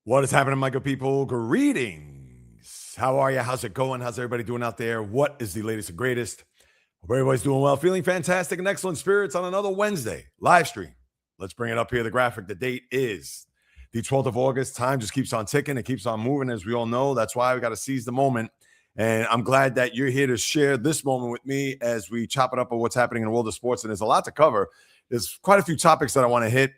What is happening, my good people? Greetings. How are you? How's it going? How's everybody doing out there? What is the latest and greatest? Hope everybody's doing well, feeling fantastic and excellent spirits on another Wednesday live stream. Let's bring it up here. The graphic, the date is the 12th of August. Time just keeps on ticking. It keeps on moving, as we all know. That's why we got to seize the moment. And I'm glad that you're here to share this moment with me as we chop it up on what's happening in the world of sports. And there's a lot to cover. There's quite a few topics that I want to hit,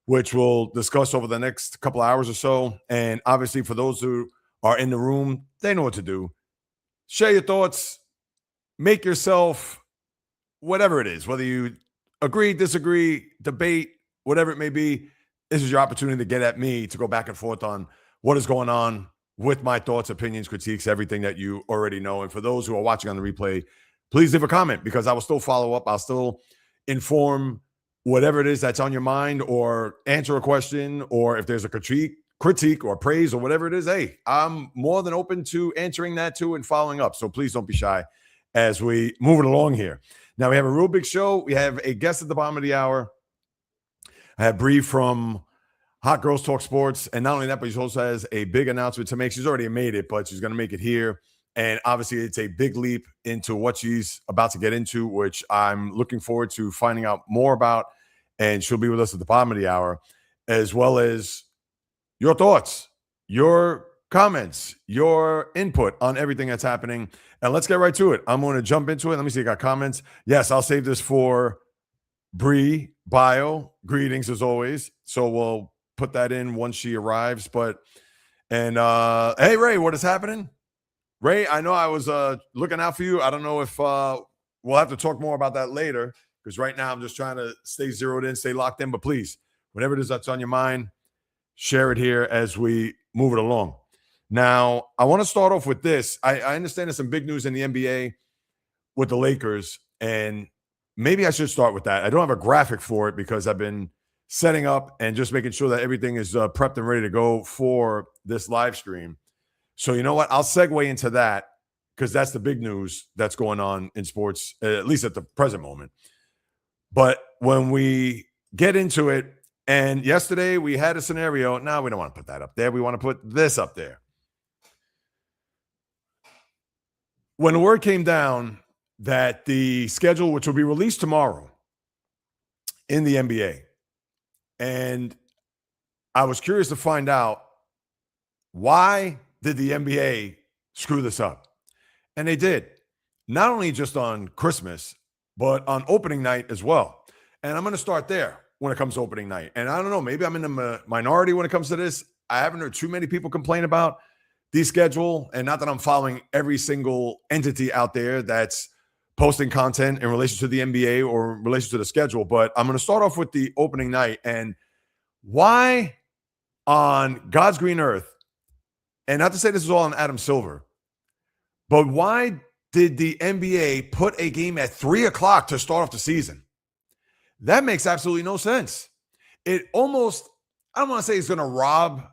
which we'll discuss over the next couple of hours or so. And obviously, for those who are in the room, they know what to do. Share your thoughts, make yourself whatever it is, whether you agree, disagree, debate, whatever it may be. This is your opportunity to get at me to go back and forth on what is going on with my thoughts, opinions, critiques, everything that you already know. And for those who are watching on the replay, please leave a comment because I will still follow up. I'll still inform whatever it is that's on your mind, or answer a question, or if there's a critique or praise or whatever it is. Hey, I'm more than open to answering that too and following up. So please don't be shy as we move it along here. Now we have a real big show. We have a guest at the bottom of the hour. I have Bree from Hot Girls Talk Sports. And not only that, but she also has a big announcement to make. She's already made it, but she's going to make it here. And obviously, it's a big leap into what she's about to get into, which I'm looking forward to finding out more about. And she'll be with us at the bottom of the hour, as well as your thoughts, your comments, your input on everything that's happening. And let's get right to it. I'm going to jump into it. Let me see. I got comments. Yes, I'll save this for Bree bio. Greetings as always. So we'll put that in once she arrives. Hey, Ray, what is happening? Ray, I know I was looking out for you. I don't know if we'll have to talk more about that later, because right now I'm just trying to stay zeroed in, stay locked in. But please, whatever it is that's on your mind, share it here as we move it along. Now, I want to start off with this. I understand there's some big news in the NBA with the Lakers, and maybe I should start with that. I don't have a graphic for it because I've been setting up and just making sure that everything is prepped and ready to go for this live stream. So you know what? I'll segue into that because that's the big news that's going on in sports, at least at the present moment. But when we get into it, and yesterday we had a scenario. Now we don't want to put that up there. We want to put this up there. When the word came down that the schedule, which will be released tomorrow in the NBA, and I was curious to find out, why did the NBA screw this up? And they did, not only just on Christmas, but on opening night as well. And I'm going to start there when it comes to opening night. And I don't know, maybe I'm in the minority when it comes to this. I haven't heard too many people complain about the schedule, and not that I'm following every single entity out there that's posting content in relation to the NBA or in relation to the schedule. But I'm going to start off with the opening night and why on God's green earth, and not to say this is all on Adam Silver, but why did the NBA put a game at 3:00 to start off the season? That makes absolutely no sense. It almost, I don't want to say it's going to rob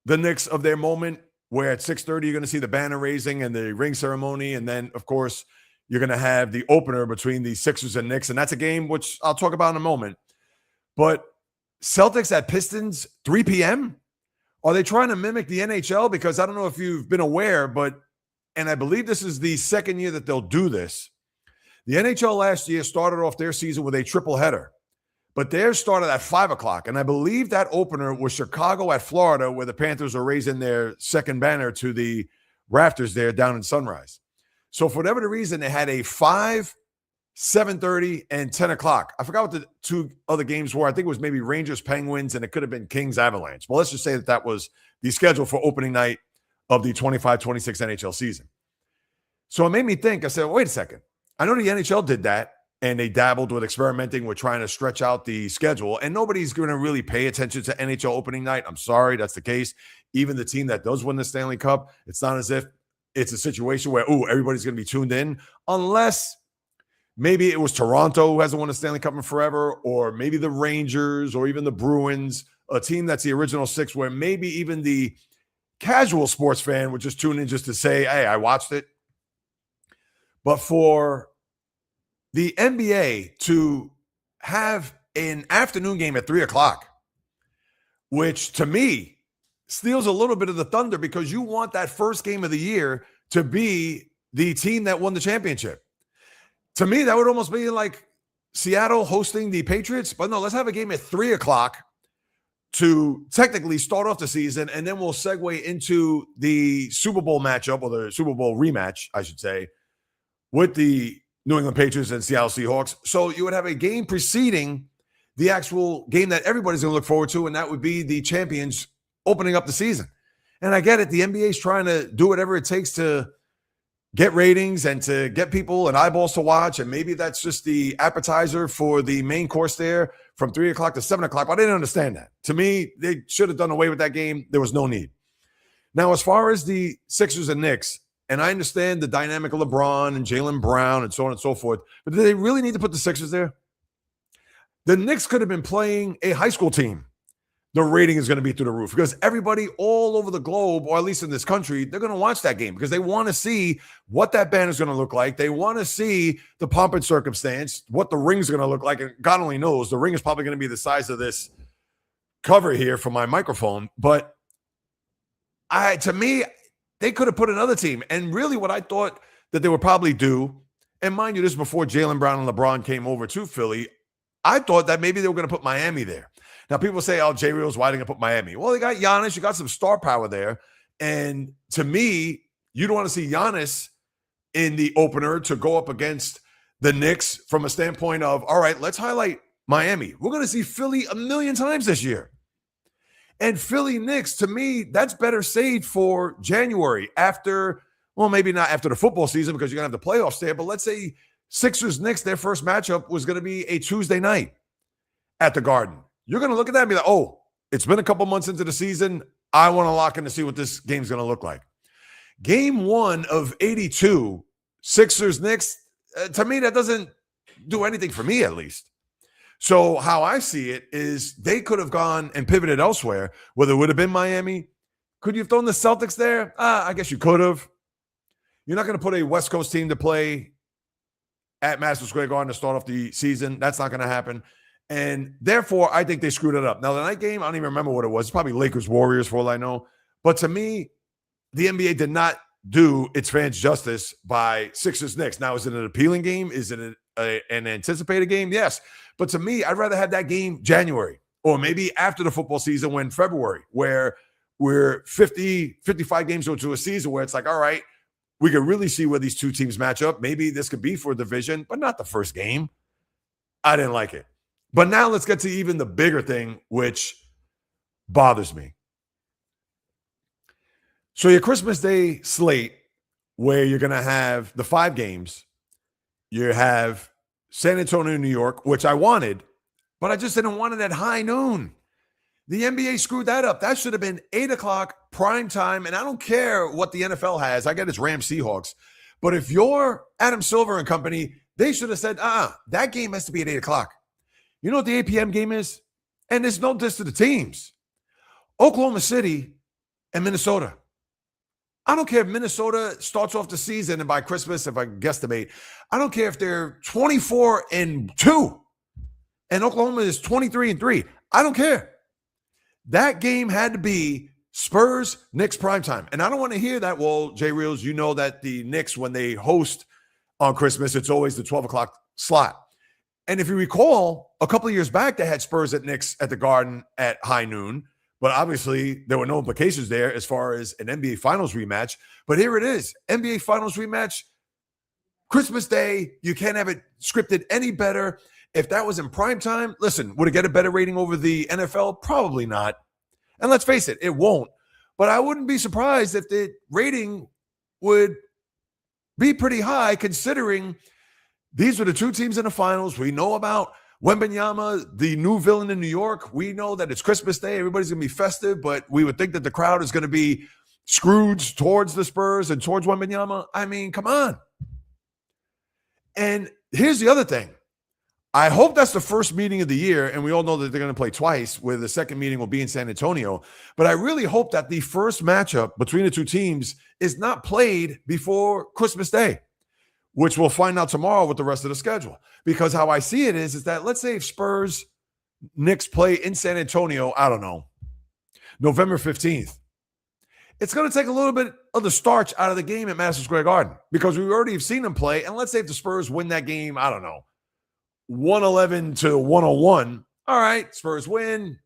the Knicks of their moment, where at 6:30 you're going to see the banner raising and the ring ceremony. And then, of course, you're going to have the opener between the Sixers and Knicks. And that's a game which I'll talk about in a moment. But Celtics at Pistons, 3 p.m.? Are they trying to mimic the NHL? Because I don't know if you've been aware, and I believe this is the second year that they'll do this. The NHL last year started off their season with a triple header, but theirs started at 5:00. And I believe that opener was Chicago at Florida, where the Panthers are raising their second banner to the rafters there down in Sunrise. So for whatever the reason, they had a 5, 7:30, and 10:00. I forgot what the two other games were. I think it was maybe Rangers, Penguins, and it could have been Kings, Avalanche. Well, let's just say that was the schedule for opening night of the 25-26 NHL season. So it made me think. I said, wait a second. I know the NHL did that, and they dabbled with experimenting with trying to stretch out the schedule, and nobody's going to really pay attention to NHL opening night. I'm sorry, that's the case. Even the team that does win the Stanley Cup, it's not as if it's a situation where, everybody's going to be tuned in, unless maybe it was Toronto who hasn't won a Stanley Cup in forever, or maybe the Rangers, or even the Bruins, a team that's the original six, where maybe even the casual sports fan would just tune in just to say, hey, I watched it. But for the NBA to have an afternoon game at 3:00, which to me steals a little bit of the thunder because you want that first game of the year to be the team that won the championship. To me, that would almost be like Seattle hosting the Patriots. But no, let's have a game at 3 o'clock to technically start off the season, and then we'll segue into the Super Bowl matchup, or the Super Bowl rematch, I should say, with the New England Patriots and Seattle Seahawks. So you would have a game preceding the actual game that everybody's going to look forward to, and that would be the champions opening up the season. And I get it. The NBA is trying to do whatever it takes to get ratings and to get people and eyeballs to watch. And maybe that's just the appetizer for the main course there from 3 o'clock to 7 o'clock. But I didn't understand that. To me, they should have done away with that game. There was no need. Now, as far as the Sixers and Knicks, and I understand the dynamic of LeBron and Jaylen Brown and so on and so forth, but do they really need to put the Sixers there? The Knicks could have been playing a high school team. The rating is going to be through the roof because everybody all over the globe, or at least in this country, they're going to watch that game because they want to see what that banner is going to look like. They want to see the pomp and circumstance, what the ring's going to look like. And God only knows, the ring is probably going to be the size of this cover here for my microphone. But to me, they could have put another team. And really what I thought that they would probably do, and mind you, this is before Jaylen Brown and LeBron came over to Philly, I thought that maybe they were going to put Miami there. Now, people say, oh, Jay Reels, why didn't they put Miami? Well, they got Giannis. You got some star power there. And to me, you don't want to see Giannis in the opener to go up against the Knicks from a standpoint of, all right, let's highlight Miami. We're going to see Philly a million times this year. And Philly Knicks, to me, that's better saved for January after, well, maybe not after the football season because you're going to have the playoffs there, but let's say Sixers Knicks, their first matchup was going to be a Tuesday night at the Garden. You're going to look at that and be like, oh, it's been a couple months into the season. I want to lock in to see what this game's going to look like. Game 1 of 82, Sixers Knicks, to me, that doesn't do anything for me, at least. So how I see it is they could have gone and pivoted elsewhere, whether it would have been Miami. Could you have thrown the Celtics there? I guess you could have. You're not going to put a West Coast team to play at Madison Square Garden to start off the season. That's not going to happen. And therefore, I think they screwed it up. Now, the night game, I don't even remember what it was. It's probably Lakers-Warriors for all I know. But to me, the NBA did not do its fans justice by Sixers-Knicks. Now, is it an appealing game? Is it an anticipated game? Yes. But to me, I'd rather have that game January or maybe after the football season when February, where we're 50, 55 games into a season where it's like, all right, we could really see where these two teams match up. Maybe this could be for a division, but not the first game. I didn't like it. But now let's get to even the bigger thing, which bothers me. So your Christmas Day slate, where you're going to have the 5 games, you have San Antonio, New York, which I wanted, but I just didn't want it at high noon. The NBA screwed that up. That should have been 8 o'clock prime time, and I don't care what the NFL has. I get it's Rams Seahawks. But if you're Adam Silver and company, they should have said, that game has to be at 8 o'clock. You know what the 8 p.m. game is? And there's no diss to the teams. Oklahoma City and Minnesota. I don't care if Minnesota starts off the season and by Christmas, if I guesstimate, I don't care if they're 24-2 and Oklahoma is 23-3. I don't care. That game had to be Spurs, Knicks primetime. And I don't want to hear that, well, Jay Reels, you know that the Knicks, when they host on Christmas, it's always the 12 o'clock slot. And if you recall, a couple of years back, they had Spurs at Knicks at the Garden at high noon. But obviously, there were no implications there as far as an NBA Finals rematch. But here it is, NBA Finals rematch, Christmas Day. You can't have it scripted any better. If that was in prime time, listen, would it get a better rating over the NFL? Probably not. And let's face it, it won't. But I wouldn't be surprised if the rating would be pretty high, considering these were the two teams in the finals. We know about Wembanyama, the new villain in New York. We know that it's Christmas Day. Everybody's going to be festive, but we would think that the crowd is going to be Scrooge towards the Spurs and towards Wembanyama. I mean, come on. And here's the other thing. I hope that's the first meeting of the year, and we all know that they're going to play twice, where the second meeting will be in San Antonio. But I really hope that the first matchup between the two teams is not played before Christmas Day, which we'll find out tomorrow with the rest of the schedule. Because how I see it is that let's say if Spurs, Knicks play in San Antonio, I don't know, November 15th. it's going to take a little bit of the starch out of the game at Madison Square Garden because we already have seen them play. And let's say if the Spurs win that game, I don't know, 111 to 101. All right, Spurs win.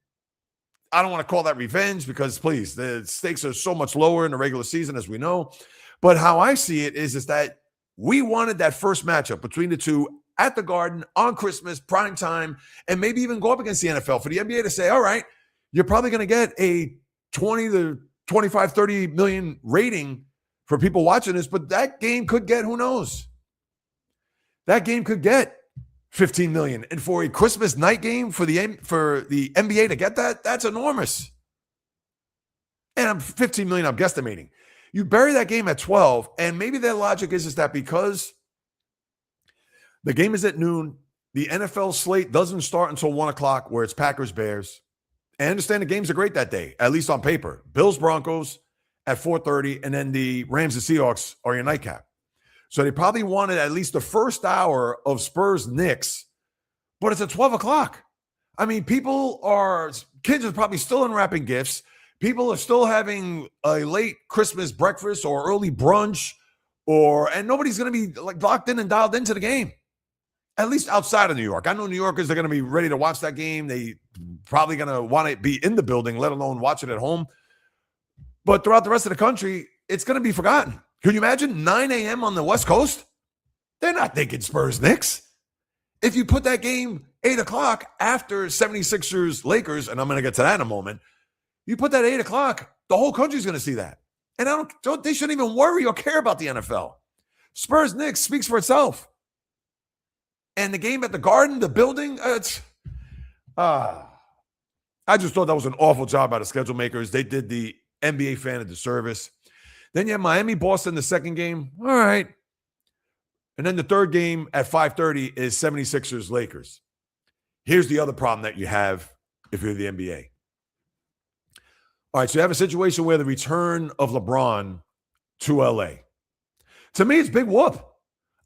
I don't want to call that revenge because, please, the stakes are so much lower in the regular season, as we know. But how I see it is that we wanted that first matchup between the two at the Garden on Christmas, prime time, and maybe even go up against the NFL for the NBA to say, all right, you're probably going to get a 20 to 25, 30 million rating for people watching this, but that game could get, who knows? That game could get 15 million. And for a Christmas night game for the NBA to get that, that's enormous. And I'm 15 million, I'm guesstimating. You bury that game at 12, and maybe their logic is that because the game is at noon, the NFL slate doesn't start until 1 o'clock where it's Packers-Bears. I understand the games are great that day, at least on paper. Bills-Broncos at 4:30, and then the Rams and Seahawks are your nightcap. So they probably wanted at least the first hour of Spurs-Knicks, but it's at 12 o'clock. I mean, kids are probably still unwrapping gifts. People are still having a late Christmas breakfast or early brunch, and nobody's going to be like locked in and dialed into the game, at least outside of New York. I know New Yorkers are going to be ready to watch that game. They probably going to want to be in the building, let alone watch it at home. But throughout the rest of the country, it's going to be forgotten. Can you imagine 9 a.m. on the West Coast? They're not thinking Spurs-Knicks. If you put that game 8 o'clock after 76ers-Lakers, and I'm going to get to that in a moment, you put that 8 o'clock, the whole country's going to see that. And they shouldn't even worry or care about the NFL. Spurs-Knicks speaks for itself. And the game at the Garden, the building, I just thought that was an awful job by the schedule makers. They did the NBA fan a disservice. Then you have Miami-Boston, the second game. All right. And then the third game at 5:30 is 76ers-Lakers. Here's the other problem that you have if you're the NBA. All right, so you have a situation where the return of LeBron to LA. To me, it's big whoop.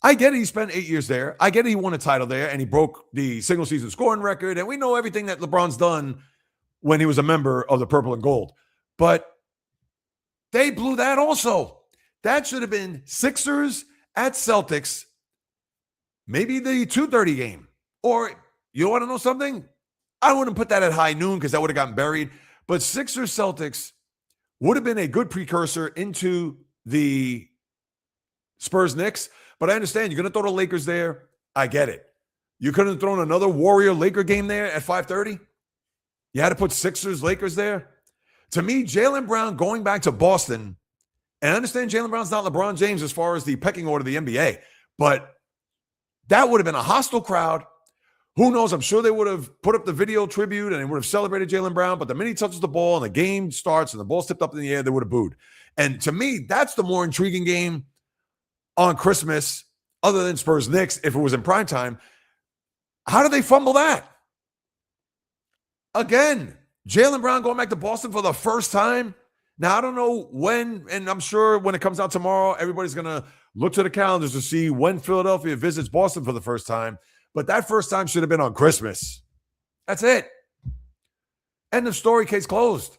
I get it. He spent 8 years there. I get it. He won a title there, and he broke the single-season scoring record. And we know everything that LeBron's done when he was a member of the Purple and Gold. But they blew that also. That should have been Sixers at Celtics, maybe the 2:30 game. Or you want to know something? I wouldn't put that at high noon because that would have gotten buried. But Sixers Celtics would have been a good precursor into the Spurs Knicks. But I understand you're going to throw the Lakers there. I get it. You couldn't have thrown another Warrior-Laker game there at 5:30? You had to put Sixers-Lakers there? To me, Jaylen Brown going back to Boston, and I understand Jaylen Brown's not LeBron James as far as the pecking order of the NBA, but that would have been a hostile crowd. Who knows? I'm sure they would have put up the video tribute and they would have celebrated Jaylen Brown, but the minute he touches the ball and the game starts and the ball's tipped up in the air, they would have booed. And to me, that's the more intriguing game on Christmas, other than Spurs Knicks, if it was in prime time. How did they fumble that? Again, Jaylen Brown going back to Boston for the first time. Now, I don't know when, and I'm sure when it comes out tomorrow, everybody's going to look to the calendars to see when Philadelphia visits Boston for the first time. But that first time should have been on Christmas. That's it. End of story, case closed.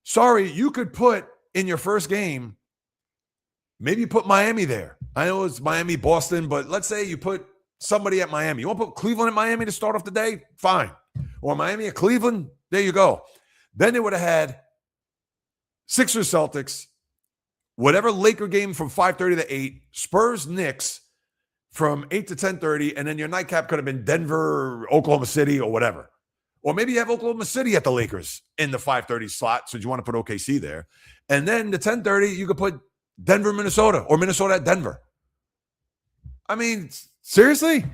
Sorry, you could put in your first game, maybe you put Miami there. I know it's Miami, Boston, but let's say you put somebody at Miami. You want to put Cleveland at Miami to start off the day? Fine. Or Miami at Cleveland? There you go. Then they would have had Sixers, Celtics, whatever Laker game from 5:30 to 8, Spurs, Knicks from 8 to 10:30, and then your nightcap could have been Denver, Oklahoma City, or whatever. Or maybe you have Oklahoma City at the Lakers in the 5:30 slot, so you want to put OKC there. And then the 10:30, you could put Denver, Minnesota, or Minnesota at Denver. I mean, seriously?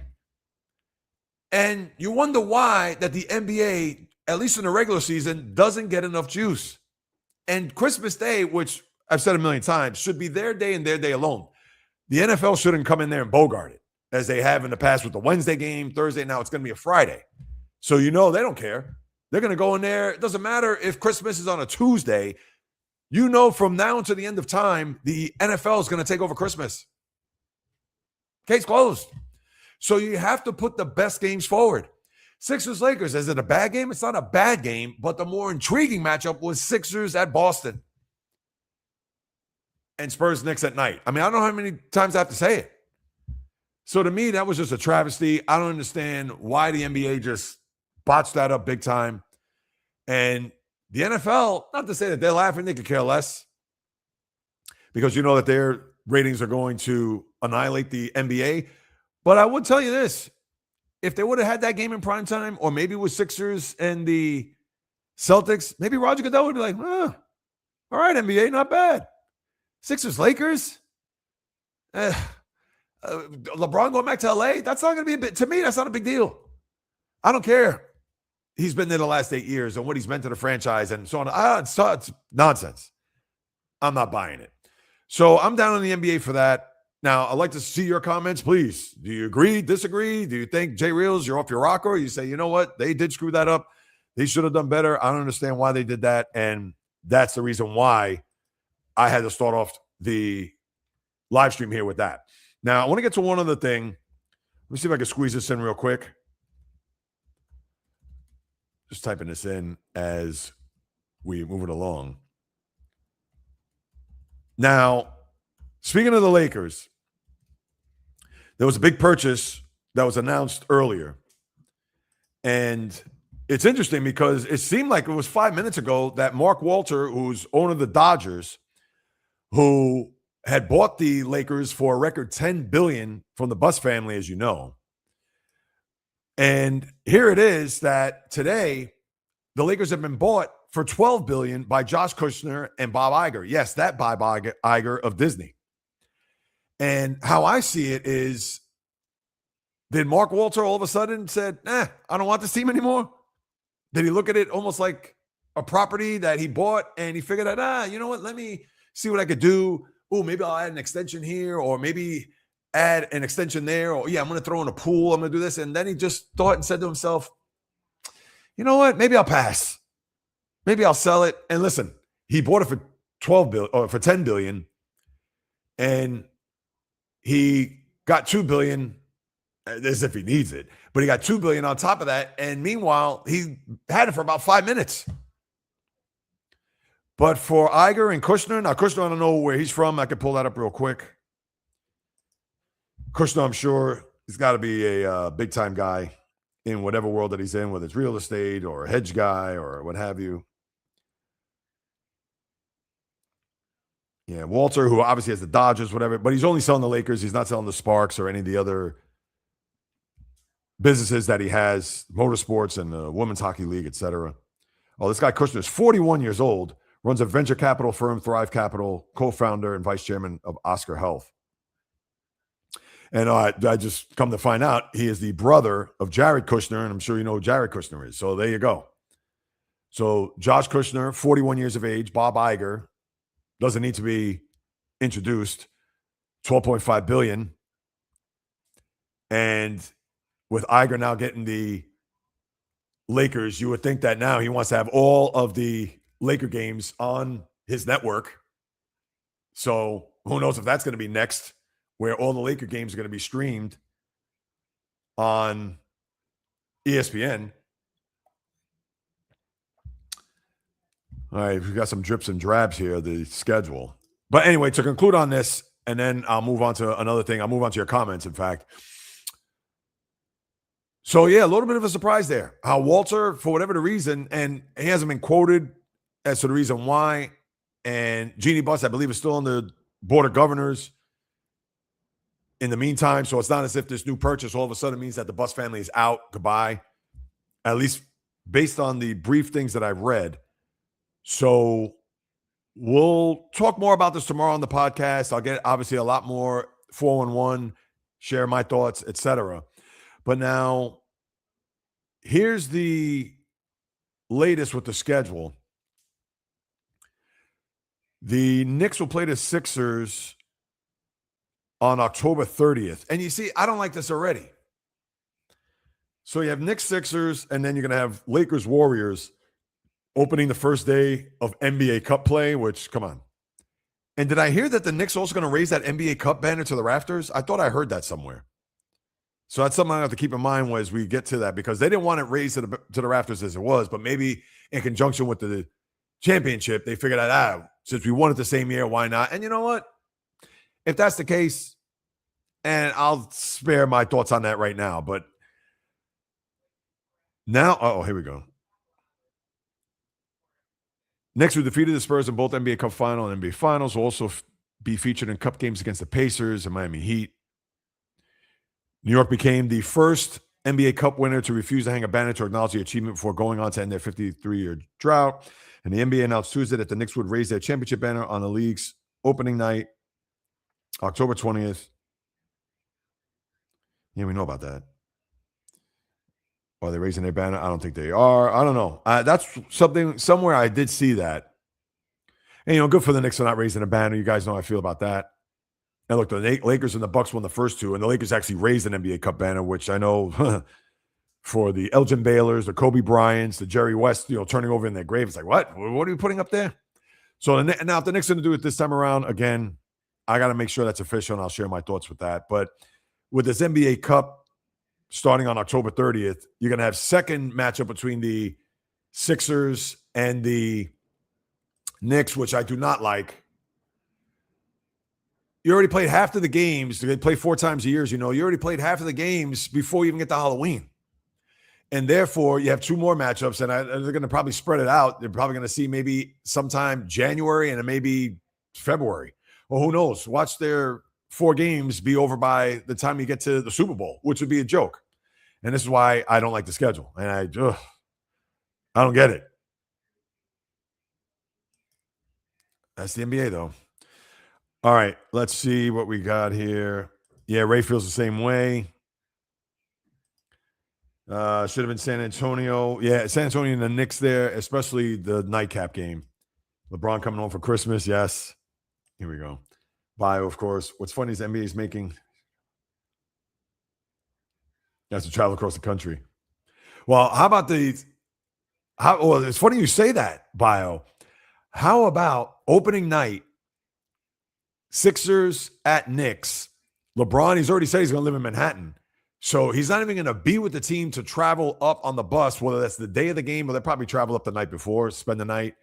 And you wonder why that the NBA, at least in the regular season, doesn't get enough juice. And Christmas Day, which I've said a million times, should be their day and their day alone. The NFL shouldn't come in there and bogart it, as they have in the past with the Wednesday game, Thursday. Now it's going to be a Friday. So you know they don't care. They're going to go in there. It doesn't matter if Christmas is on a Tuesday. You know from now until the end of time, the NFL is going to take over Christmas. Case closed. So you have to put the best games forward. Sixers-Lakers, is it a bad game? It's not a bad game, but the more intriguing matchup was Sixers at Boston. and Spurs Knicks at night. I mean, I don't know how many times I have to say it. So to me, that was just a travesty. I don't understand why the NBA just botched that up big time. And the NFL, not to say that they're laughing, they could care less, because you know that their ratings are going to annihilate the NBA. But I would tell you this. If they would have had that game in prime time, or maybe with Sixers and the Celtics, maybe Roger Goodell would be like, all right, NBA, not bad. Sixers, Lakers. LeBron going back to LA, that's not going to be a bit, to me, that's not a big deal. I don't care. He's been there the last 8 years and what he's meant to the franchise and so on. It's nonsense. I'm not buying it. So I'm down on the NBA for that. Now, I'd like to see your comments, please. Do you agree, disagree? Do you think, Jay Reels, you're off your rocker? Or you say, you know what? They did screw that up. They should have done better. I don't understand why they did that. And that's the reason why I had to start off the live stream here with that. Now, I want to get to one other thing. Let me see if I can squeeze this in real quick. Just typing this in as we move it along. Now, speaking of the Lakers, there was a big purchase that was announced earlier. And it's interesting because it seemed like it was 5 minutes ago that Mark Walter, who's owner of the Dodgers, who had bought the Lakers for a record $10 billion from the Buss family, as you know. And here it is that today the Lakers have been bought for $12 billion by Josh Kushner and Bob Iger. Yes, that Bob Iger of Disney. And how I see it is, did Mark Walter all of a sudden said, I don't want this team anymore? Did he look at it almost like a property that he bought and he figured out, you know what, let me see what I could do. Oh, maybe I'll add an extension here, or maybe add an extension there, or I'm going to throw in a pool. I'm going to do this. And then he just thought and said to himself, you know what, maybe I'll pass. Maybe I'll sell it. And listen, he bought it for $12 billion or for $10 billion, and he got $2 billion as if he needs it, but he got $2 billion on top of that. And meanwhile, he had it for about 5 minutes. But for Iger and Kushner, now Kushner, I don't know where he's from. I can pull that up real quick. Kushner, I'm sure he's got to be a big-time guy in whatever world that he's in, whether it's real estate or a hedge guy or what have you. Yeah, Walter, who obviously has the Dodgers, whatever, but he's only selling the Lakers. He's not selling the Sparks or any of the other businesses that he has, motorsports and the Women's Hockey League, etc. Oh, this guy Kushner is 41 years old, runs a venture capital firm, Thrive Capital, co-founder and vice chairman of Oscar Health. And I just come to find out he is the brother of Jared Kushner, and I'm sure you know who Jared Kushner is. So there you go. So Josh Kushner, 41 years of age, Bob Iger, doesn't need to be introduced, $12.5 billion. And with Iger now getting the Lakers, you would think that now he wants to have all of the Laker games on his network. So who knows if that's going to be next, where all the Laker games are going to be streamed on ESPN. All right, we've got some drips and drabs here, the schedule. But anyway, to conclude on this, and then I'll move on to another thing. I'll move on to your comments, in fact. So, yeah, a little bit of a surprise there. How Walter, for whatever the reason, and he hasn't been quoted as to the reason why, and Jeannie Buss, I believe, is still on the board of governors in the meantime. So it's not as if this new purchase all of a sudden means that the Buss family is out, goodbye, at least based on the brief things that I've read. So we'll talk more about this tomorrow on the podcast. I'll get obviously a lot more 411, share my thoughts, etc. But now here's the latest with the schedule. The Knicks will play the Sixers on October 30th. And you see, I don't like this already. So you have Knicks, Sixers, and then you're going to have Lakers, Warriors opening the first day of NBA Cup play, which, come on. And did I hear that the Knicks also going to raise that NBA Cup banner to the rafters? I thought I heard that somewhere. So that's something I have to keep in mind as we get to that, because they didn't want it raised to the rafters as it was, but maybe in conjunction with the championship, they figured out, Since we won it the same year, why not? And you know what? If that's the case, and I'll spare my thoughts on that right now, but now, here we go. Next, we defeated the Spurs in both NBA Cup Final and NBA Finals. Will also be featured in Cup games against the Pacers and Miami Heat. New York became the first NBA Cup winner to refuse to hang a banner to acknowledge the achievement before going on to end their 53-year drought. And the NBA announced Tuesday that the Knicks would raise their championship banner on the league's opening night, October 20th. Yeah, we know about that. Are they raising their banner? I don't think they are. I don't know. That's somewhere I did see that. And, good for the Knicks for not raising a banner. You guys know how I feel about that. And look, the Lakers and the Bucks won the first two, and the Lakers actually raised an NBA Cup banner, which I know for the Elgin Baylors, the Kobe Bryants, the Jerry West, turning over in their grave. It's like, what? What are you putting up there? So now if the Knicks are going to do it this time around, again, I got to make sure that's official, and I'll share my thoughts with that. But with this NBA Cup starting on October 30th, you're going to have second matchup between the Sixers and the Knicks, which I do not like. You already played half of the games. They play 4 times a year, you already played half of the games before you even get to Halloween. And therefore, you have 2 more matchups, and they're going to probably spread it out. They're probably going to see maybe sometime January and then maybe February. Well, who knows? Watch their 4 games be over by the time you get to the Super Bowl, which would be a joke. And this is why I don't like the schedule. And I don't get it. That's the NBA, though. All right, let's see what we got here. Yeah, Ray feels the same way. Should have been San Antonio. Yeah, San Antonio and the Knicks there, especially the nightcap game. LeBron coming home for Christmas. Yes. Here we go. Bio, of course. What's funny is the NBA is making. That's to travel across the country. Well, how about it's funny you say that, Bio. How about opening night? Sixers at Knicks. LeBron, he's already said he's going to live in Manhattan. So he's not even going to be with the team to travel up on the bus, whether that's the day of the game or they'll probably travel up the night before, spend the night,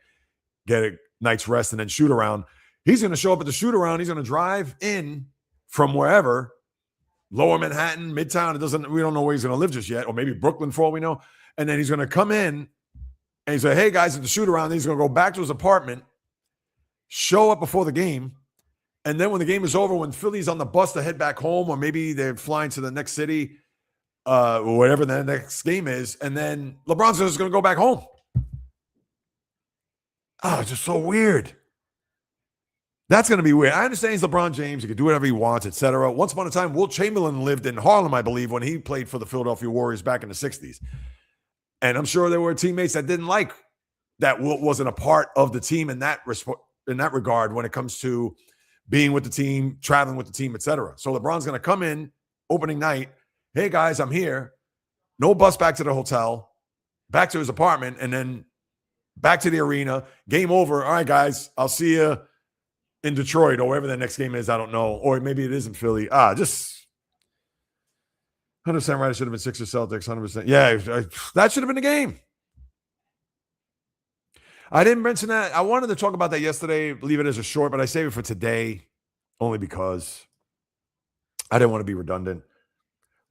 get a night's rest, and then shoot around. He's going to show up at the shoot around. He's going to drive in from wherever, lower Manhattan, Midtown. We don't know where he's going to live just yet, or maybe Brooklyn for all we know. And then he's going to come in and he's like, hey, guys, at the shoot around. Then he's going to go back to his apartment, show up before the game. And then when the game is over, when Philly's on the bus to head back home, or maybe they're flying to the next city, or whatever the next game is, and then LeBron's just going to go back home. It's just so weird. That's going to be weird. I understand he's LeBron James. He can do whatever he wants, etc. Once upon a time, Wilt Chamberlain lived in Harlem, I believe, when he played for the Philadelphia Warriors back in the 60s. And I'm sure there were teammates that didn't like that Wilt wasn't a part of the team in that regard when it comes to being with the team, traveling with the team, etc. So LeBron's going to come in opening night. Hey, guys, I'm here. No bus back to the hotel, back to his apartment, and then back to the arena. Game over. All right, guys, I'll see you in Detroit or wherever the next game is. I don't know. Or maybe it is in Philly. Just 100% right. It should have been Sixers Celtics, 100%. Yeah, that should have been the game. I didn't mention that. I wanted to talk about that yesterday, leave it as a short, but I saved it for today only because I didn't want to be redundant.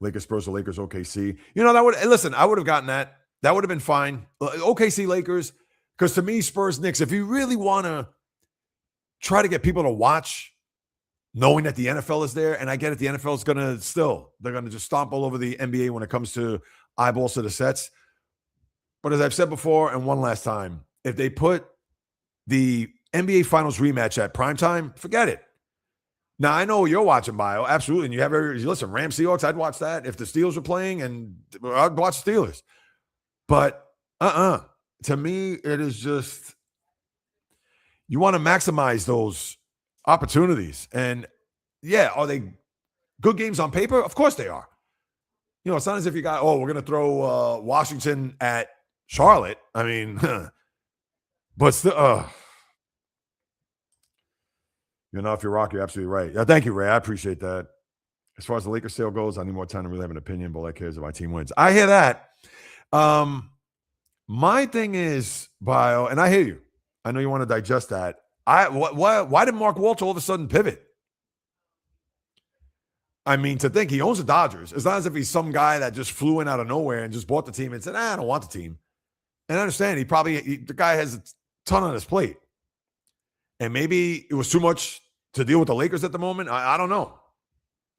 Lakers, Spurs, or Lakers, OKC. I would have gotten that. That would have been fine. OKC, Lakers, because to me, Spurs, Knicks, if you really want to try to get people to watch, knowing that the NFL is there, and I get it, the NFL is going to they're going to just stomp all over the NBA when it comes to eyeballs to the sets. But as I've said before, and one last time, if they put the NBA Finals rematch at primetime, forget it. Now, I know you're watching, Bio, absolutely. And you listen, Rams Seahawks, I'd watch that. If the Steelers were playing, and I'd watch Steelers. But to me, it is just, you want to maximize those opportunities. And yeah, are they good games on paper? Of course they are. It's not as if you got, we're going to throw Washington at Charlotte. I mean, but still, if you're Rock, you're absolutely right. Thank you, Ray. I appreciate that. As far as the Lakers sale goes, I need more time to really have an opinion, but all I care is if my team wins. I hear that. My thing is, Bio, and I hear you. I know you want to digest that. Why did Mark Walter all of a sudden pivot? I mean, to think he owns the Dodgers. It's not as if he's some guy that just flew in out of nowhere and just bought the team and said, I don't want the team. And I understand the guy has a ton on his plate. And maybe it was too much to deal with the Lakers at the moment. I don't know.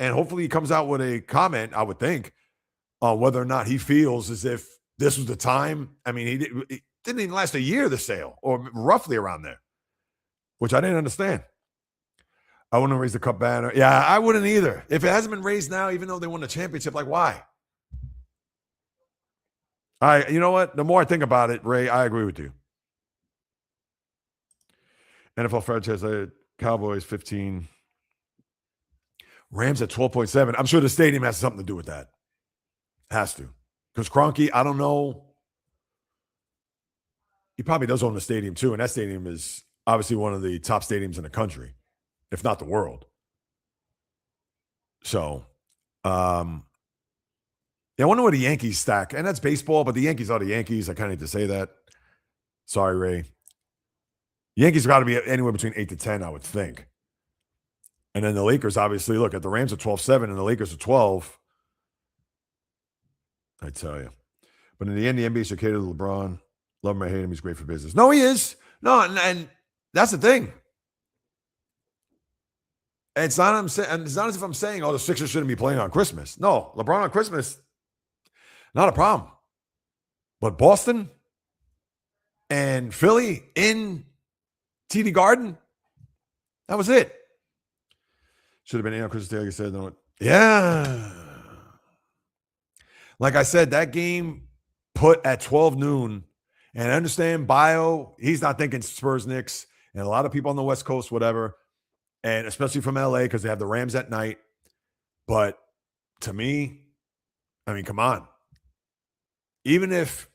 And hopefully he comes out with a comment, I would think, on whether or not he feels as if this was the time. I mean, it didn't even last a year, the sale, or roughly around there, which I didn't understand. I wouldn't raise the cup banner. Yeah, I wouldn't either. If it hasn't been raised now, even though they won the championship, like why? You know what? The more I think about it, Ray, I agree with you. NFL franchise, Cowboys 15. Rams at 12.7. I'm sure the stadium has something to do with that. Has to. Because Kroenke, I don't know. He probably does own the stadium too. And that stadium is obviously one of the top stadiums in the country, if not the world. So, yeah, I wonder what the Yankees stack. And that's baseball, but the Yankees are the Yankees. I kind of hate to say that. Sorry, Ray. Yankees got to be anywhere between 8 to 10, I would think. And then the Lakers, obviously, look, at the Rams are 12-7 and the Lakers are 12. I tell you. But in the end, the NBA should cater to LeBron. Love him or hate him, he's great for business. No, he is. No, and that's the thing. It's not as if I'm saying, the Sixers shouldn't be playing on Christmas. No, LeBron on Christmas, not a problem. But Boston and Philly in TD Garden, that was it. Should have been Christmas Day, like I said. No, yeah. Like I said, that game put at 12 noon, and I understand Bio, he's not thinking Spurs Knicks, and a lot of people on the West Coast, whatever, and especially from LA because they have the Rams at night. But to me, I mean, come on. Even if,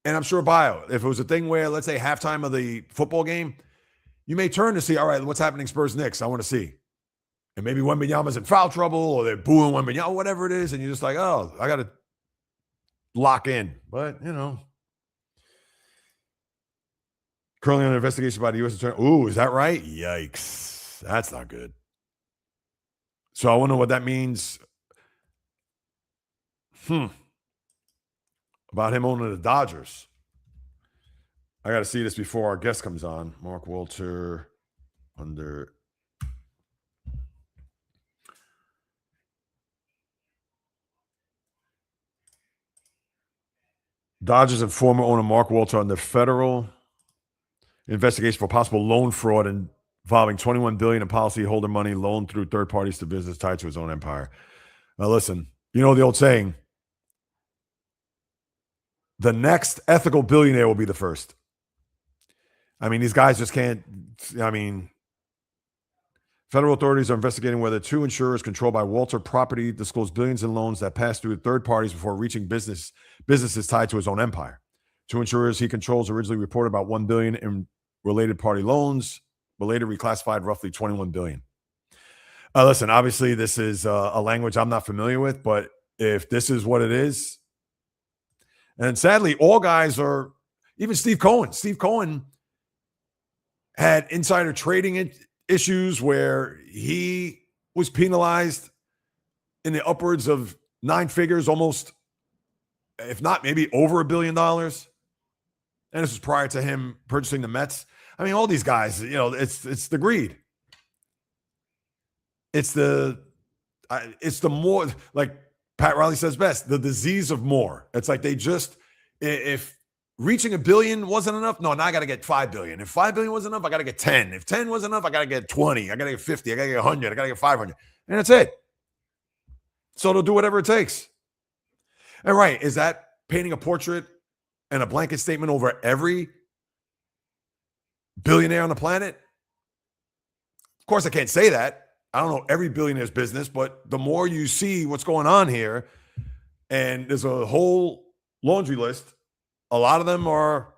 and I'm sure Bio, if it was a thing where, let's say, halftime of the football game, you may turn to see, all right, what's happening Spurs Knicks? I want to see. And maybe Wembanyama's in foul trouble or they're booing Wembanyama, whatever it is. And you're just like, oh, I got to lock in. But, currently under investigation by the U.S. Attorney. Ooh, is that right? Yikes. That's not good. So I wonder what that means. About him owning the Dodgers. I got to see this before our guest comes on. Mark Walter under... Dodgers and former owner Mark Walter under federal investigation for possible loan fraud involving $21 billion in policyholder money loaned through third parties to business tied to his own empire. Now, listen, you know the old saying, the next ethical billionaire will be the first. I mean, these guys just can't, federal authorities are investigating whether two insurers controlled by Walter Property disclosed billions in loans that passed through third parties before reaching businesses tied to his own empire. Two insurers he controls originally reported about $1 billion in related party loans, but later reclassified roughly $21 billion. Listen, obviously this is a language I'm not familiar with, but if this is what it is, and sadly, all guys are, even Steve Cohen. Steve Cohen had insider trading issues where he was penalized in the upwards of 9 figures, almost, if not maybe over $1 billion. And this was prior to him purchasing the Mets. I mean, all these guys, it's the greed. It's the more, like Pat Riley says best, the disease of more. It's like they just, if reaching $1 billion wasn't enough, no, now I got to get $5 billion. If $5 billion wasn't enough, I got to get 10. If 10 wasn't enough, I got to get 20. I got to get 50. I got to get 100. I got to get 500. And that's it. So they'll do whatever it takes. And right, is that painting a portrait and a blanket statement over every billionaire on the planet? Of course, I can't say that. I don't know every billionaire's business, but the more you see what's going on here, and there's a whole laundry list, a lot of them are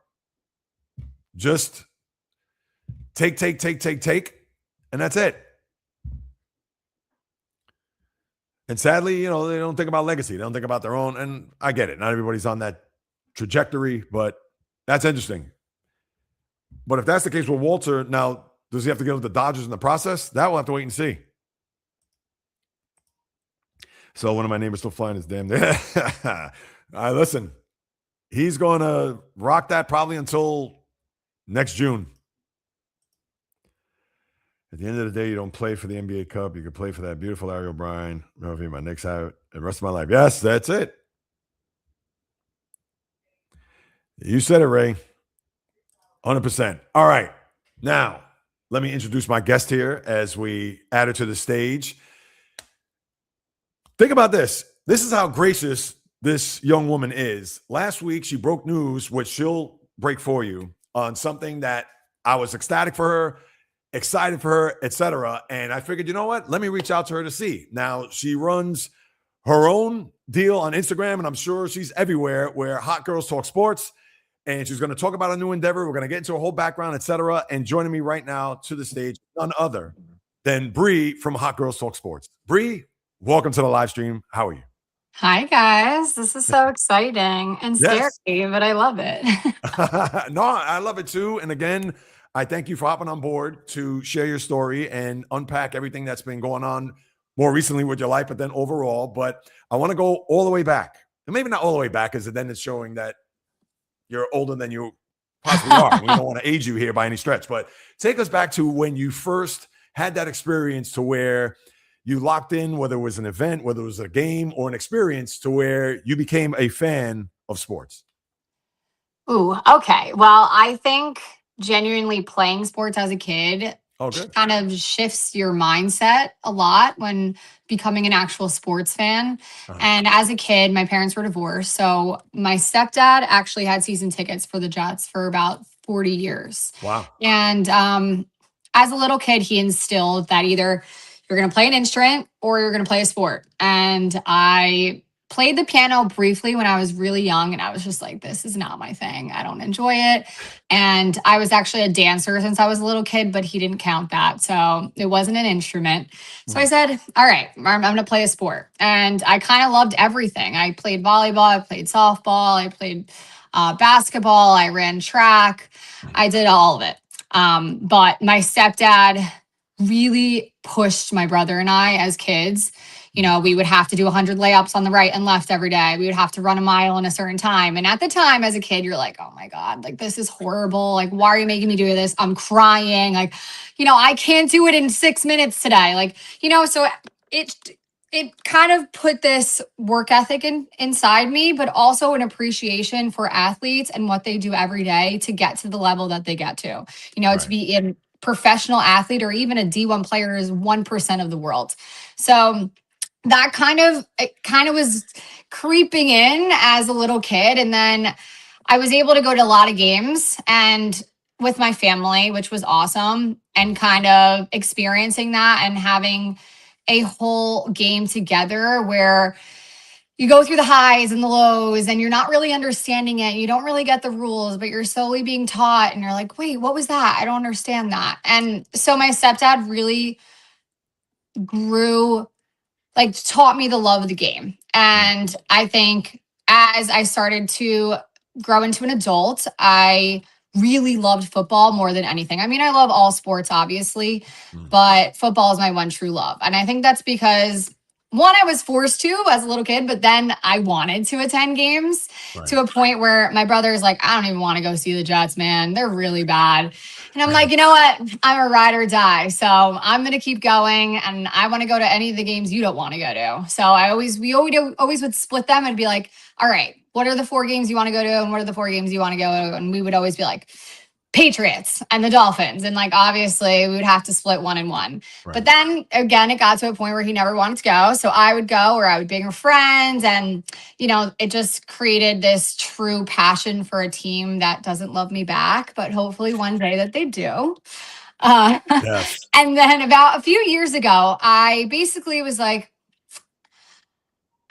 just take, and that's it. And sadly, they don't think about legacy. They don't think about their own, and I get it. Not everybody's on that trajectory, but that's interesting. But if that's the case with Walter, now does he have to get with the Dodgers in the process? That we'll have to wait and see. So one of my neighbors still flying his damn. Listen, he's going to rock that probably until next June. At the end of the day, you don't play for the NBA Cup. You can play for that beautiful Larry O'Brien. Movie my Knicks out the rest of my life. Yes, that's it. You said it, Ray. 100%. All right. Now, let me introduce my guest here as we add her to the stage. Think about this. This is how gracious this young woman is. Last week, she broke news, which she'll break for you, on something that I was ecstatic for her, excited for her, etc. And I figured, you know what? Let me reach out to her to see. Now, she runs her own deal on Instagram, and I'm sure she's everywhere, where Hot Girls Talk Sports. And she's going to talk about a new endeavor. We're going to get into her whole background, etc. And joining me right now to the stage, none other than Bree from Hot Girls Talk Sports. Bree, welcome to the live stream. How are you? Hi, guys. This is so exciting and scary, but I love it. No, I love it too. And again, I thank you for hopping on board to share your story and unpack everything that's been going on more recently with your life, but then overall. But I want to go all the way back. And maybe not all the way back, because then it's showing that you're older than you possibly are. We don't want to age you here by any stretch. But take us back to when you first had that experience to where you locked in, whether it was an event, whether it was a game or an experience, to where you became a fan of sports. Ooh, okay. Well, I think genuinely playing sports as a kid kind of shifts your mindset a lot when becoming an actual sports fan. And as a kid, my parents were divorced. So my stepdad actually had season tickets for the Jets for about 40 years. Wow. And as a little kid, he instilled that either you're going to play an instrument or you're going to play a sport. And I played the piano briefly when I was really young, and I was just like, this is not my thing. I don't enjoy it. And I was actually a dancer since I was a little kid, but he didn't count that. So it wasn't an instrument. So I said, all right, I'm going to play a sport. And I kind of loved everything. I played volleyball, I played softball, I played basketball, I ran track. I did all of it. But my stepdad really pushed my brother and I as kids. You know, we would have to do 100 layups on the right and left every day. We would have to run a mile in a certain time. And at the time, as a kid, you're like, oh my God, like, this is horrible. Like, why are you making me do this? I'm crying. Like, you know, I can't do it in 6 minutes today. Like, you know, so it kind of put this work ethic inside me, but also an appreciation for athletes and what they do every day to get to the level that they get to. You know, to be a professional athlete or even a D1 player is 1% of the world. So that kind of was creeping in as a little kid. And then I was able to go to a lot of games and with my family, which was awesome, and kind of experiencing that and having a whole game together where you go through the highs and the lows and you're not really understanding it. You don't really get the rules, but you're slowly being taught and you're like, wait, what was that? I don't understand that. And so my stepdad really taught me the love of the game. And I think as I started to grow into an adult, I really loved football more than anything. I mean, I love all sports, obviously, but football is my one true love. And I think that's because, one, I was forced to as a little kid, but then I wanted to attend games to a point where my brother's like, I don't even want to go see the Jets, man. They're really bad. And I'm like, you know what? I'm a ride or die. So I'm going to keep going. And I want to go to any of the games you don't want to go to. So we always would split them and be like, all right, what are the 4 games you want to go to? And what are the 4 games you want to go to? And we would always be like, Patriots and the Dolphins. And like, obviously we would have to split 1 and 1. But then again, it got to a point where he never wanted to go. So I would go, or I would bring a friend. And, you know, it just created this true passion for a team that doesn't love me back, but hopefully one day that they do. And then about a few years ago, I basically was like,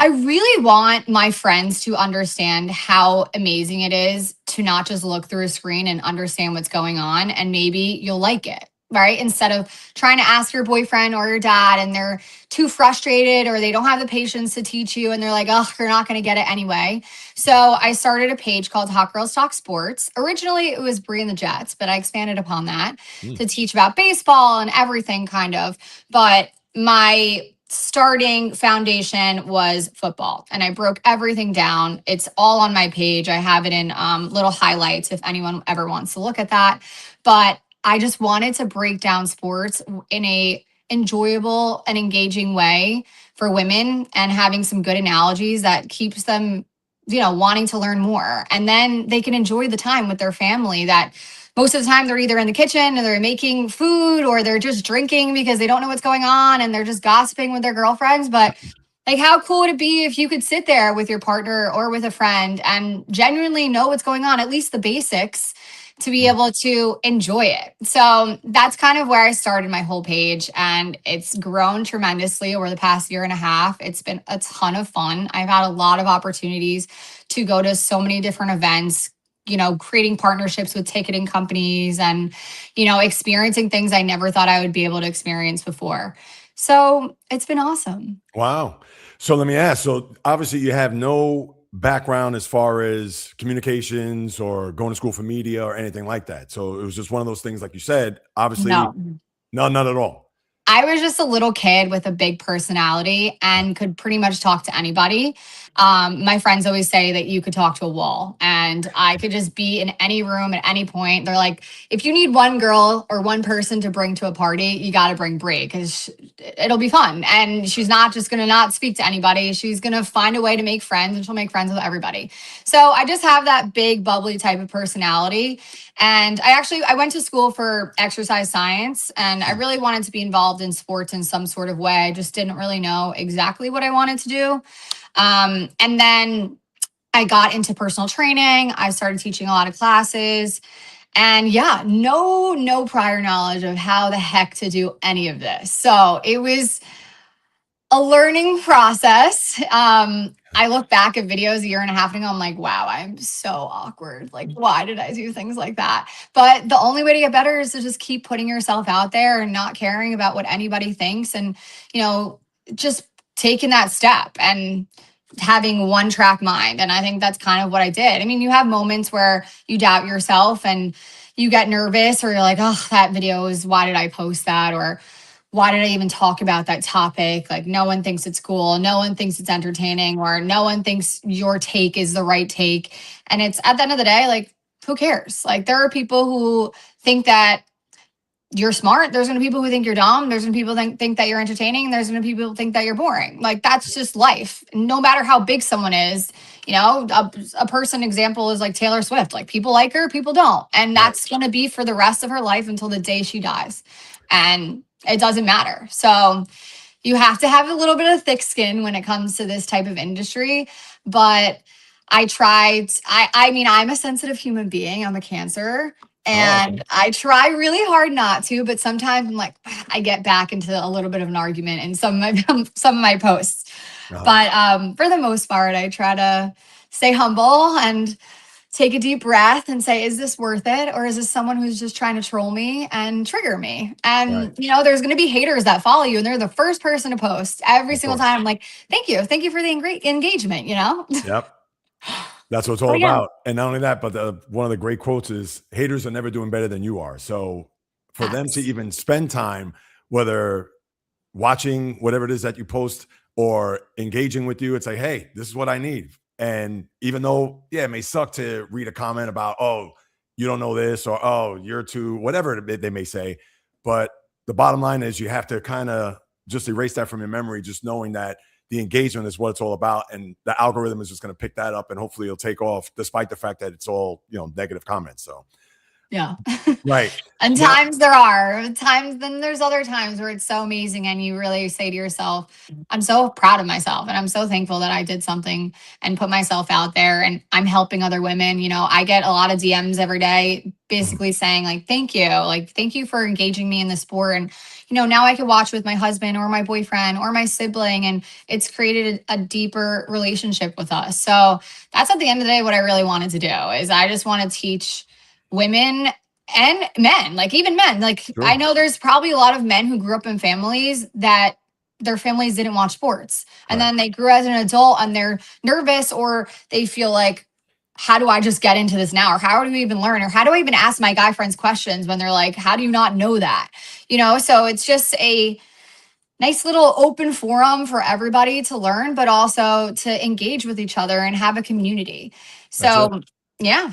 I really want my friends to understand how amazing it is to not just look through a screen and understand what's going on, and maybe you'll like it. right? Instead of trying to ask your boyfriend or your dad and they're too frustrated or they don't have the patience to teach you and they're like, oh, you're not going to get it anyway. So I started a page called Hot Girls Talk Sports. Originally, it was Bree and the Jets, but I expanded upon that to teach about baseball and everything kind of. But my starting foundation was football and I broke everything down. It's all on my page. I have it in little highlights if anyone ever wants to look at that. But I just wanted to break down sports in a enjoyable and engaging way for women and having some good analogies that keeps them, wanting to learn more. And then they can enjoy the time with their family that most of the time they're either in the kitchen or they're making food or they're just drinking because they don't know what's going on and they're just gossiping with their girlfriends. But like, how cool would it be if you could sit there with your partner or with a friend and genuinely know what's going on, at least the basics, to be able to enjoy it? So that's kind of where I started my whole page. And it's grown tremendously over the past year and a half. It's been a ton of fun. I've had a lot of opportunities to go to so many different events, creating partnerships with ticketing companies and, experiencing things I never thought I would be able to experience before. So it's been awesome. Wow. So let me ask. So obviously you have no background as far as communications or going to school for media or anything like that. So it was just one of those things, like you said, obviously, No. no, none at all. I was just a little kid with a big personality and could pretty much talk to anybody. My friends always say that you could talk to a wall and I could just be in any room at any point. They're like, if you need one girl or one person to bring to a party, you got to bring Brie because it'll be fun. And she's not just going to not speak to anybody. She's going to find a way to make friends and she'll make friends with everybody. So I just have that big bubbly type of personality. And I went to school for exercise science and I really wanted to be involved in sports in some sort of way. I just didn't really know exactly what I wanted to do. And then I got into personal training. I started teaching a lot of classes. And yeah, no prior knowledge of how the heck to do any of this. So it was a learning process. I look back at videos a year and a half ago, I'm like, wow, I'm so awkward. Like, why did I do things like that? But the only way to get better is to just keep putting yourself out there and not caring about what anybody thinks and, just taking that step and having one track mind. And I think that's kind of what I did. I mean, you have moments where you doubt yourself and you get nervous or you're like, oh, that video is, why did I post that? Or why did I even talk about that topic? Like, no one thinks it's cool. No one thinks it's entertaining, or no one thinks your take is the right take. And it's at the end of the day, like, who cares? Like, there are people who think that you're smart. There's going to be people who think you're dumb. There's going to be people think that you're entertaining. There's going to be people who think that you're boring. Like, that's just life. No matter how big someone is, a person example is like Taylor Swift. Like, people like her, people don't. And that's going to be for the rest of her life until the day she dies. And it doesn't matter. So you have to have a little bit of thick skin when it comes to this type of industry. But I mean, I'm a sensitive human being. I'm a Cancer. And I try really hard not to, but sometimes I'm like, I get back into a little bit of an argument in some of my posts. But for the most part, I try to stay humble and take a deep breath and say, is this worth it? Or is this someone who's just trying to troll me and trigger me? And, there's going to be haters that follow you and they're the first person to post every single time. I'm like, thank you. Thank you for the engagement, Yep. That's what it's all about. And not only that, but one of the great quotes is, haters are never doing better than you are. So for them to even spend time, whether watching whatever it is that you post or engaging with you, it's like, hey, this is what I need. And even though, it may suck to read a comment about, oh, you don't know this, or, oh, you're too, whatever they may say. But the bottom line is you have to kind of just erase that from your memory, just knowing that the engagement is what it's all about. And the algorithm is just going to pick that up and hopefully it'll take off despite the fact that it's all, negative comments. So yeah. Right. And times there are times, then there's other times where it's so amazing and you really say to yourself, I'm so proud of myself and I'm so thankful that I did something and put myself out there and I'm helping other women. I get a lot of DMs every day basically saying like, thank you for engaging me in the sport. And, now I can watch with my husband or my boyfriend or my sibling, and it's created a deeper relationship with us. So that's at the end of the day, what I really wanted to do is I just want to teach women and men, like even men, like Sure. I know there's probably a lot of men who grew up in families that their families didn't watch sports. And Right. then they grew as an adult and they're nervous, or they feel like, how do I just get into this now? Or how do we even learn? Or how do I even ask my guy friends questions when they're like, how do you not know that? So it's just a nice little open forum for everybody to learn, but also to engage with each other and have a community. That's it. So, yeah.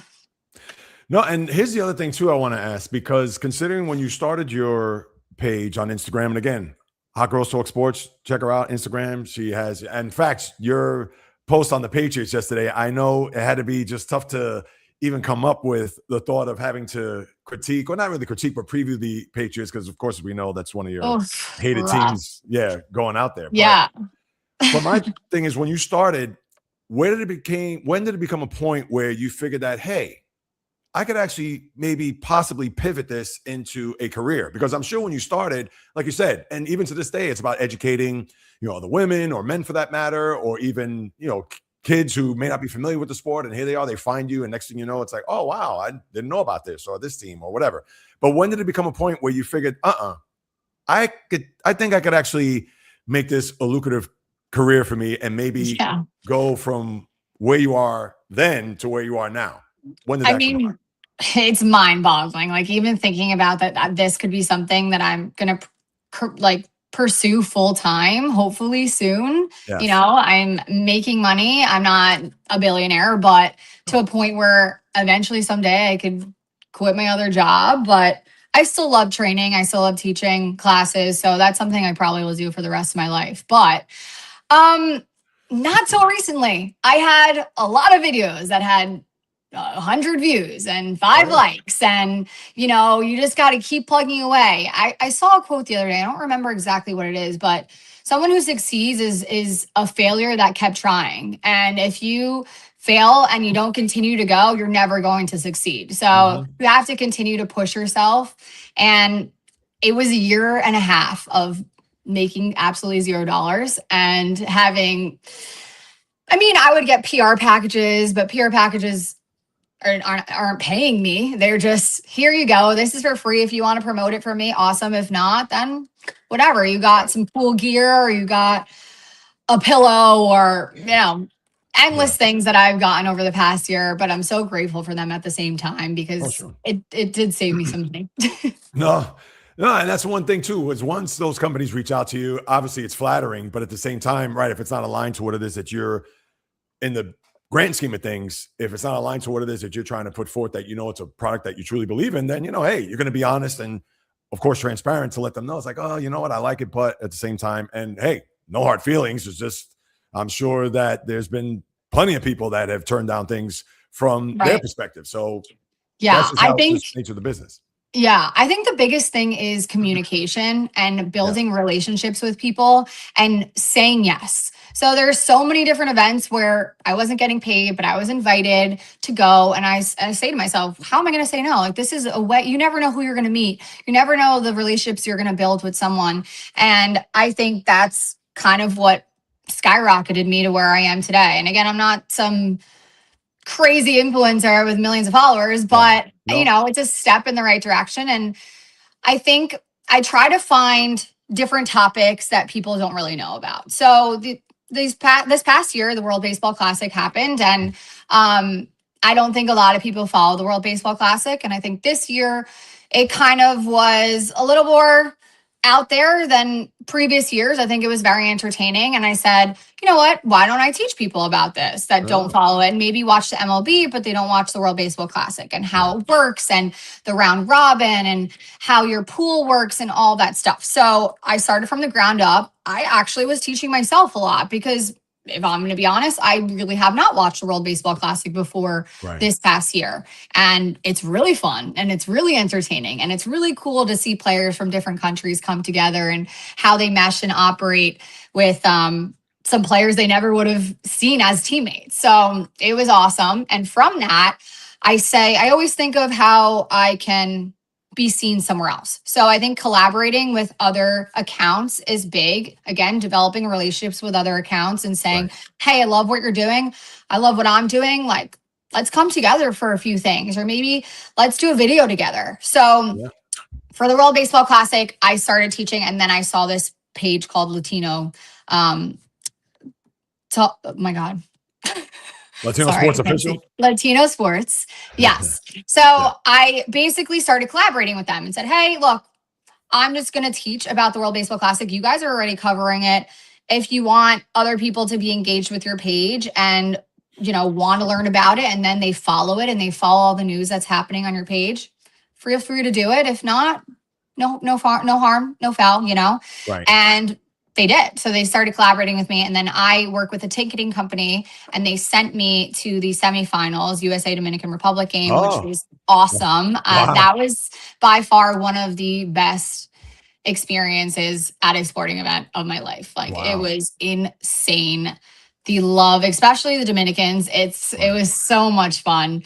No, and here's the other thing too I want to ask, because considering when you started your page on Instagram, and again, Hot Girls Talk Sports, check her out, Instagram. She has, in fact, your post on the Patriots yesterday, I know it had to be just tough to even come up with the thought of having to critique, or not really critique, but preview the Patriots, because of course we know that's one of your Oh, hated rough. teams, going out there. Yeah. But my thing is, when you started, when did it become a point where you figured that, hey, I could actually maybe possibly pivot this into a career? Because I'm sure when you started, like you said, and even to this day, it's about educating, the women or men for that matter, or even, kids who may not be familiar with the sport. And here they are, they find you. And next thing you know, it's like, oh, wow, I didn't know about this or this team or whatever. But when did it become a point where you figured, I think I could actually make this a lucrative career for me and maybe go from where you are then to where you are now? When did that come about? It's mind boggling. Like even thinking about that this could be something that I'm going to pursue full time, hopefully soon. Yes. I'm making money. I'm not a billionaire, but to a point where eventually someday I could quit my other job, but I still love training. I still love teaching classes. So that's something I probably will do for the rest of my life. But not so recently. I had a lot of videos that had 100 views and 5 likes, and you just got to keep plugging away. I saw a quote the other day. I don't remember exactly what it is, but someone who succeeds is a failure that kept trying. And if you fail and you don't continue to go, you're never going to succeed. So you have to continue to push yourself. And it was a year and a half of making absolutely $0 and having, I would get PR packages, but PR packages aren't paying me. They're just, here you go. This is for free. If you want to promote it for me, awesome. If not, then whatever. You got some cool gear, or you got a pillow, or, endless things that I've gotten over the past year. But I'm so grateful for them at the same time, because it did save me some money. No, and that's one thing too, is once those companies reach out to you, obviously it's flattering, but at the same time, right, if it's not aligned to what it is that you're in the grand scheme of things, if it's not aligned to what it is that you're trying to put forth, that it's a product that you truly believe in, then hey, you're going to be honest and of course transparent to let them know. It's like, oh, you know what, I like it, but at the same time, and hey, no hard feelings. It's just, I'm sure that there's been plenty of people that have turned down things from their perspective. So yeah, I think it's nature of the business. Yeah, I think the biggest thing is communication and building relationships with people and saying yes. So there's so many different events where I wasn't getting paid, but I was invited to go. And I say to myself, how am I going to say no? Like, this is a way, you never know who you're going to meet. You never know the relationships you're going to build with someone. And I think that's kind of what skyrocketed me to where I am today. And again, I'm not some crazy influencer with millions of followers, but it's a step in the right direction. And I think I try to find different topics that people don't really know about. So this past year, the World Baseball Classic happened, and I don't think a lot of people follow the World Baseball Classic. And I think this year it kind of was a little more out there than previous years. I think it was very entertaining. And I said, you know what? Why don't I teach people about this that don't follow it, and maybe watch the MLB, but they don't watch the World Baseball Classic, and how it works, and the round robin, and how your pool works, and all that stuff. So I started from the ground up. I actually was teaching myself a lot, because if I'm going to be honest, I really have not watched the World Baseball Classic before this past year. And it's really fun, and it's really entertaining, and it's really cool to see players from different countries come together and how they mesh and operate with some players they never would have seen as teammates. So it was awesome. And from that, I always think of how I can be seen somewhere else. So I think collaborating with other accounts is big. Again, developing relationships with other accounts and saying, hey, I love what you're doing. I love what I'm doing. Like, let's come together for a few things, or maybe let's do a video together. So Yeah. for the World Baseball Classic, I started teaching, and then I saw this page called Latino. Oh my God. Latino Sorry, Sports I can't see. Official. Latino Sports. Yes. So Yeah. I basically started collaborating with them and said, hey, look, I'm just going to teach about the World Baseball Classic. You guys are already covering it. If you want other people to be engaged with your page and, want to learn about it, and then they follow it and they follow all the news that's happening on your page, feel free to do it. If not, no harm, no foul. Right. And they did. So they started collaborating with me. And then I work with a ticketing company, and they sent me to the semifinals USA Dominican Republic game, which Oh, was awesome. wow. That was by far one of the best experiences at a sporting event of my life. Like, it Wow. was insane. The love, especially the Dominicans, it Right. was so much fun.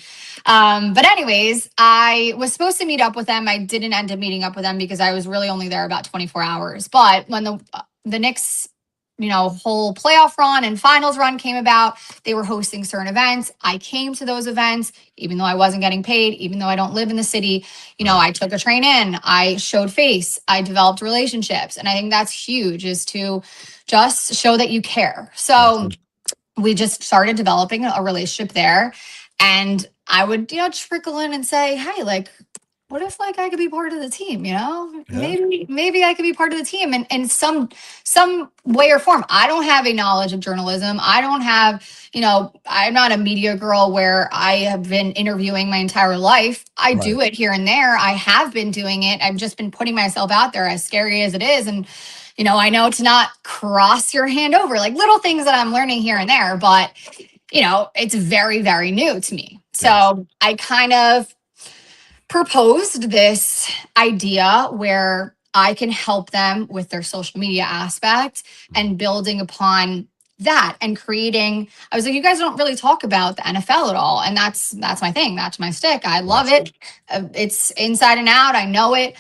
But anyways, I was supposed to meet up with them. I didn't end up meeting up with them because I was really only there about 24 hours. But when the Knicks, whole playoff run and finals run came about, they were hosting certain events. I came to those events, even though I wasn't getting paid, even though I don't live in the city. Right. I took a train in, I showed face, I developed relationships. And I think that's huge, is to just show that you care. That's So it. we just started developing a relationship there. And I would, trickle in and say, hey, like, what if like I could be part of the team, Yeah. maybe I could be part of the team in some way or form. I don't have a knowledge of journalism. I don't have, I'm not a media girl where I have been interviewing my entire life. I Right. do it here and there. I have been doing it. I've just been putting myself out there, as scary as it is. And I know to not cross your hand over, like little things that I'm learning here and there, but it's very, very new to me. Yes. So I kind of proposed this idea where I can help them with their social media aspect and building upon that and creating. I was like, you guys don't really talk about the NFL at all. And that's my thing. That's my stick. I love Yes. it. It's inside and out. I know it.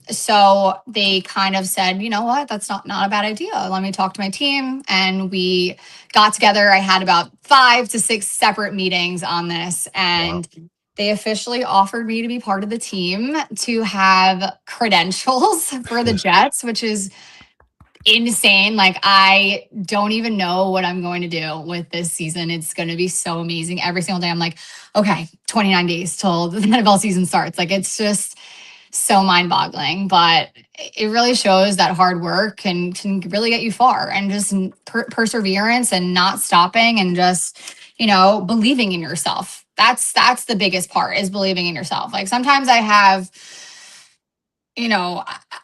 So they kind of said, you know what, that's not a bad idea. Let me talk to my team. And we got together. I had about 5 to 6 separate meetings on this. Wow. And they officially offered me to be part of the team, to have credentials for the Jets, which is insane. Like, I don't even know what I'm going to do with this season. It's going to be so amazing. Every single day I'm like, okay, 29 days till the NFL season starts. Like, it's just so mind-boggling, but it really shows that hard work can really get you far, and just perseverance and not stopping, and just believing in yourself. That's the biggest part, is believing in yourself. Like, sometimes I have,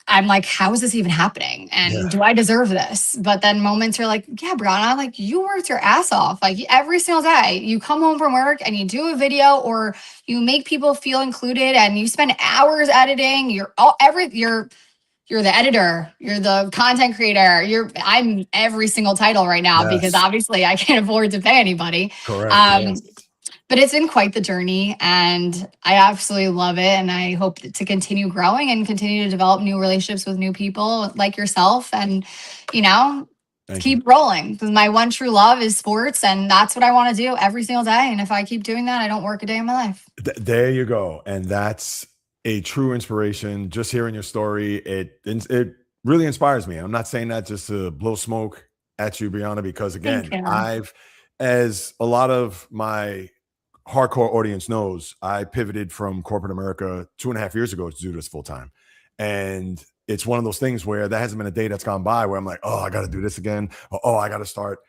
I'm like, how is this even happening? Yeah. And do I deserve this? But then moments are like, yeah, Brianna, like, you worked your ass off. Like, every single day you come home from work and you do a video, or you make people feel included, and you spend hours editing. You're the editor, you're the content creator, I'm every single title right now, because Yes. obviously I can't afford to pay anybody. Correct. Um, Yes. but it's been quite the journey, and I absolutely love it. And I hope to continue growing and continue to develop new relationships with new people like yourself, and, Thank you. keep rolling, because my one true love is sports, and that's what I want to do every single day. And if I keep doing that, I don't work a day in my life. There you go. And that's a true inspiration. Just hearing your story, it really inspires me. I'm not saying that just to blow smoke at you, Brianna, because Thank again, you. as a lot of my hardcore audience knows, I pivoted from corporate America 2.5 years ago to do this full time. And it's one of those things where there hasn't been a day that's gone by where I'm like, oh, I got to do this again. Or, oh, I got to start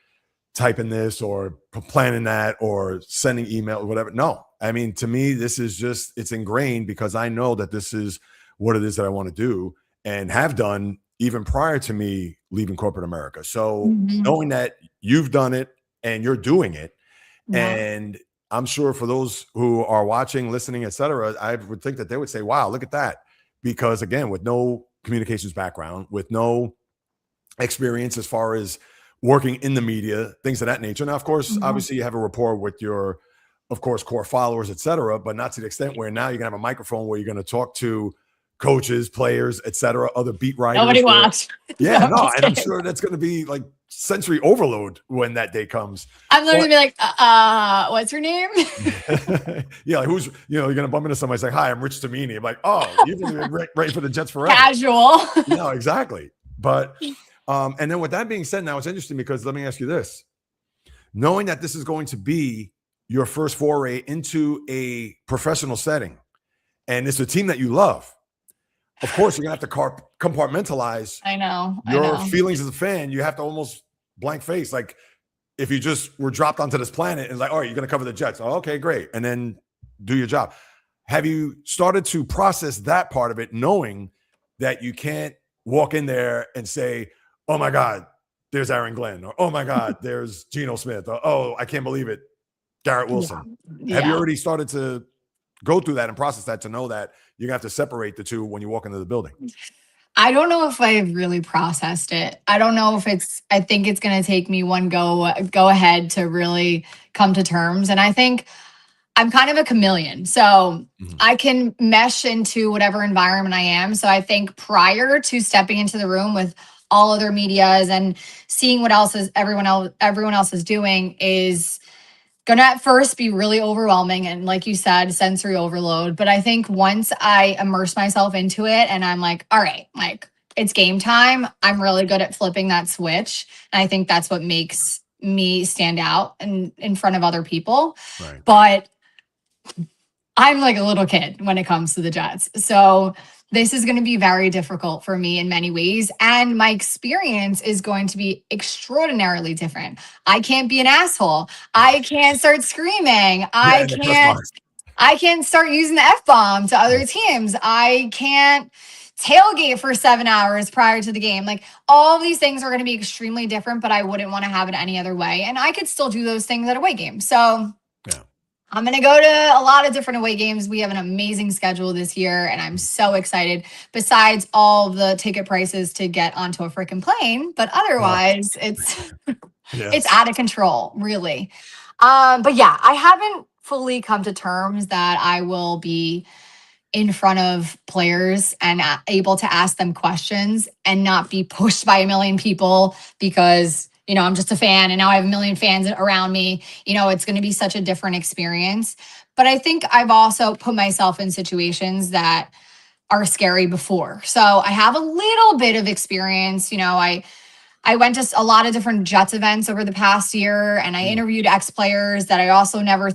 typing this or planning that or sending email or whatever. No, I mean, to me, this is just, it's ingrained, because I know that this is what it is that I want to do and have done even prior to me leaving corporate America. So Mhm. knowing that you've done it and you're doing it, Yeah. and I'm sure for those who are watching, listening, etc., I would think that they would say, wow, look at that. Because again, with no communications background, with no experience as far as working in the media, things of that nature. Now, of course, Yeah. obviously you have a rapport with your, of course, core followers, etc., but not to the extent where now you're gonna have a microphone where you're gonna talk to coaches, players, etc., other beat writers. Nobody watched. No, Yeah, I'm no, just and I'm kidding. sure that's gonna be like sensory overload when that day comes. I'm literally be like, what's your name? Yeah, like who's, you're going to bump into somebody saying, hi, I'm Rich Tamini. I'm like, oh, you've been ready for the Jets forever. Casual. No, exactly. But, and then with that being said, now it's interesting because let me ask you this. Knowing that this is going to be your first foray into a professional setting, and it's a team that you love, of course, you're going to have to compartmentalize I know. your feelings as a fan. You have to almost blank face. Like if you just were dropped onto this planet and it's like, all right, you're going to cover the Jets. Oh, okay, great. And then do your job. Have you started to process that part of it, knowing that you can't walk in there and say, oh my God, there's Aaron Glenn, or oh my God, there's Geno Smith, or oh, I can't believe it, Garrett Wilson. Yeah. Have you already started to go through that and process that to know that you're going to have to separate the two when you walk into the building? I don't know if I've really processed it. I don't know if I think it's going to take me one go ahead to really come to terms. And I think I'm kind of a chameleon. So I can mesh into whatever environment I am. So I think prior to stepping into the room with all other medias and seeing what else is everyone else is doing is going to at first be really overwhelming. And like you said, sensory overload. But I think once I immerse myself into it and I'm like, all right, like it's game time, I'm really good at flipping that switch. And I think that's what makes me stand out in front of other people. Right. But I'm like a little kid when it comes to the Jets. So this is going to be very difficult for me in many ways. And my experience is going to be extraordinarily different. I can't be an asshole. I can't start screaming. I can't start using the F-bomb to other teams. I can't tailgate for 7 hours prior to the game. Like all of these things are going to be extremely different, but I wouldn't want to have it any other way. And I could still do those things at away games. So I'm going to go to a lot of different away games. We have an amazing schedule this year, and I'm so excited. Besides all the ticket prices to get onto a freaking plane, but otherwise, it's out of control, really. But yeah, I haven't fully come to terms that I will be in front of players and able to ask them questions and not be pushed by a million people because I'm just a fan and now I have a million fans around me. It's going to be such a different experience. But I think I've also put myself in situations that are scary before. So I have a little bit of experience. I went to a lot of different Jets events over the past year and I interviewed ex-players that I also never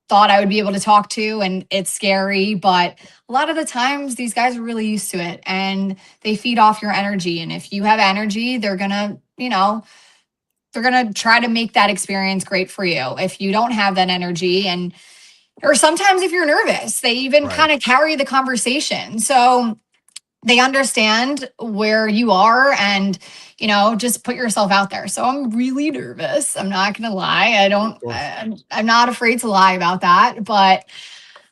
thought I would be able to talk to. And it's scary, but a lot of the times these guys are really used to it and they feed off your energy. And if you have energy, they're going to try to make that experience great for you. If you don't have that energy or sometimes if you're nervous, they even kind of carry the conversation. So they understand where you are and, just put yourself out there. So I'm really nervous. I'm not going to lie. I'm not afraid to lie about that, but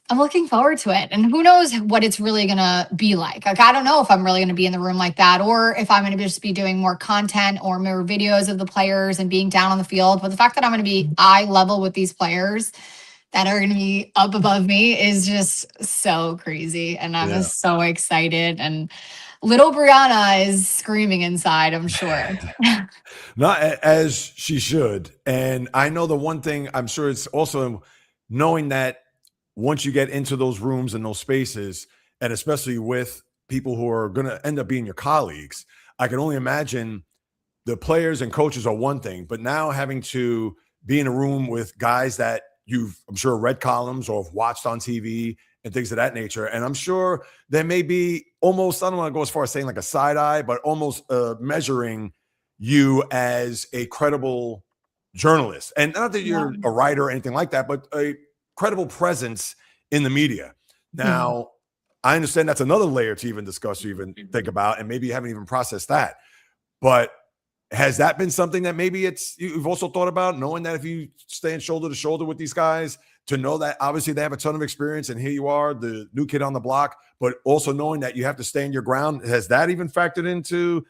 I'm looking forward to it. And who knows what it's really going to be like. Like, I don't know if I'm really going to be in the room like that or if I'm going to just be doing more content or more videos of the players and being down on the field. But the fact that I'm going to be eye level with these players that are going to be up above me is just so crazy. And I'm just so excited. And little Brianna is screaming inside, I'm sure. Not as she should. And I know the one thing, I'm sure it's also knowing that once you get into those rooms and those spaces, and especially with people who are going to end up being your colleagues, I can only imagine the players and coaches are one thing, but now having to be in a room with guys that you've, I'm sure, read columns or have watched on TV and things of that nature. And I'm sure there may be almost, I don't want to go as far as saying like a side eye, but almost measuring you as a credible journalist. And not that you're a writer or anything like that, but a credible presence in the media. Now, I understand that's another layer to even discuss, to even think about, and maybe you haven't even processed that. But has that been something that maybe you've also thought about, knowing that if you stand shoulder to shoulder with these guys, to know that obviously they have a ton of experience and here you are, the new kid on the block, but also knowing that you have to stand your ground? Has that even factored into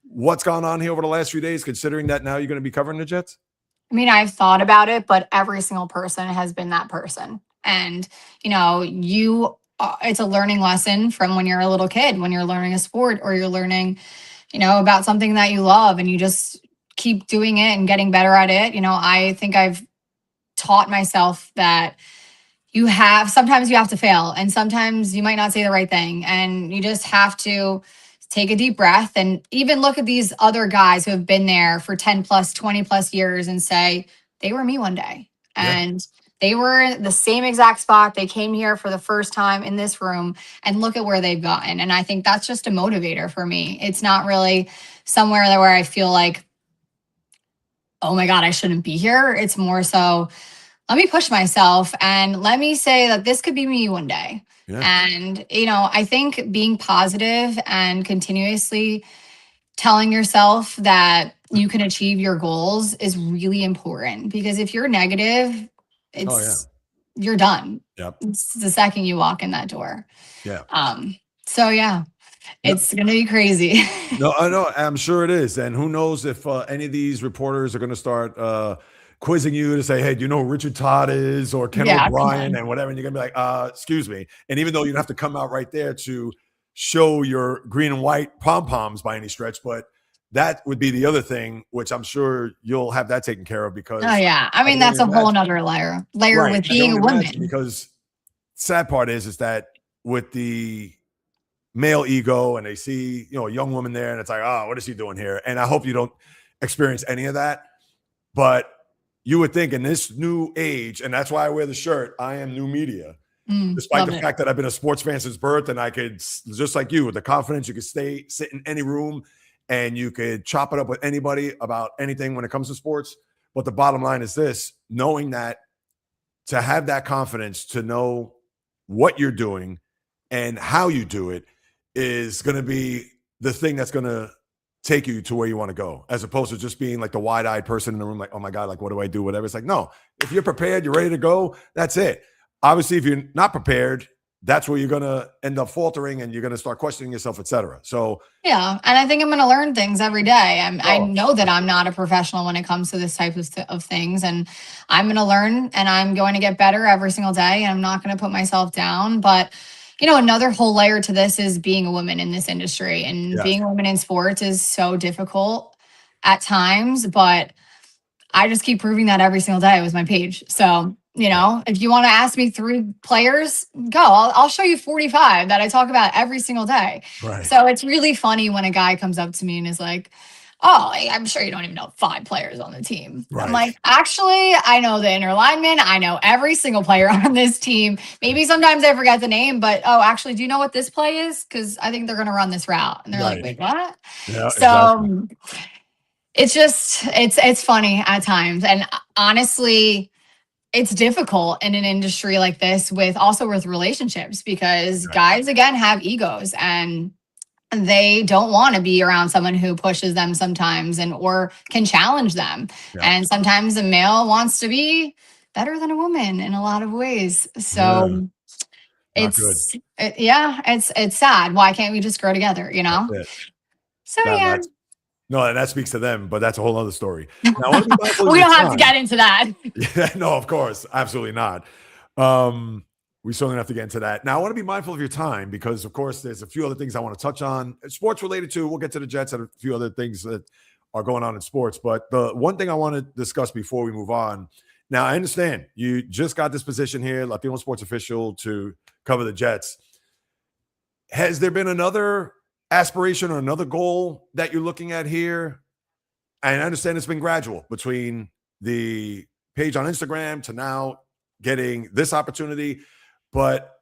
what's gone on here over the last few days, considering that now you're going to be covering the Jets? I mean, I've thought about it, but every single person has been that person. And, it's a learning lesson from when you're a little kid, when you're learning a sport or you're learning, about something that you love, and you just keep doing it and getting better at it. I think I've taught myself that sometimes you have to fail, and sometimes you might not say the right thing, and you just have to take a deep breath and even look at these other guys who have been there for 10 plus 20 plus years and say they were me one day, Yeah. and they were in the same exact spot. They came here for the first time in this room, and look at where they've gotten. And I think that's just a motivator for me. It's not really somewhere where I feel like, oh my God, I shouldn't be here. It's more so, let me push myself and let me say that this could be me one day. Yeah. And, I think being positive and continuously telling yourself that you can achieve your goals is really important, because if you're negative, Oh, yeah. you're done. Yep. It's the second you walk in that door. Yeah. So yeah, No, it's going to be crazy. no, I know. I'm sure it is. And who knows if any of these reporters are going to start quizzing you to say, hey, do you know who Richard Todd is, or Ken Yeah, come O'Brien on. and whatever? And you're going to be like, excuse me. And even though you don't have to come out right there to show your green and white pom-poms by any stretch, but that would be the other thing, which I'm sure you'll have that taken care of, because Oh yeah. I mean, can only that's a whole imagine. nother layer Right. with I can being a only imagine, woman. because sad part is that with the male ego, and they see, a young woman there, and it's like, oh, what is she doing here? And I hope you don't experience any of that. But you would think in this new age, and that's why I wear the shirt, I am new media, despite Love the it. fact that I've been a sports fan since birth, and I could, just like you, with the confidence, you could sit in any room and you could chop it up with anybody about anything when it comes to sports. But the bottom line is this: knowing that, to have that confidence to know what you're doing and how you do it is going to be the thing that's going to take you to where you want to go, as opposed to just being like the wide-eyed person in the room, like, oh my God, like, what do I do? Whatever. It's like, no, if you're prepared, you're ready to go, that's it. Obviously, if you're not prepared, that's where you're going to end up faltering, and you're going to start questioning yourself, etc. So Yeah, and I think I'm going to learn things every day. I oh, know that I'm not a professional when it comes to this type of things, and I'm going to learn, and I'm going to get better every single day, and I'm not going to put myself down. But another whole layer to this is being a woman in this industry, and yes, being a woman in sports is so difficult at times, but I just keep proving that every single day with my page. So, if you want to ask me 3 players, go. I'll show you 45 that I talk about every single day. right, So it's really funny when a guy comes up to me and is like, oh, I'm sure you don't even know 5 players on the team. I'm right, like, actually, I know the inner lineman. I know every single player on this team. Maybe sometimes I forget the name, but actually, do you know what this play is? Because I think they're going to run this route. And they're like, right. wait, what? Yeah, exactly. So it's just it's funny at times, and honestly, it's difficult in an industry like this, with relationships, because Right. guys again have egos, and they don't want to be around someone who pushes them sometimes, and or can challenge them. Yeah. And sometimes a male wants to be better than a woman in a lot of ways. Yeah. So Not good. it's sad. Why can't we just grow together, That's it. so yeah. That's no, and that speaks to them, but that's a whole other story. Now, I want to be mindful of We your don't have to time. get into that. Yeah, no, of course, absolutely not. We certainly have to get into that. Now, I want to be mindful of your time, because, of course, there's a few other things I want to touch on, sports related to. We'll get to the Jets and a few other things that are going on in sports. But the one thing I want to discuss before we move on. Now, I understand you just got this position here, Latino sports official, to cover the Jets. Has there been another aspiration or another goal that you're looking at here? And I understand it's been gradual between the page on Instagram to now getting this opportunity, but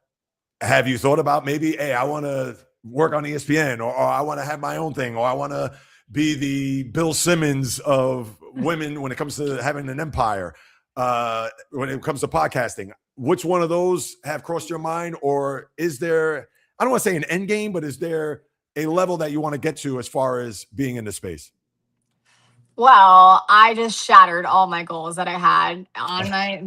have you thought about maybe, hey, I want to work on ESPN, or I want to have my own thing, or I want to be the Bill Simmons of women when it comes to having an empire, when it comes to podcasting? Which one of those have crossed your mind? Or is there, I don't want to say an end game, but is there a level that you want to get to as far as being in this space? Well, I just shattered all my goals that I had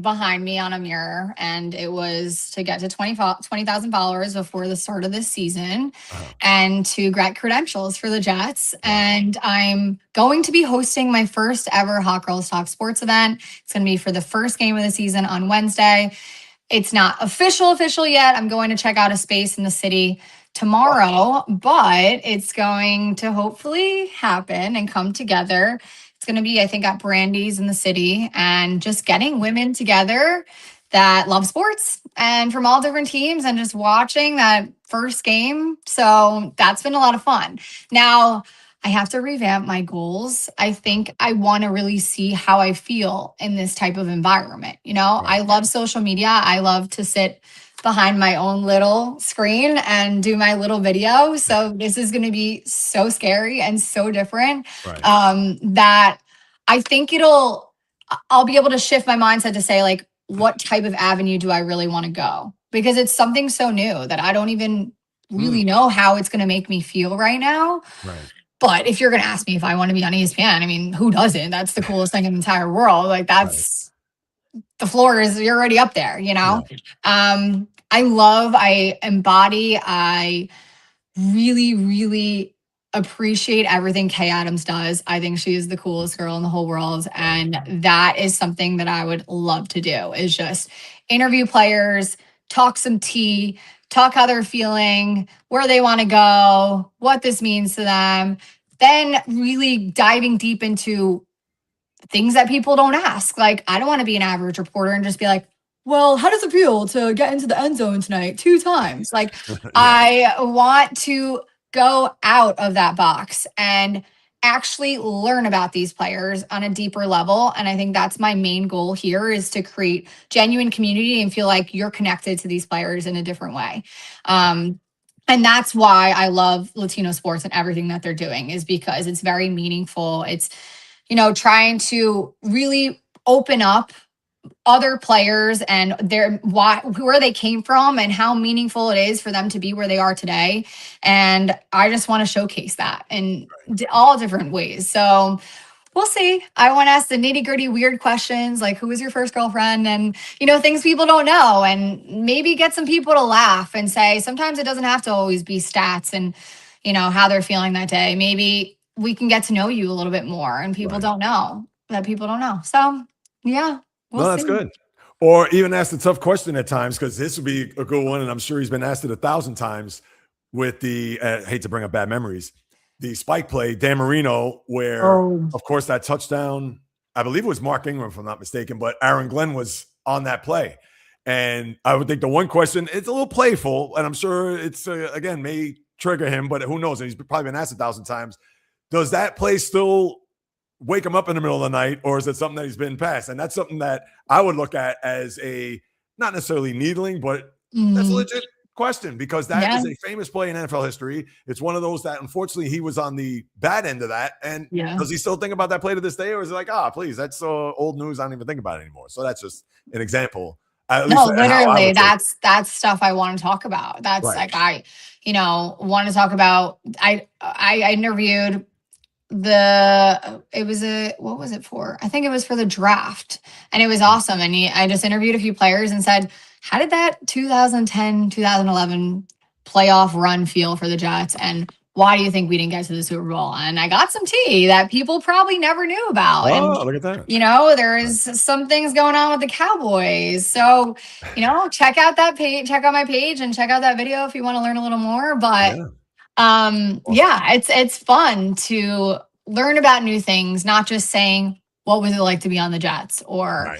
behind me on a mirror, and it was to get to 20,000 followers before the start of this season, Uh-huh. and to get credentials for the Jets. Wow. And I'm going to be hosting my first ever Hot Girls Talk Sports event. It's going to be for the first game of the season on Wednesday. It's not official yet. I'm going to check out a space in the city tomorrow, but it's going to hopefully happen and come together. It's going to be, I think, at Brandy's in the city, and just getting women together that love sports and from all different teams and just watching that first game. So that's been a lot of fun. Now, I have to revamp my goals. I think I want to really see how I feel in this type of environment. You know, Right. I love social media. I love to sit behind my own little screen and do my little video. So this is going to be so scary and so different, Right. that I think I'll be able to shift my mindset to say, like, what type of avenue do I really want to go? Because it's something so new that I don't even really know how it's going to make me feel right now. Right. But if you're going to ask me if I want to be on ESPN, I mean, who doesn't? That's the coolest thing in the entire world. Like, Right. that's the floor is, you're already up there, you know? Yeah. I embody, I really, really appreciate everything Kay Adams does. I think she is the coolest girl in the whole world. And that is something that I would love to do, is just interview players, talk some tea, talk how they're feeling, where they want to go, what this means to them. Then really diving deep into things that people don't ask. Like, I don't want to be an average reporter and just be like, well, how does it feel to get into the end zone tonight 2 times? Like, Yeah. I want to go out of that box and actually learn about these players on a deeper level. And I think that's my main goal here, is to create genuine community and feel like you're connected to these players in a different way. And that's why I love Latino sports and everything that they're doing, is because it's very meaningful. It's, trying to really open up other players and where they came from and how meaningful it is for them to be where they are today. And I just want to showcase that in all different ways. So we'll see. I want to ask the nitty gritty weird questions, like, who was your first girlfriend, and things people don't know, and maybe get some people to laugh and say, sometimes it doesn't have to always be stats and how they're feeling that day. Maybe we can get to know you a little bit more, and people Right. don't know that people don't know. So yeah, we'll No, that's see. good. Or even ask the tough question at times, because this would be a good one, and I'm sure he's been asked it 1,000 times with the hate to bring up bad memories, the spike play, Dan Marino, where of course that touchdown, I believe it was Mark Ingram, if I'm not mistaken, but Aaron Glenn was on that play. And I would think the one question, it's a little playful, and I'm sure it's again may trigger him, but who knows? And he's probably been asked 1,000 times. Does that play still wake him up in the middle of the night, or is it something that he's been past? And that's something that I would look at as a, not necessarily needling, but that's a legit question, because that is a famous play in NFL history. It's one of those that unfortunately he was on the bad end of that. And does he still think about that play to this day, or is it like, please, that's old news, I don't even think about it anymore? So that's just an example. No, literally, that's stuff I want to talk about. That's like, I want to talk about. I interviewed what was it for? I think it was for the draft, and it was awesome. And I just interviewed a few players and said, how did that 2010, 2011 playoff run feel for the Jets? And why do you think we didn't get to the Super Bowl? And I got some tea that people probably never knew about. Look at that. There is some things going on with the Cowboys. So, check out that page, check out my page, and check out that video if you want to learn a little more. But it's fun to learn about new things, not just saying, what was it like to be on the Jets, or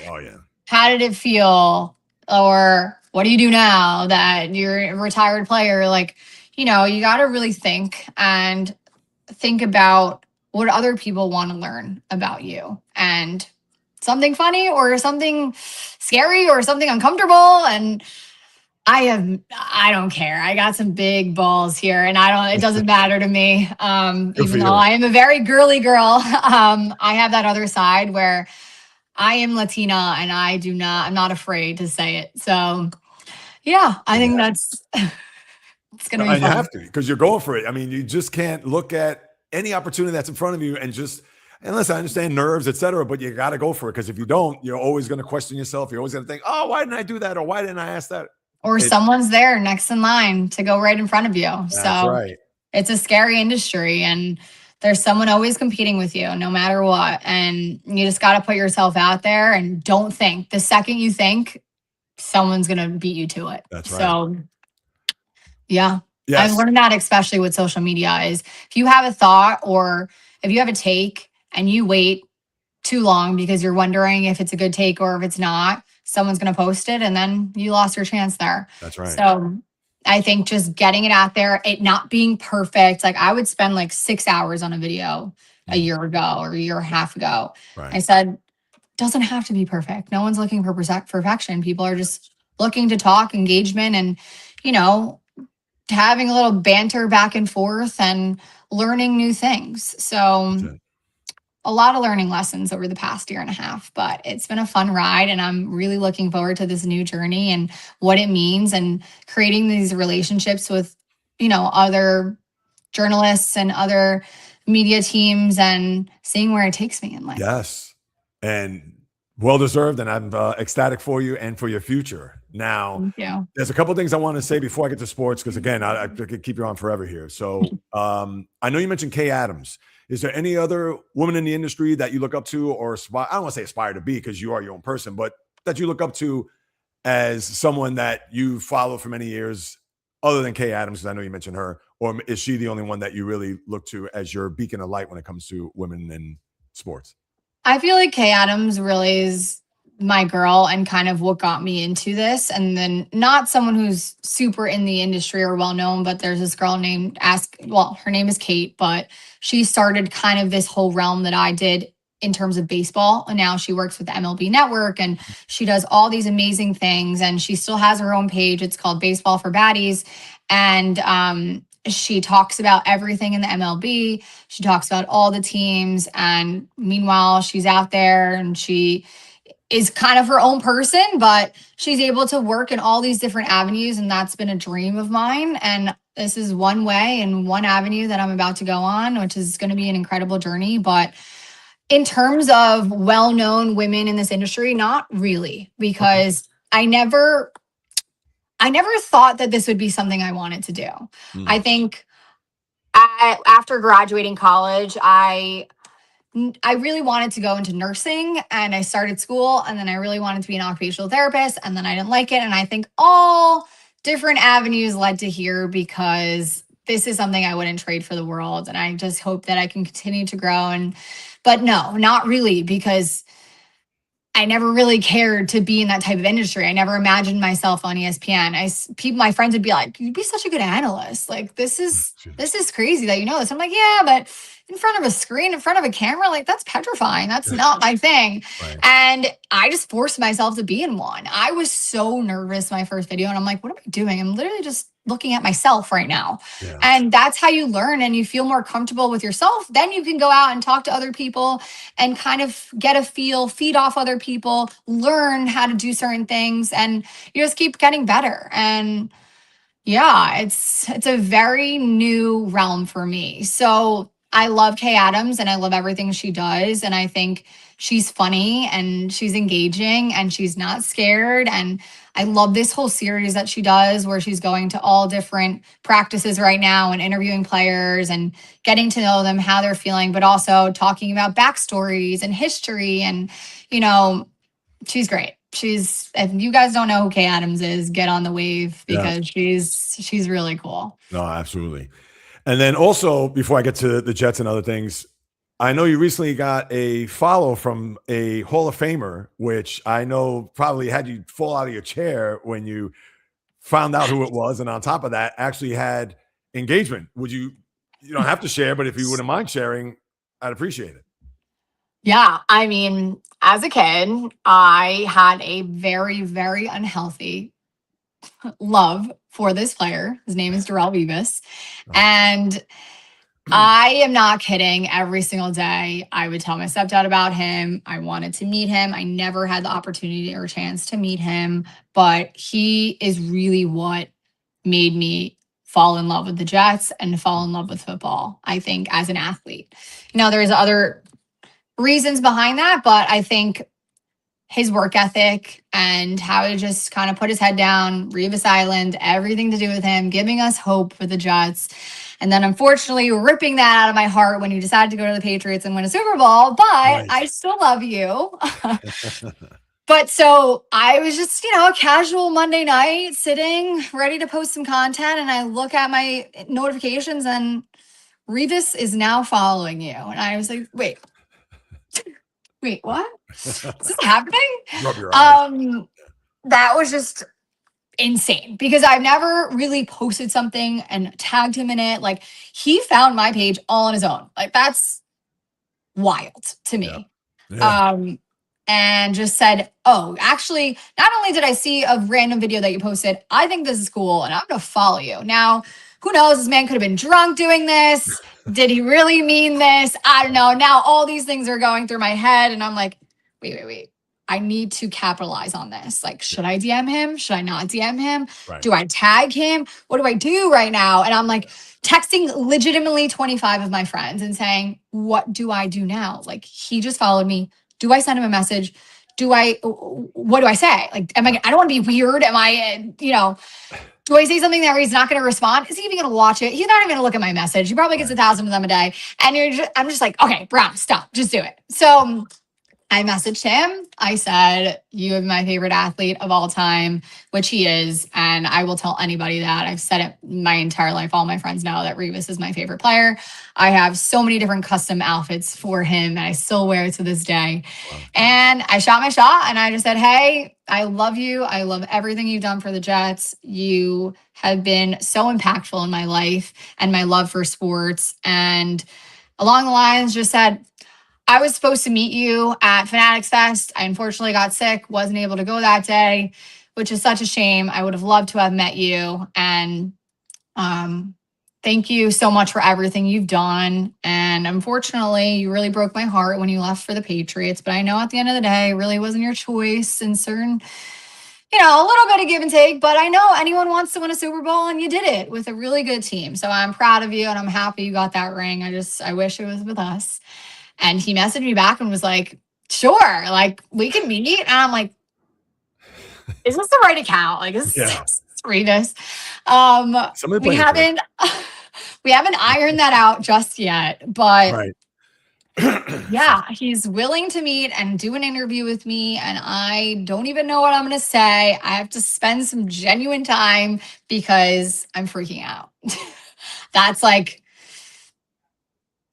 how did it feel, or what do you do now that you're a retired player? Like, you got to really think about what other people want to learn about you, and something funny or something scary or something uncomfortable. And I don't care. I got some big balls here, and it doesn't matter to me. Even though I am a very girly girl, I have that other side where I am Latina, and I'm not afraid to say it. So yeah, I think that's, it's going to be fun. You have to, because you're going for it. I mean, you just can't look at any opportunity that's in front of you and unless I understand nerves, etc., but you got to go for it. Because if you don't, you're always going to question yourself. You're always going to think, why didn't I do that? Or why didn't I ask that? Or someone's there next in line to go right in front of you. It's a scary industry, and there's someone always competing with you no matter what. And you just got to put yourself out there and don't think. The second you think, someone's going to beat you to it. That's right. So yeah, I've learned that, especially with social media, is if you have a thought or if you have a take and you wait too long because you're wondering if it's a good take or if it's not. Someone's going to post it and then you lost your chance there. That's right. So I think just getting it out there, it not being perfect. Like I would spend like 6 hours on a video a year ago or a year and a half ago. Right. I said, doesn't have to be perfect. No one's looking for perfection. People are just looking to talk, engagement, and, you know, having a little banter back and forth and learning new things. So a lot of learning lessons over the past year and a half, but it's been a fun ride and I'm really looking forward to this new journey and what it means and creating these relationships with, you know, other journalists and other media teams and seeing where it takes me in life. Yes. And well deserved. And I'm ecstatic for you and for your future. Now, Thank you. there's a couple things I want to say before I get to sports, because again, I could keep you on forever here. So I know you mentioned Kay Adams. Is there any other woman in the industry that you look up to or aspire, I don't want to say aspire to be because you are your own person, but that you look up to as someone that you follow for many years other than Kay Adams? Because I know you mentioned her. Or is she the only one that you really look to as your beacon of light when it comes to women in sports? I feel like Kay Adams really is my girl and kind of what got me into this. And then not someone who's super in the industry or well known, but there's this girl named her name is Kate, but she started kind of this whole realm that I did in terms of baseball. And now she works with the MLB Network and she does all these amazing things. And she still has her own page. It's called Baseball for Baddies. And she talks about everything in the MLB. She talks about all the teams. And meanwhile, she's out there and she is kind of her own person, but she's able to work in all these different avenues. And that's been a dream of mine. And this is one way and one avenue that I'm about to go on, which is going to be an incredible journey. But in terms of well-known women in this industry, not really, because I never thought that this would be something I wanted to do. I think after graduating college, I really wanted to go into nursing and I started school and then I really wanted to be an occupational therapist and then I didn't like it. And I think all different avenues led to here because this is something I wouldn't trade for the world. And I just hope that I can continue to grow. But no, not really, because I never really cared to be in that type of industry. I never imagined myself on ESPN. My friends would be like, "You'd be such a good analyst. Like this is crazy that you know this." I'm like, "Yeah, but in front of a screen, in front of a camera, like that's petrifying. That's not my thing." Right. And I just forced myself to be in one. I was so nervous my first video, and I'm like, "What am I doing? I'm literally just looking at myself right now." Yeah. And that's how you learn and you feel more comfortable with yourself. Then you can go out and talk to other people and kind of get a feel, feed off other people, learn how to do certain things, and you just keep getting better. And yeah, it's a very new realm for me. So I love Kay Adams and I love everything she does. And I think she's funny and she's engaging and she's not scared. And I love this whole series that she does where she's going to all different practices right now and interviewing players and getting to know them, how they're feeling, but also talking about backstories and history. And, you know, she's great. If you guys don't know who Kay Adams is, get on the wave because she's really cool. No, absolutely. And then also, before I get to the Jets and other things, I know you recently got a follow from a Hall of Famer, which I know probably had you fall out of your chair when you found out who it was. And on top of that, actually had engagement. You don't have to share, but if you wouldn't mind sharing, I'd appreciate it. Yeah, I mean, as a kid, I had a very, very unhealthy love for this player. His name is Darrell Beavis. And I am not kidding. Every single day, I would tell my stepdad about him. I wanted to meet him. I never had the opportunity or chance to meet him, but he is really what made me fall in love with the Jets and fall in love with football, I think, as an athlete. There's other reasons behind that, but I think his work ethic and how he just kind of put his head down, Revis Island, everything to do with him, giving us hope for the Jets. And then unfortunately ripping that out of my heart when you decided to go to the Patriots and win a Super Bowl, but I still love you. But so I was just, a casual Monday night sitting ready to post some content. And I look at my notifications and Revis is now following you. And I was like, wait, wait, what? Is this happening? Rub your eyes. That was just insane because I've never really posted something and tagged him in it. Like he found my page all on his own. Like that's wild to Yeah. me. Yeah. And just said, oh, actually, not only did I see a random video that you posted, I think this is cool and I'm going to follow you. Now, who knows? This man could have been drunk doing this. Did he really mean this? I don't know. Now all these things are going through my head and I'm like, wait. I need to capitalize on this. Like, should I DM him? Should I not DM him? Right. Do I tag him? What do I do right now? And I'm like texting legitimately 25 of my friends and saying, what do I do now? Like, he just followed me. Do I send him a message? What do I say? Like, I don't want to be weird. Am I, do I say something that he's not going to respond? Is he even going to watch it? He's not even going to look at my message. He probably gets 1,000 of them a day. And I'm just like, okay, Brown, stop, just do it. So I messaged him. I said, you are my favorite athlete of all time, which he is. And I will tell anybody that. I've said it my entire life. All my friends know that Revis is my favorite player. I have so many different custom outfits for him and I still wear it to this day. Wow. And I shot my shot and I just said, hey, I love you. I love everything you've done for the Jets. You have been so impactful in my life and my love for sports. And along the lines just said, I was supposed to meet you at Fanatics Fest. I unfortunately got sick, wasn't able to go that day, which is such a shame. I would have loved to have met you. And thank you so much for everything you've done. And unfortunately, you really broke my heart when you left for the Patriots. But I know at the end of the day, it really wasn't your choice and certain, a little bit of give and take. But I know anyone wants to win a Super Bowl and you did it with a really good team. So I'm proud of you and I'm happy you got that ring. I wish it was with us. And he messaged me back and was like, sure, like we can meet. And I'm like, is this the right account? Like, is this Revis? We haven't ironed that out just yet, but right. Yeah, he's willing to meet and do an interview with me. And I don't even know what I'm going to say. I have to spend some genuine time because I'm freaking out.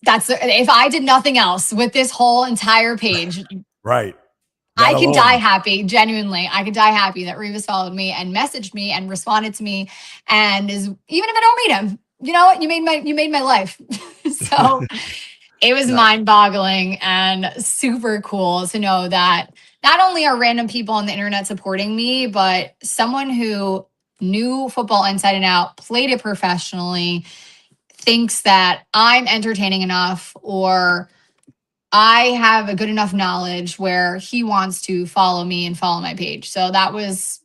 If I did nothing else with this whole entire page, right. I could die happy. Genuinely, I could die happy that Revis followed me and messaged me and responded to me. And even if I don't meet him, you know what? You made my life. So it was mind-boggling and super cool to know that not only are random people on the internet supporting me, but someone who knew football inside and out, played it professionally, thinks that I'm entertaining enough or I have a good enough knowledge where he wants to follow me and follow my page. So that was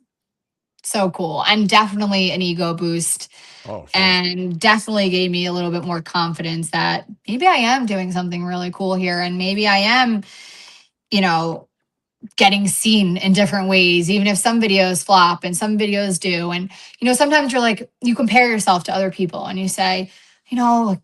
so cool and definitely an ego boost. And definitely gave me a little bit more confidence that maybe I am doing something really cool here. And maybe I am, getting seen in different ways, even if some videos flop and some videos do. And, sometimes you're like, you compare yourself to other people and you say,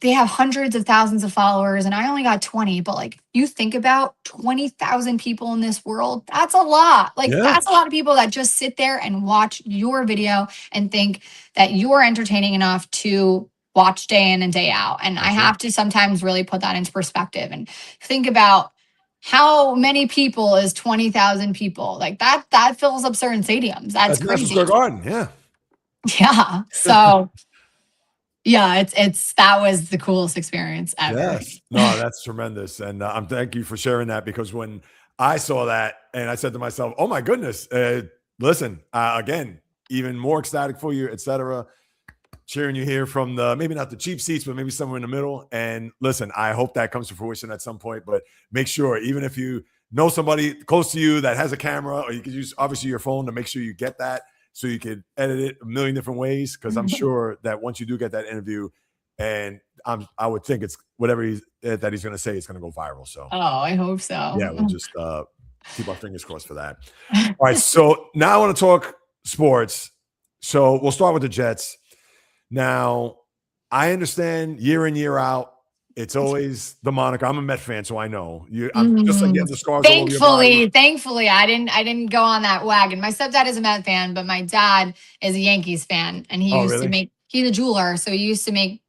they have hundreds of thousands of followers and I only got 20, but like you think about 20,000 people in this world, that's a lot. That's a lot of people that just sit there and watch your video and think that you're entertaining enough to watch day in and day out. And I have to sometimes really put that into perspective and think about how many people is 20,000 people. Like that fills up certain stadiums. That's crazy. Madison Square Garden. Yeah. Yeah. So yeah, that was the coolest experience ever. Yes. No, that's tremendous. And I'm thank you for sharing that because when I saw that and I said to myself, oh my goodness, listen, again, even more ecstatic for you, etc. Cheering you here from maybe not the cheap seats, but maybe somewhere in the middle. And listen, I hope that comes to fruition at some point, but make sure, even if you know somebody close to you that has a camera, or you could use obviously your phone to make sure you get that so you could edit it a million different ways. Cause I'm sure that once you do get that interview and I would think it's whatever that he's going to say, it's going to go viral. So, I hope so. Yeah. We'll just keep our fingers crossed for that. All right. So now I want to talk sports. So we'll start with the Jets. Now, I understand year in, year out, it's always the moniker. I'm a Met fan, so I know you. I'm just like you have the scars. Thankfully, I didn't go on that wagon. My stepdad is a Met fan, but my dad is a Yankees fan, and he used to make. He's a jeweler, so he used to make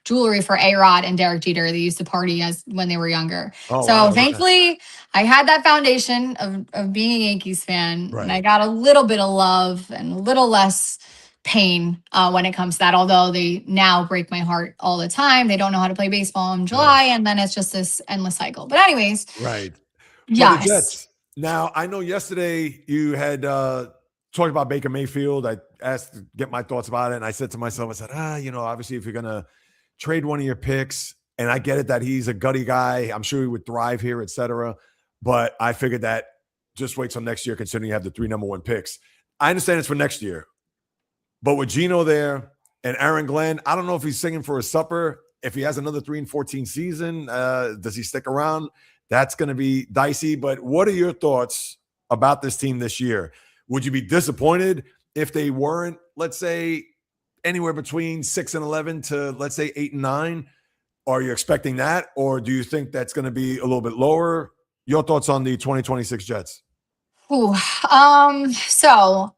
jewelry for A-Rod and Derek Jeter. They used to party as when they were younger. Oh, So wow. thankfully, I had that foundation of being a Yankees fan, and I Right. got a little bit of love and a little less pain when it comes to that. Although they now break my heart all the time. They don't know how to play baseball in July, and then it's just this endless cycle. But anyways, Right. For the yes. Jets. Now, I know yesterday you had talked about Baker Mayfield. I asked to get my thoughts about it. And I said to myself, I said, obviously, if you're going to trade one of your picks, and I get it that he's a gutty guy, I'm sure he would thrive here, et cetera. But I figured that just wait till next year, considering you have the 3 number 1 picks. I understand it's for next year. But with Geno there and Aaron Glenn, I don't know if he's singing for his supper. If he has another 3-14 season, does he stick around? That's going to be dicey. But what are your thoughts about this team this year? Would you be disappointed if they weren't, let's say, anywhere between 6-11 to, let's say, 8-9? Are you expecting that? Or do you think that's going to be a little bit lower? Your thoughts on the 2026 Jets? Ooh, so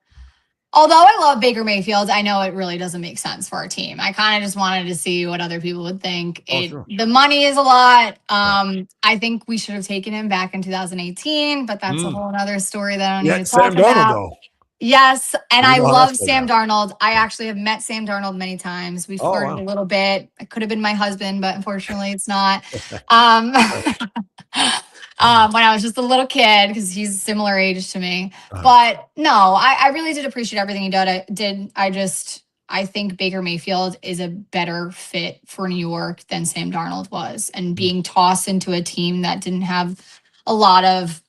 although I love Baker Mayfield, I know it really doesn't make sense for our team. I kind of just wanted to see what other people would think. Oh, sure. The money is a lot. Yeah. I think we should have taken him back in 2018, but that's a whole other story that I don't Yeah, need to Sam talk Darnold, about. though. Yes, and We I know how that's love played Sam out. Darnold. I Yeah. actually have met Sam Darnold many times. We Oh, flirted wow. a little bit. It could have been my husband, but unfortunately, it's not. Um, when I was just a little kid, because he's a similar age to me. But no, I really did appreciate everything he did. I think Baker Mayfield is a better fit for New York than Sam Darnold was, and being tossed into a team that didn't have a lot of,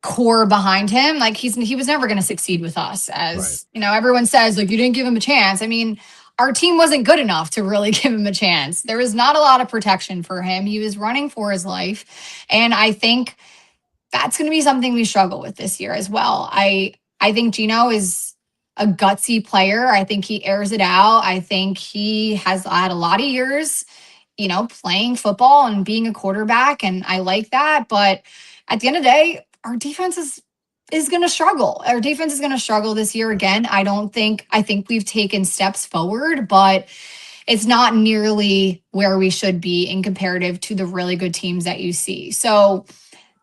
core behind him. Like he was never going to succeed with us. Right. As everyone says, like, you didn't give him a chance. I mean, our team wasn't good enough to really give him a chance. There was not a lot of protection for him. He was running for his life, and I think that's going to be something we struggle with this year as well. I think Geno is a gutsy player. I think he airs it out. I think he has had a lot of years, playing football and being a quarterback, and I like that. But at the end of the day, our defense is going to struggle. Our defense is going to struggle this year again. I think we've taken steps forward, but it's not nearly where we should be in comparative to the really good teams that you see. So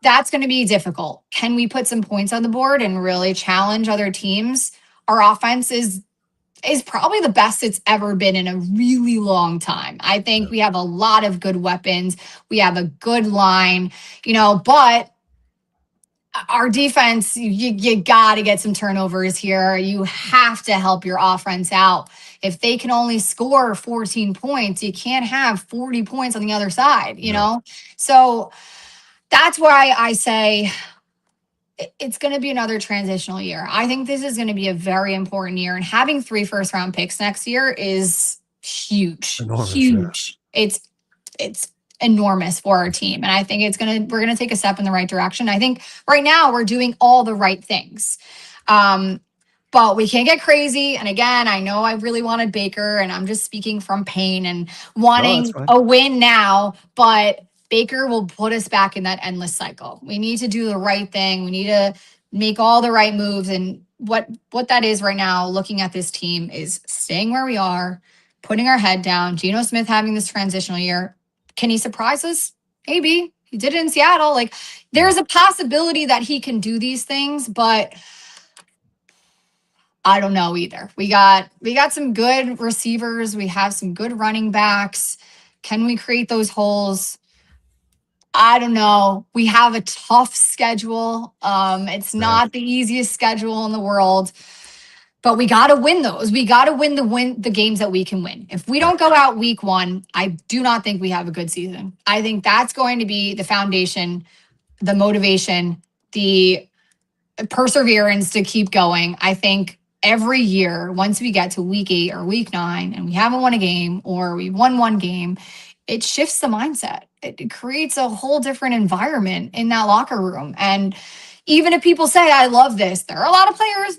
that's going to be difficult. Can we put some points on the board and really challenge other teams? Our offense is probably the best it's ever been in a really long time. I think we have a lot of good weapons. We have a good line, but our defense, you got to get some turnovers here. You have to help your offense out. If they can only score 14 points, you can't have 40 points on the other side, So that's why I say it's going to be another transitional year. I think this is going to be a very important year, and having 3 first-round picks next year is huge. Enormous, huge. Yeah. It's enormous for our team, and I think we're going to take a step in the right direction. I think right now we're doing all the right things. But we can't get crazy. And again, I know I really wanted Baker, and I'm just speaking from pain and wanting a win now, but Baker will put us back in that endless cycle. We need to do the right thing. We need to make all the right moves. And what that is right now, looking at this team, is staying where we are, putting our head down. Geno Smith having this transitional year. Can he surprise us? Maybe. He did it in Seattle. Like, there's a possibility that he can do these things, but I don't know either. We got some good receivers. We have some good running backs. Can we create those holes? I don't know. We have a tough schedule. It's not the easiest schedule in the world, but we got to win those. We got to win the games that we can win. If we don't go out week 1, I do not think we have a good season. I think that's going to be the foundation, the motivation, the perseverance to keep going. I think every year, once we get to week 8 or week 9 and we haven't won a game, or we won one game, it shifts the mindset. It creates a whole different environment in that locker room. And even if people say, I love this, there are a lot of players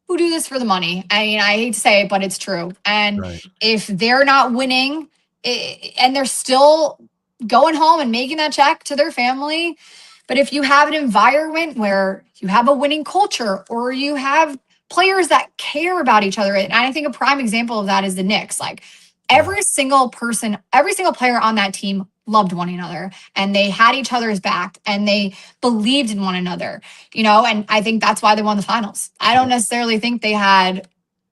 who do this for the money. I mean, I hate to say it, but it's true. And if they're not winning and they're still going home and making that check to their family, but if you have an environment where you have a winning culture, or you have players that care about each other, and I think a prime example of that is the Knicks. Like, every single person, every single player on that team loved one another, and they had each other's back, and they believed in one another, and I think that's why they won the finals. I don't necessarily think they had,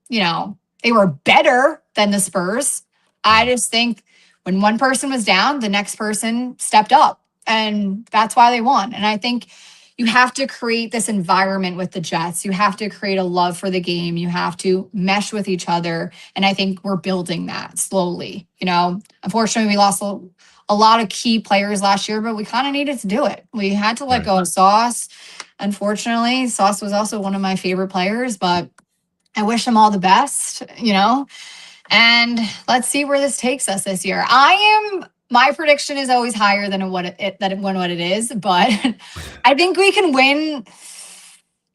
they were better than the Spurs. I just think when one person was down, the next person stepped up, and that's why they won. And I think you have to create this environment with the Jets. You have to create a love for the game. You have to mesh with each other. And I think we're building that slowly. Unfortunately, we lost a lot of key players last year, but we kind of needed to do it. We had to let go of Sauce. Unfortunately, Sauce was also one of my favorite players, but I wish him all the best, and let's see where this takes us this year. My prediction is always higher than what it is, but I think we can win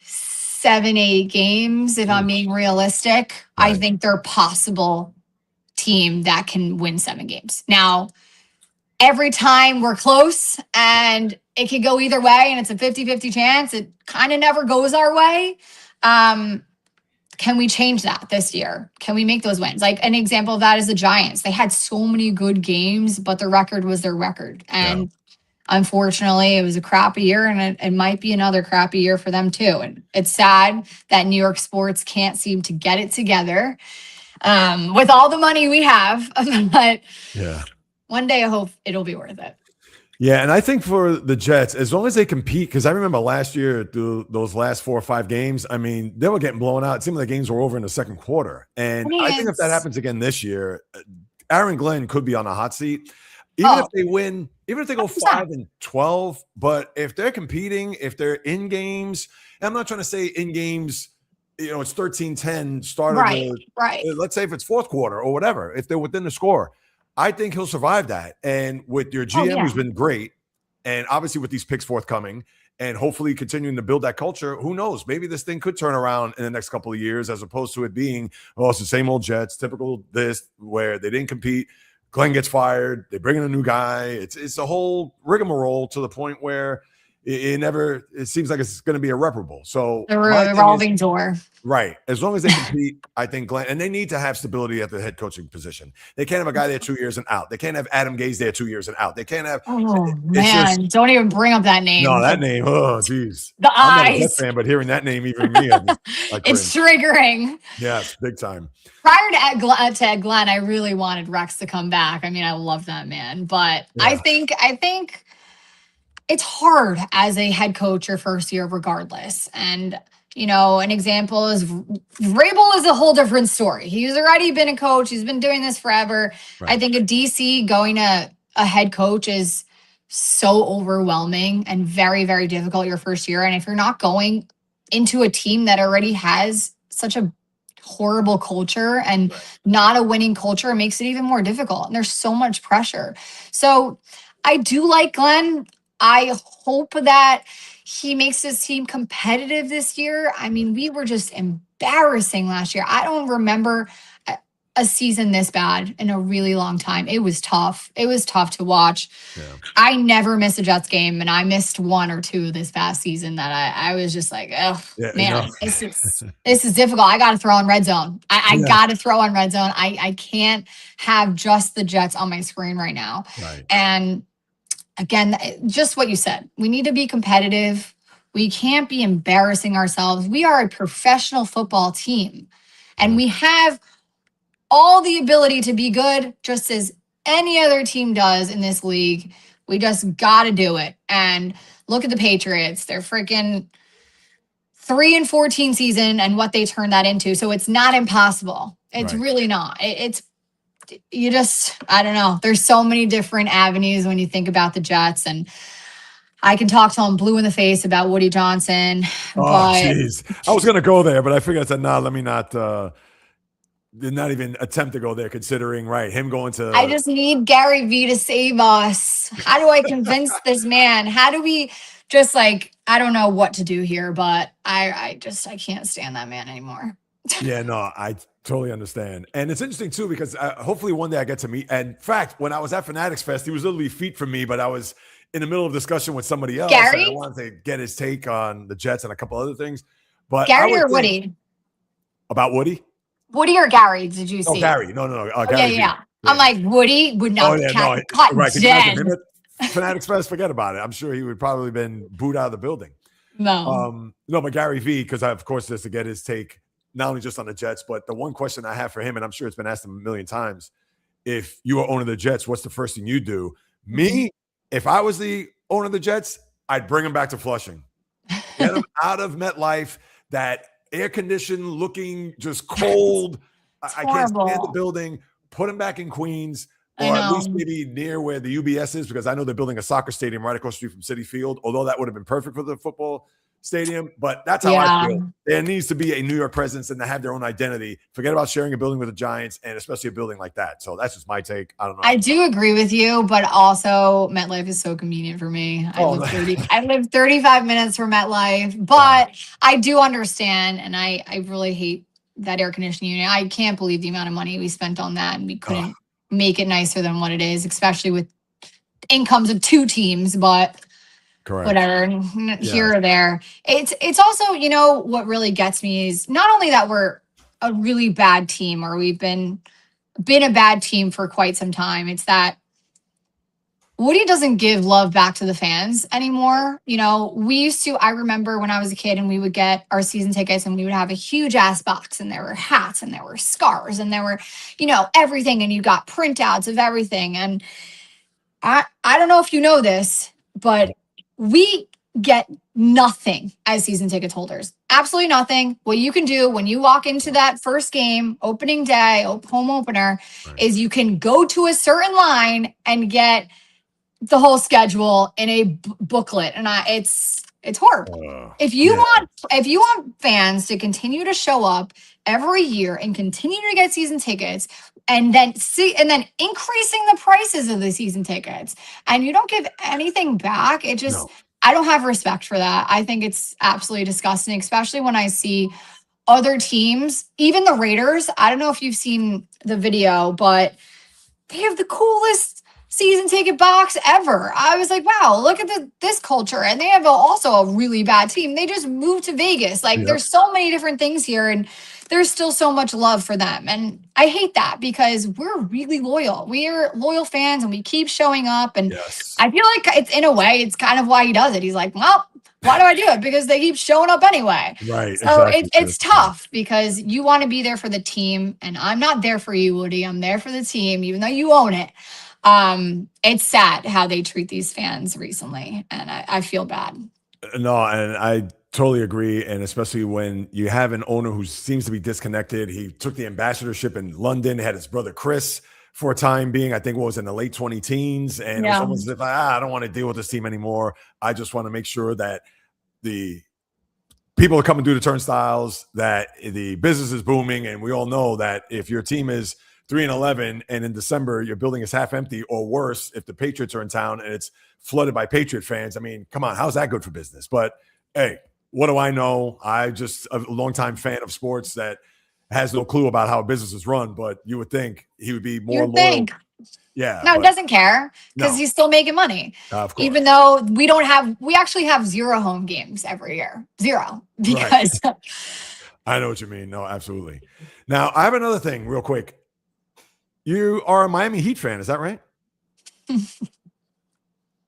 7-8 games if I'm being realistic. Right. I think they're a possible team that can win 7 games. Now, every time we're close and it could go either way and it's a 50-50 chance, it kind of never goes our way. Can we change that this year? Can we make those wins? Like an example of that is the Giants. They had so many good games, but their record was their record. And unfortunately, it was a crappy year, and it might be another crappy year for them too. And it's sad that New York sports can't seem to get it together with all the money we have. But one day I hope it'll be worth it. Yeah, and I think for the Jets, as long as they compete, because I remember last year through those last 4 or 5 games, I mean, they were getting blown out. It seemed like the games were over in the second quarter. And I think if that happens again this year, Aaron Glenn could be on a hot seat. Even if they win, even if they go 5-12, but if they're competing, if they're in games, and I'm not trying to say in games, it's 13-10 start of the, let's say if it's fourth quarter or whatever, if they're within the score, I think he'll survive that. And with your GM, who's been great, and obviously with these picks forthcoming, and hopefully continuing to build that culture, who knows? Maybe this thing could turn around in the next couple of years, as opposed to it being, it's the same old Jets, typical this, where they didn't compete. Glenn gets fired. They bring in a new guy. It's a whole rigmarole to the point where it seems like it's going to be irreparable. So the revolving door. Right. As long as they compete, I think Glenn, and they need to have stability at the head coaching position. They can't have a guy there 2 years and out. They can't have Adam Gase there 2 years and out. They can't have. Oh, man. Don't even bring up that name. No, that name. Oh, geez. I'm not a Jets fan, but hearing that name, even me, it's triggering. Yes, big time. Prior to Glenn, I really wanted Rex to come back. I mean, I love that man. But I think it's hard as a head coach your first year regardless. And an example is Vrabel is a whole different story. He's already been a coach. He's been doing this forever. Right. I think a DC going to a head coach is so overwhelming and very, very difficult your first year. And if you're not going into a team that already has such a horrible culture and not a winning culture, it makes it even more difficult. And there's so much pressure. So I do like Glenn. I hope that he makes his team competitive this year. I mean, we were just embarrassing last year. I don't remember a season this bad in a really long time. It was tough. It was tough to watch. Yeah. I never missed a Jets game, and I missed 1 or 2 this past season that I was just like, oh, man, this is difficult. I got to throw on red zone. I got to throw on red zone. I can't have just the Jets on my screen right now. Right. And again, just what you said, we need to be competitive. We can't be embarrassing ourselves. We are a professional football team, and we have all the ability to be good, just as any other team does in this league. We just got to do it. And look at the Patriots. They're freaking 3-14 season and what they turned that into. So it's not impossible. It's really not. I don't know. There's so many different avenues when you think about the Jets, and I can talk to him blue in the face about Woody Johnson. Oh, jeez. I was going to go there, but I figured I said, let me did not even attempt to go there, considering him going to. I just need Gary V to save us. How do I convince this man? How do we just I don't know what to do here, but I can't stand that man anymore. Yeah, no, I totally understand. And it's interesting too, because hopefully one day I get to meet. And in fact, when I was at Fanatics Fest, he was literally feet from me, but I was in the middle of discussion with somebody else. Gary? I wanted to get his take on the Jets and a couple other things. But Gary or Woody? About Woody? Woody or Gary, did you see? Oh, Gary. No. Gary. Yeah. I'm like, Woody would not cut right. Could you imagine dead. him at Fanatics Fest? Forget about it. I'm sure he would probably been booed out of the building. No. No, but Gary V, because of course, just to get his take, not only just on the Jets, but the one question I have for him, and I'm sure it's been asked him a million times: if you were owner of the Jets, what's the first thing you do? Me, if I was the owner of the Jets, I'd bring him back to Flushing, get him out of MetLife. That air conditioned, looking just cold. I can't stand the building. Put him back in Queens. Or at least maybe near where the UBS is, because I know they're building a soccer stadium right across the street from Citi Field, although that would have been perfect for the football stadium. But that's how I feel. There needs to be a New York presence and to have their own identity. Forget about sharing a building with the Giants, and especially a building like that. So that's just my take. I don't know. I do agree with you, but also MetLife is so convenient for me. I live 35 minutes from MetLife, but I do understand, and I really hate that air conditioning unit. I can't believe the amount of money we spent on that, and we couldn't make it nicer than what it is, especially with incomes of two teams, but whatever, here or there. It's also, what really gets me is not only that we're a really bad team, or we've been a bad team for quite some time. It's that Woody doesn't give love back to the fans anymore. We used to, I remember when I was a kid and we would get our season tickets and we would have a huge ass box, and there were hats and there were scarves and there were, everything. And you got printouts of everything. And I don't know if you know this, but we get nothing as season ticket holders. Absolutely nothing. What you can do when you walk into that first game, opening day, home opener, is you can go to a certain line and get the whole schedule in a booklet. And it's horrible. If you want fans to continue to show up every year and continue to get season tickets, and then increasing the prices of the season tickets, and you don't give anything back, I don't have respect for that. I think it's absolutely disgusting, especially when I see other teams, even the Raiders. I don't know if you've seen the video, but they have the coolest season ticket box ever. I was like, wow, look at this culture. And they have also a really bad team. They just moved to Vegas. There's so many different things here, and there's still so much love for them. And I hate that, because we're really loyal. We're loyal fans, and we keep showing up. And I feel like it's, in a way, it's kind of why he does it. He's like, well, why do I do it? Because they keep showing up anyway. Right. So it's tough, because you want to be there for the team, and I'm not there for you, Woody. I'm there for the team, even though you own it. It's sad how they treat these fans recently, and I feel bad. No, and I totally agree. And especially when you have an owner who seems to be disconnected. He took the ambassadorship in London, had his brother Chris for a time being, I think, what was in the late 20 teens. And it was almost as if I don't want to deal with this team anymore. I just want to make sure that the people are coming through the turnstiles, that the business is booming. And we all know that if your team is 3-11 and in December your building is half empty, or worse, if the Patriots are in town and it's flooded by Patriot fans, I mean, come on, how's that good for business? But hey, what do I know? I just a longtime fan of sports that has no clue about how a business is run, but you would think he would be more loyal. Yeah. No, he doesn't care, because he's still making money. Of course. Even though we actually have 0 home games every year. 0. Because I know what you mean. No, absolutely. Now, I have another thing real quick. You are a Miami Heat fan, is that right?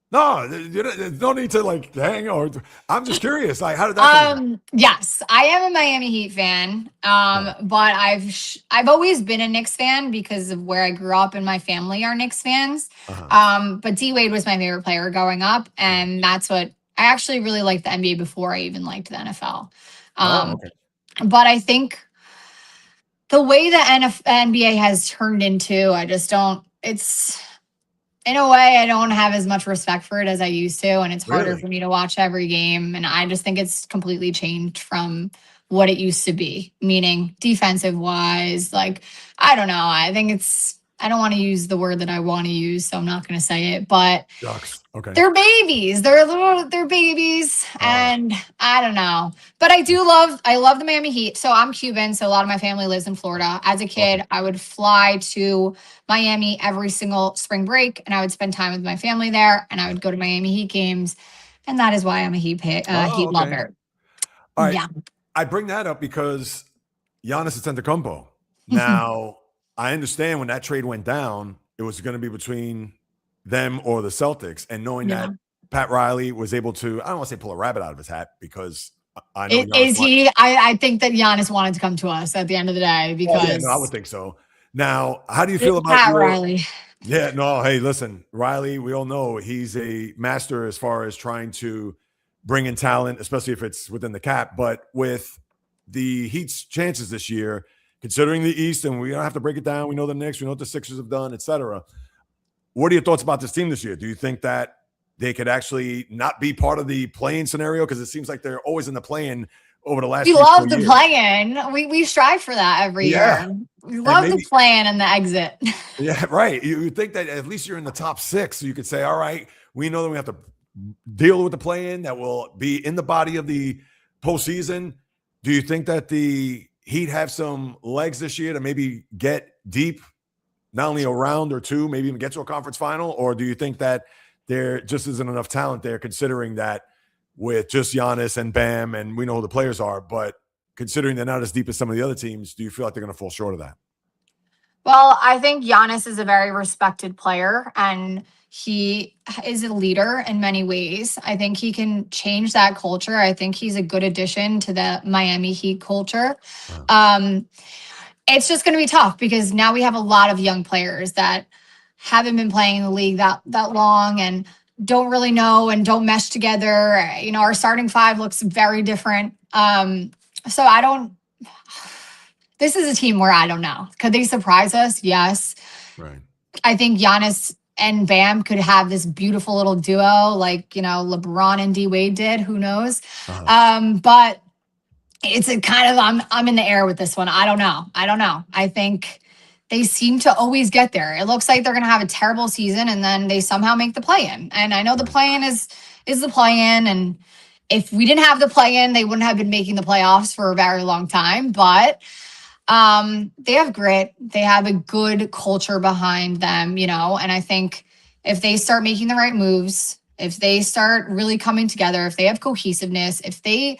No, there's no need to hang or I'm just curious. How did that come? Yes, I am a Miami Heat fan. But I've always been a Knicks fan because of where I grew up, and my family are Knicks fans. But D Wade was my favorite player growing up, and that's what I actually really liked the NBA before I even liked the NFL. But I think the way the NBA has turned into, I just don't. It's, in a way, I don't have as much respect for it as I used to, and it's harder for me to watch every game. And I just think it's completely changed from what it used to be, meaning defensive wise. I don't know. I think I don't want to use the word that I want to use, so I'm not going to say it, but they're babies. They're babies. And I don't know, but I love the Miami Heat. So I'm Cuban. So a lot of my family lives in Florida. As a kid, I would fly to Miami every single spring break, and I would spend time with my family there, and I would go to Miami Heat games. And that is why I'm a Heat lover. All right. Yeah. I bring that up because Giannis Antetokounmpo now I understand when that trade went down, it was going to be between them or the Celtics. And knowing Yeah. that Pat Riley was able to, I don't want to say pull a rabbit out of his hat, because I know Is he? I think that Giannis wanted to come to us at the end of the day Oh, yeah, no, I would because think so. Now, how do you feel about Pat your Riley. Yeah, no, hey, listen, Riley, we all know he's a master as far as trying to bring in talent, especially if it's within the cap. But with the Heat's chances this year, considering the East, and we don't have to break it down, we know the Knicks, we know what the Sixers have done, et cetera. What are your thoughts about this team this year? Do you think that they could actually not be part of the play-in scenario? Because it seems like they're always in the play-in over the last We 3 or 4 love the years. play-in. We strive for that every Yeah. year. We And love the maybe play-in and the exit. Yeah, right. You think that at least you're in the top 6, so you could say, all right, we know that we have to deal with the play-in that will be in the body of the postseason. Do you think that the Heat have some legs this year to maybe get deep, not only a round or two, maybe even get to a conference final? Or do you think that there just isn't enough talent there, considering that with just Giannis and Bam, and we know who the players are, but considering they're not as deep as some of the other teams, do you feel like they're going to fall short of that? Well, I think Giannis is a very respected player and he is a leader in many ways. I think he can change that culture. I think he's a good addition to the Miami Heat culture. Wow. It's just going to be tough because now we have a lot of young players that haven't been playing in the league that long and don't really know and don't mesh together. You know, our starting five looks very different. So I don't. This is a team where I don't know. Could they surprise us? Yes. Right. I think Giannis and Bam could have this beautiful little duo, like LeBron and D Wade did. Who knows? But it's a kind of I'm in the air with this one. I don't know. I think they seem to always get there. It looks like they're going to have a terrible season, and then they somehow make the play-in. And I know the play-in is the play-in, and if we didn't have the play-in, they wouldn't have been making the playoffs for a very long time. But they have grit. They have a good culture behind them, and I think if they start making the right moves, if they start really coming together, if they have cohesiveness, if they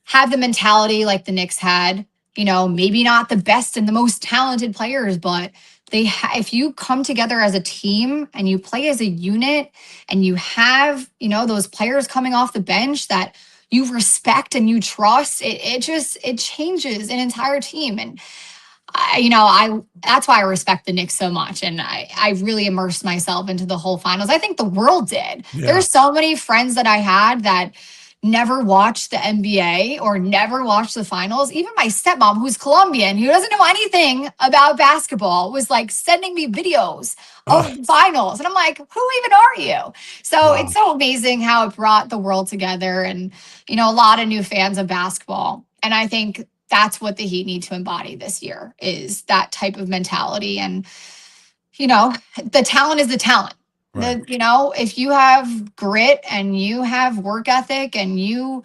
have the mentality like the Knicks had, maybe not the best and the most talented players, but if you come together as a team and you play as a unit and you have, those players coming off the bench that you respect and you trust, it changes an entire team. And that's why I respect the Knicks so much. And I really immersed myself into the whole finals. I think the world did. Yeah. There's so many friends that I had that never watched the NBA or never watched the finals. Even my stepmom, who's Colombian, who doesn't know anything about basketball, was like sending me videos of the finals. And I'm like, who even are you? So It's so amazing how it brought the world together and, a lot of new fans of basketball. And I think that's what the Heat need to embody this year is that type of mentality. And, the talent is the talent. Right. If you have grit and you have work ethic and you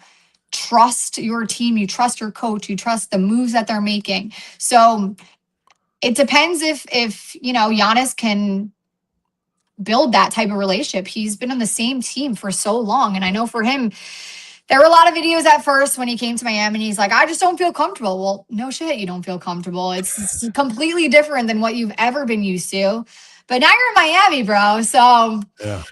trust your team, you trust your coach, you trust the moves that they're making. So it depends if Giannis can build that type of relationship. He's been on the same team for so long. And I know for him, there were a lot of videos at first when he came to Miami and he's like, I just don't feel comfortable. Well, no shit, you don't feel comfortable. It's completely different than what you've ever been used to. But now you're in Miami, bro. So Yeah.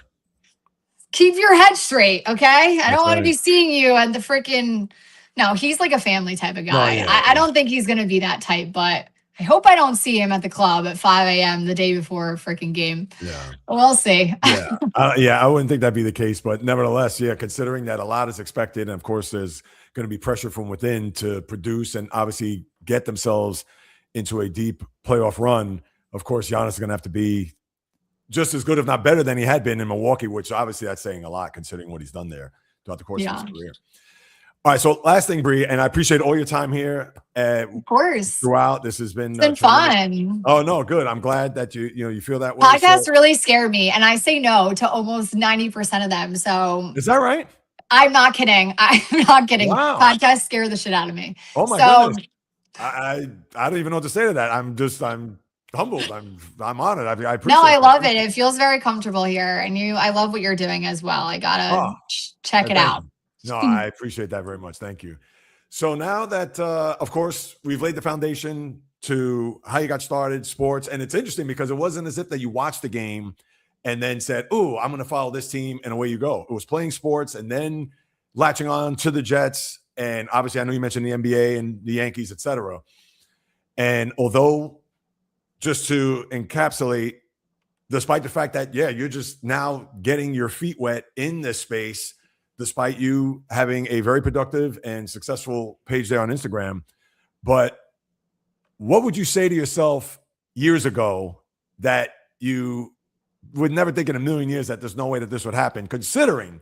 Keep your head straight, okay? I don't want to right. be seeing you at the freaking. No, he's like a family type of guy. No, yeah, I don't think he's going to be that type, but I hope I don't see him at the club at 5 a.m. the day before a freaking game. Yeah. We'll see. Yeah, I wouldn't think that'd be the case, but nevertheless, yeah, considering that a lot is expected, and of course, there's going to be pressure from within to produce and obviously get themselves into a deep playoff run. Of course, Giannis is going to have to be just as good, if not better, than he had been in Milwaukee, which obviously that's saying a lot considering what he's done there throughout the course of his career. All right, so last thing, Bree, and I appreciate all your time here. Of course. Throughout, this has been fun. Oh no, good. I'm glad that you feel that way. Podcasts really scare me, and I say no to almost 90% of them. So is that right? I'm not kidding. I'm not kidding. Wow. Podcasts scare the shit out of me. Oh my goodness. I don't even know what to say to that. I'm humbled. I'm honored. I appreciate No, I love it. It feels very comfortable here. And I love what you're doing as well. I gotta check it out. No, I appreciate that very much. Thank you. So now that, of course, we've laid the foundation to how you got started, sports. And it's interesting because it wasn't as if that you watched the game and then said, "Oh, I'm going to follow this team," and away you go. It was playing sports and then latching on to the Jets. And obviously, I know you mentioned the NBA and the Yankees, et cetera. And although, just to encapsulate, despite the fact that, yeah, you're just now getting your feet wet in this space, despite you having a very productive and successful page there on Instagram. But what would you say to yourself years ago that you would never think in a million years that there's no way that this would happen, considering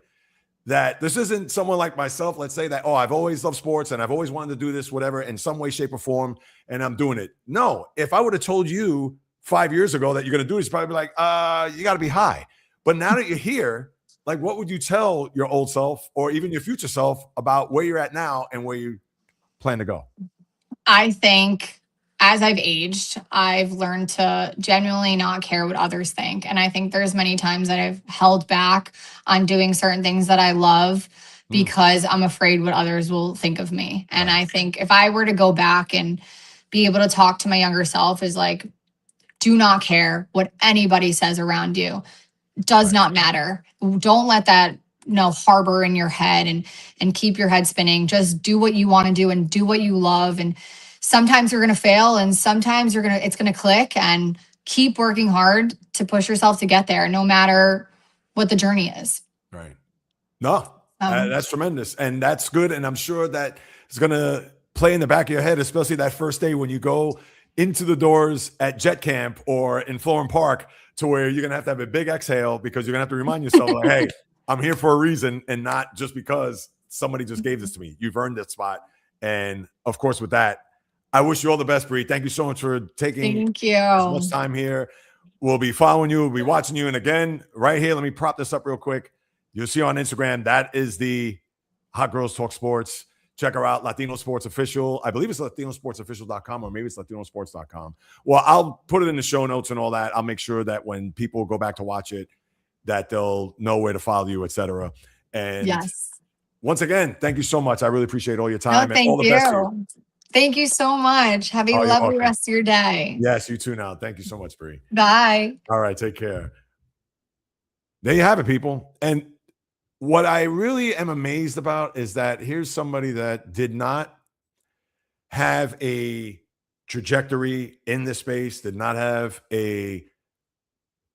that this isn't someone like myself, let's say that, oh, I've always loved sports and I've always wanted to do this, whatever, in some way, shape, or form, and I'm doing it. No, if I would have told you 5 years ago that you're going to do this, you'd probably be like, you got to be high. But now that you're here, like, what would you tell your old self or even your future self about where you're at now and where you plan to go? I think as I've aged, I've learned to genuinely not care what others think. And I think there's many times that I've held back on doing certain things that I love because I'm afraid what others will think of me. And I think if I were to go back and be able to talk to my younger self, is like, do not care what anybody says around you. Does not matter. Don't let that harbor in your head and keep your head spinning. Just do what you want to do and do what you love. And sometimes you're going to fail and sometimes it's going to click, and keep working hard to push yourself to get there, no matter what the journey is. Right. No, that's tremendous. And that's good. And I'm sure that it's going to play in the back of your head, especially that first day when you go into the doors at Jet Camp or in Florham Park, to where you're going to have a big exhale because you're going to have to remind yourself, like, hey, I'm here for a reason and not just because somebody just gave this to me. You've earned that spot. And of course, with that, I wish you all the best, Bree. Thank you so much for taking as much time here. We'll be following you. We'll be watching you. And again, right here, let me prop this up real quick. You'll see on Instagram, that is the Hot Girls Talk Sports. Check her out, Latino Sports Official. I believe it's LatinoSportsOfficial.com, or maybe it's LatinoSports.com. Well, I'll put it in the show notes and all that. I'll make sure that when people go back to watch it, that they'll know where to follow you, et cetera. And once again, thank you so much. I really appreciate all your time. Thank and all the best to you. Thank you so much. Have a lovely rest of your day. Yes, you too now. Thank you so much, Bree. Bye. All right, take care. There you have it, people. And what I really am amazed about is that here's somebody that did not have a trajectory in this space, did not have a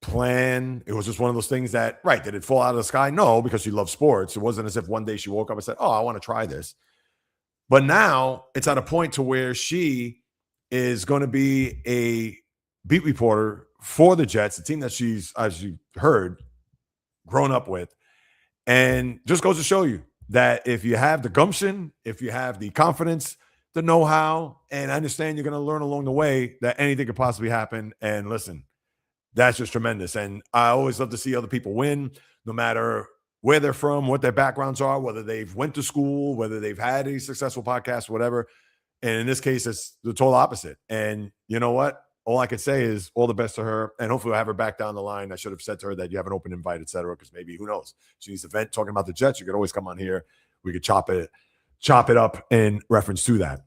plan. It was just one of those things that, did it fall out of the sky? No, because she loves sports. It wasn't as if one day she woke up and said, oh, I want to try this. But now it's at a point to where she is going to be a beat reporter for the Jets, the team that she's, as you heard, grown up with. And just goes to show you that if you have the gumption, if you have the confidence, the know-how, and understand you're going to learn along the way, that anything could possibly happen. And listen, that's just tremendous. And I always love to see other people win, no matter where they're from, what their backgrounds are, whether they've went to school, whether they've had a successful podcast, whatever. And in this case, it's the total opposite. And you know what? All I could say is all the best to her. And hopefully we'll have her back down the line. I should have said to her that you have an open invite, et cetera, because maybe, who knows? She needs to vent talking about the Jets. You could always come on here. We could chop it up in reference to that.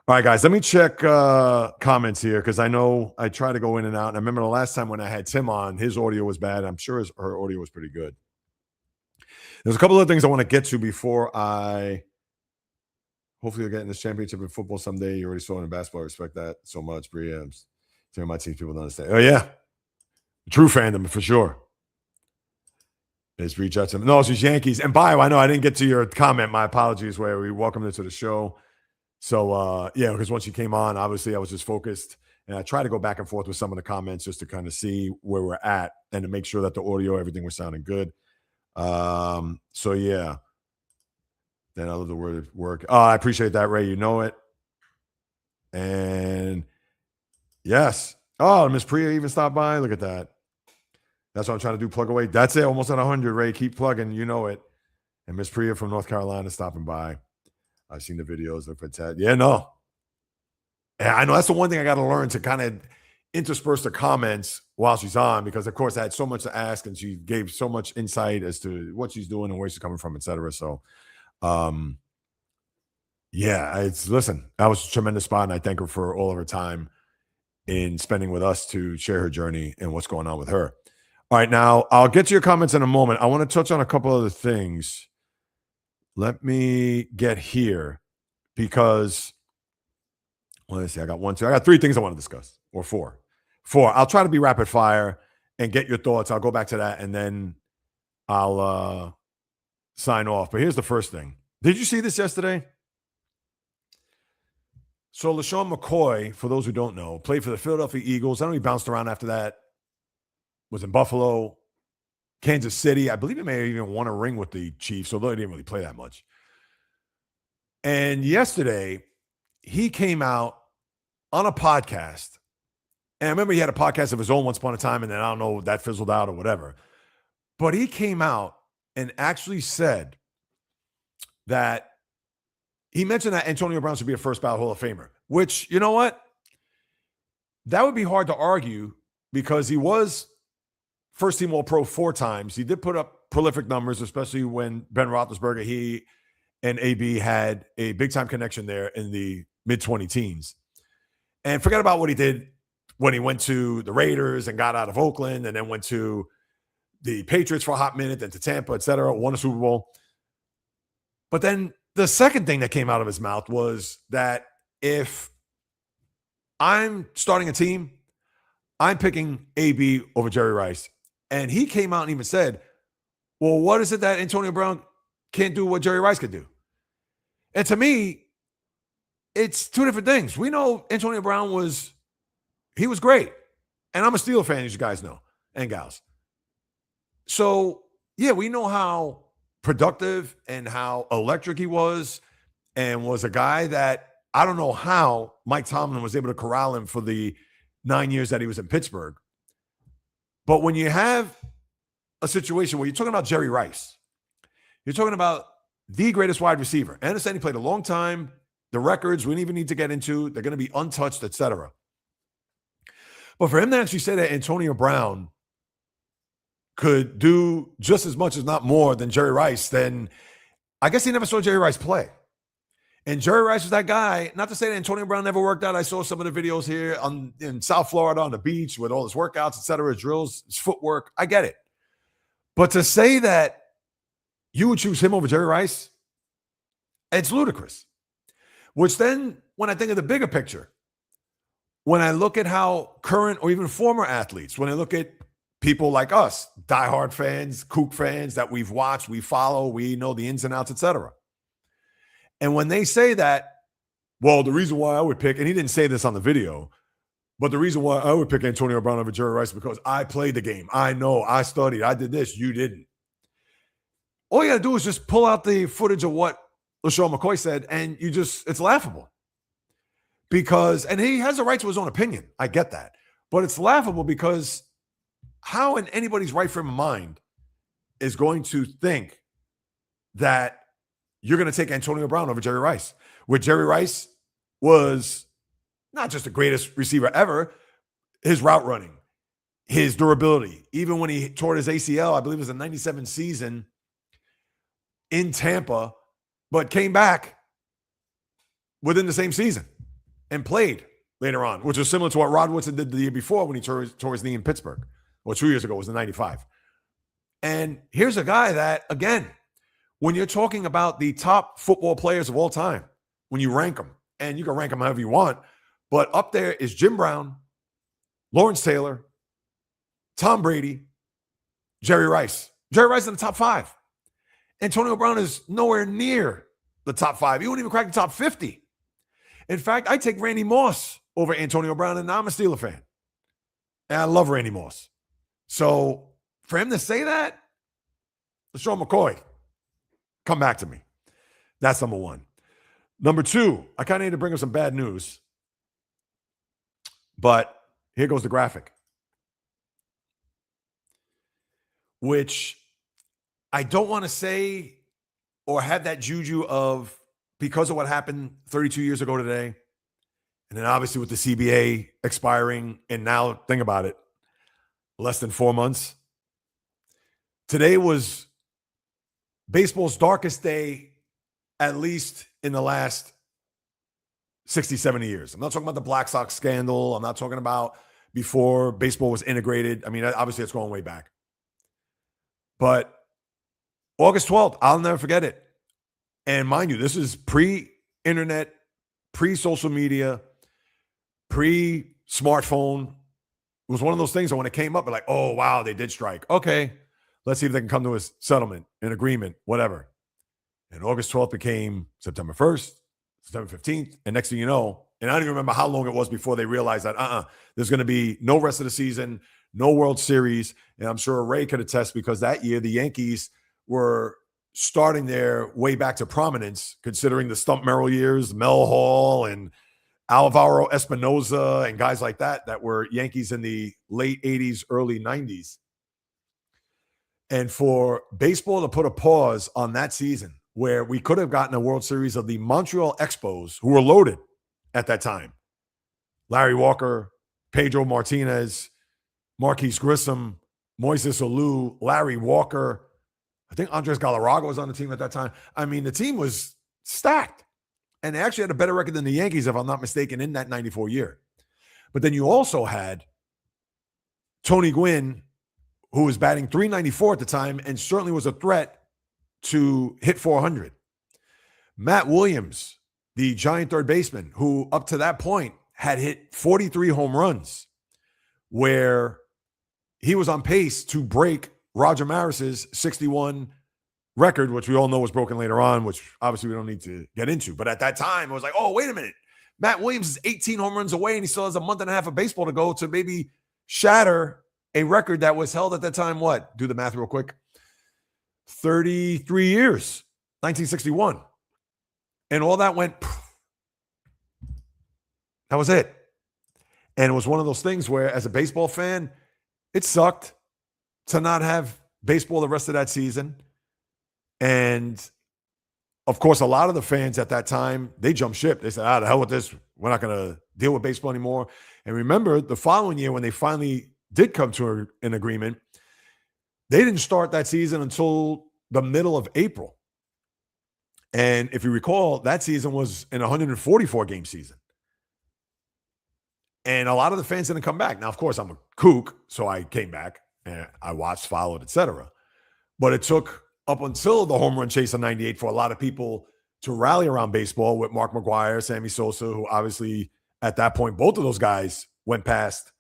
All right, guys, let me check comments here, because I know I try to go in and out. And I remember the last time when I had Tim on, his audio was bad. I'm sure her audio was pretty good. There's a couple of things I want to get to before hopefully you'll get in this championship in football someday. You already saw it in basketball. I respect that so much, Brie. Some of my team people don't understand. Oh, yeah. True fandom, for sure. Is Brie Judson. No, she's Yankees. And bio, I know I didn't get to your comment. My apologies, where we welcomed her to the show. So, because once she came on, obviously I was just focused. And I try to go back and forth with some of the comments just to kind of see where we're at and to make sure that the audio, everything was sounding good. So, yeah. Then I love the word work. Oh, I appreciate that, Ray. You know it. And yes. Oh, Miss Priya even stopped by. Look at that. That's what I'm trying to do. Plug away. That's it. Almost at 100, Ray. Keep plugging. You know it. And Miss Priya from North Carolina stopping by. I've seen the videos. Look for Ted. Yeah, no. Yeah, I know that's the one thing I got to learn, to kind of intersperse the comments while she's on, because of course I had so much to ask and she gave so much insight as to what she's doing and where she's coming from, et cetera. So, listen, that was a tremendous spot, and I thank her for all of her time in spending with us to share her journey and what's going on with her. All right, now I'll get to your comments in a moment. I want to touch on a couple other things. Let me get here because let's see. I got 3 things I want to discuss, or 4. 4. I'll try to be rapid fire and get your thoughts. I'll go back to that and then I'll sign off. But here's the first thing. Did you see this yesterday? So LaShawn McCoy, for those who don't know, played for the Philadelphia Eagles. I know he bounced around after that. Was in Buffalo, Kansas City. I believe he may have even won a ring with the Chiefs, although he didn't really play that much. And yesterday, he came out on a podcast. And I remember he had a podcast of his own once upon a time, and then I don't know, that fizzled out or whatever. But he came out and actually said that he mentioned that Antonio Brown should be a first ballot Hall of Famer, which, you know what? That would be hard to argue because he was first team All-Pro 4 times. He did put up prolific numbers, especially when Ben Roethlisberger, he and AB had a big-time connection there in the mid-20 teens. And forget about what he did when he went to the Raiders and got out of Oakland and then went to the Patriots for a hot minute, then to Tampa, et cetera, won a Super Bowl. But then the second thing that came out of his mouth was that if I'm starting a team, I'm picking AB over Jerry Rice. And he came out and even said, well, what is it that Antonio Brown can't do what Jerry Rice could do? And to me, it's 2 different things. We know Antonio Brown was great. And I'm a Steelers fan, as you guys know, and gals. So, yeah, we know how productive and how electric he was, and was a guy that I don't know how Mike Tomlin was able to corral him for the 9 years that he was in Pittsburgh. But when you have a situation where you're talking about Jerry Rice, you're talking about the greatest wide receiver. I understand he played a long time. The records we don't even need to get into. They're going to be untouched, etc. But for him to actually say that Antonio Brown could do just as much, as not more, than Jerry Rice, then I guess he never saw Jerry Rice play. And Jerry Rice was that guy. Not to say that Antonio Brown never worked out. I saw some of the videos here in South Florida on the beach with all his workouts, et cetera, his drills, his footwork. I get it. But to say that you would choose him over Jerry Rice, it's ludicrous. Which then, when I think of the bigger picture, when I look at how current or even former athletes, when I look at people like us, diehard fans, Kook fans that we've watched, we follow, we know the ins and outs, et cetera. And when they say that, well, the reason why I would pick, and he didn't say this on the video, but the reason why I would pick Antonio Brown over Jerry Rice is because I played the game. I know, I studied, I did this, you didn't. All you got to do is just pull out the footage of what LaShawn McCoy said, and it's laughable. Because, and he has a right to his own opinion. I get that. But it's laughable because how in anybody's right frame of mind is going to think that you're going to take Antonio Brown over Jerry Rice, where Jerry Rice was not just the greatest receiver ever, his route running, his durability, even when he tore his ACL, I believe it was a 97 season in Tampa, but came back within the same season and played later on, which was similar to what Rod Woodson did the year before when he tore his knee in Pittsburgh. Well, 2 years ago, it was in 95. And here's a guy that, again, when you're talking about the top football players of all time, when you rank them, and you can rank them however you want, but up there is Jim Brown, Lawrence Taylor, Tom Brady, Jerry Rice. Jerry Rice in the top 5. Antonio Brown is nowhere near the top 5. He wouldn't even crack the top 50. In fact, I take Randy Moss over Antonio Brown, and I'm a Steeler fan. And I love Randy Moss. So for him to say that, LaShawn McCoy, come back to me. That's number 1. Number 2, I kind of need to bring up some bad news. But here goes the graphic, which I don't want to say or have that juju of because of what happened 32 years ago today. And then obviously with the CBA expiring, and now think about it, less than 4 months. Today was baseball's darkest day, at least in the last 60, 70 years. I'm not talking about the Black Sox scandal. I'm not talking about before baseball was integrated. I mean, obviously it's going way back. But August 12th, I'll never forget it. And mind you, this is pre-internet, pre-social media, pre-smartphone. It was one of those things that when it came up, like, oh, wow, they did strike. Okay, let's see if they can come to a settlement, an agreement, whatever. And August 12th became September 1st, September 15th. And next thing you know, and I don't even remember how long it was before they realized that, there's going to be no rest of the season, no World Series. And I'm sure Ray could attest because that year the Yankees were starting their way back to prominence, considering the Stump Merrill years, Mel Hall and Alvaro Espinoza and guys like that were Yankees in the late 80s, early 90s. And for baseball to put a pause on that season where we could have gotten a World Series of the Montreal Expos, who were loaded at that time. Larry Walker, Pedro Martinez, Marquise Grissom, Moises Alou, Larry Walker. I think Andres Galarraga was on the team at that time. I mean, the team was stacked. And they actually had a better record than the Yankees, if I'm not mistaken, in that 94 year. But then you also had Tony Gwynn, who was batting .394 at the time and certainly was a threat to hit 400. Matt Williams, the giant third baseman, who up to that point had hit 43 home runs, where he was on pace to break Roger Maris's 61 record, which we all know was broken later on, which obviously we don't need to get into. But at that time, it was like, oh, wait a minute. Matt Williams is 18 home runs away, and he still has a month and a half of baseball to go to maybe shatter a record that was held at that time. What? Do the math real quick. 33 years, 1961. And all that went, that was it. And it was one of those things where, as a baseball fan, it sucked to not have baseball the rest of that season. And of course, a lot of the fans at that time, they jumped ship. They said, the hell with this. We're not going to deal with baseball anymore. And remember, the following year, when they finally did come to an agreement, they didn't start that season until the middle of April. And if you recall, that season was an 144-game season. And a lot of the fans didn't come back. Now, of course, I'm a kook, so I came back and I watched, followed, etc. But it took up until the home run chase of 98 for a lot of people to rally around baseball with Mark McGwire, Sammy Sosa, who obviously at that point, both of those guys went past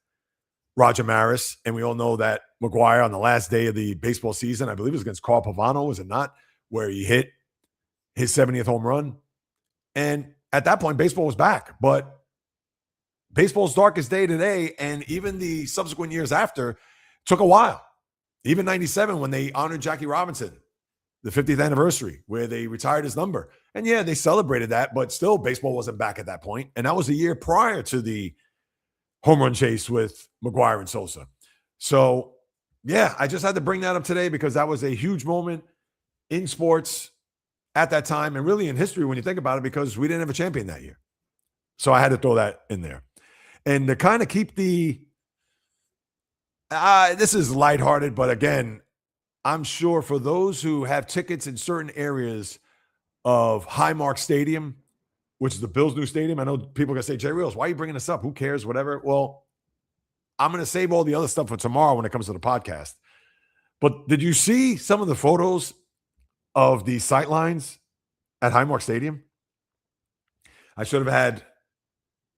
Roger Maris. And we all know that McGwire on the last day of the baseball season, I believe it was against Carl Pavano, was it not, where he hit his 70th home run. And at that point, baseball was back. But baseball's darkest day today, and even the subsequent years after, took a while. Even 97, when they honored Jackie Robinson, the 50th anniversary, where they retired his number. And yeah, they celebrated that, but still baseball wasn't back at that point. And that was a year prior to the home run chase with McGwire and Sosa. So yeah, I just had to bring that up today because that was a huge moment in sports at that time and really in history when you think about it, because we didn't have a champion that year. So I had to throw that in there. And to kind of keep the, this is lighthearted, but again, I'm sure for those who have tickets in certain areas of Highmark Stadium, which is the Bills' new stadium. I know people are going to say, Jay Reels, why are you bringing this up? Who cares? Whatever. Well, I'm going to save all the other stuff for tomorrow when it comes to the podcast. But did you see some of the photos of the sightlines at Highmark Stadium? I should have had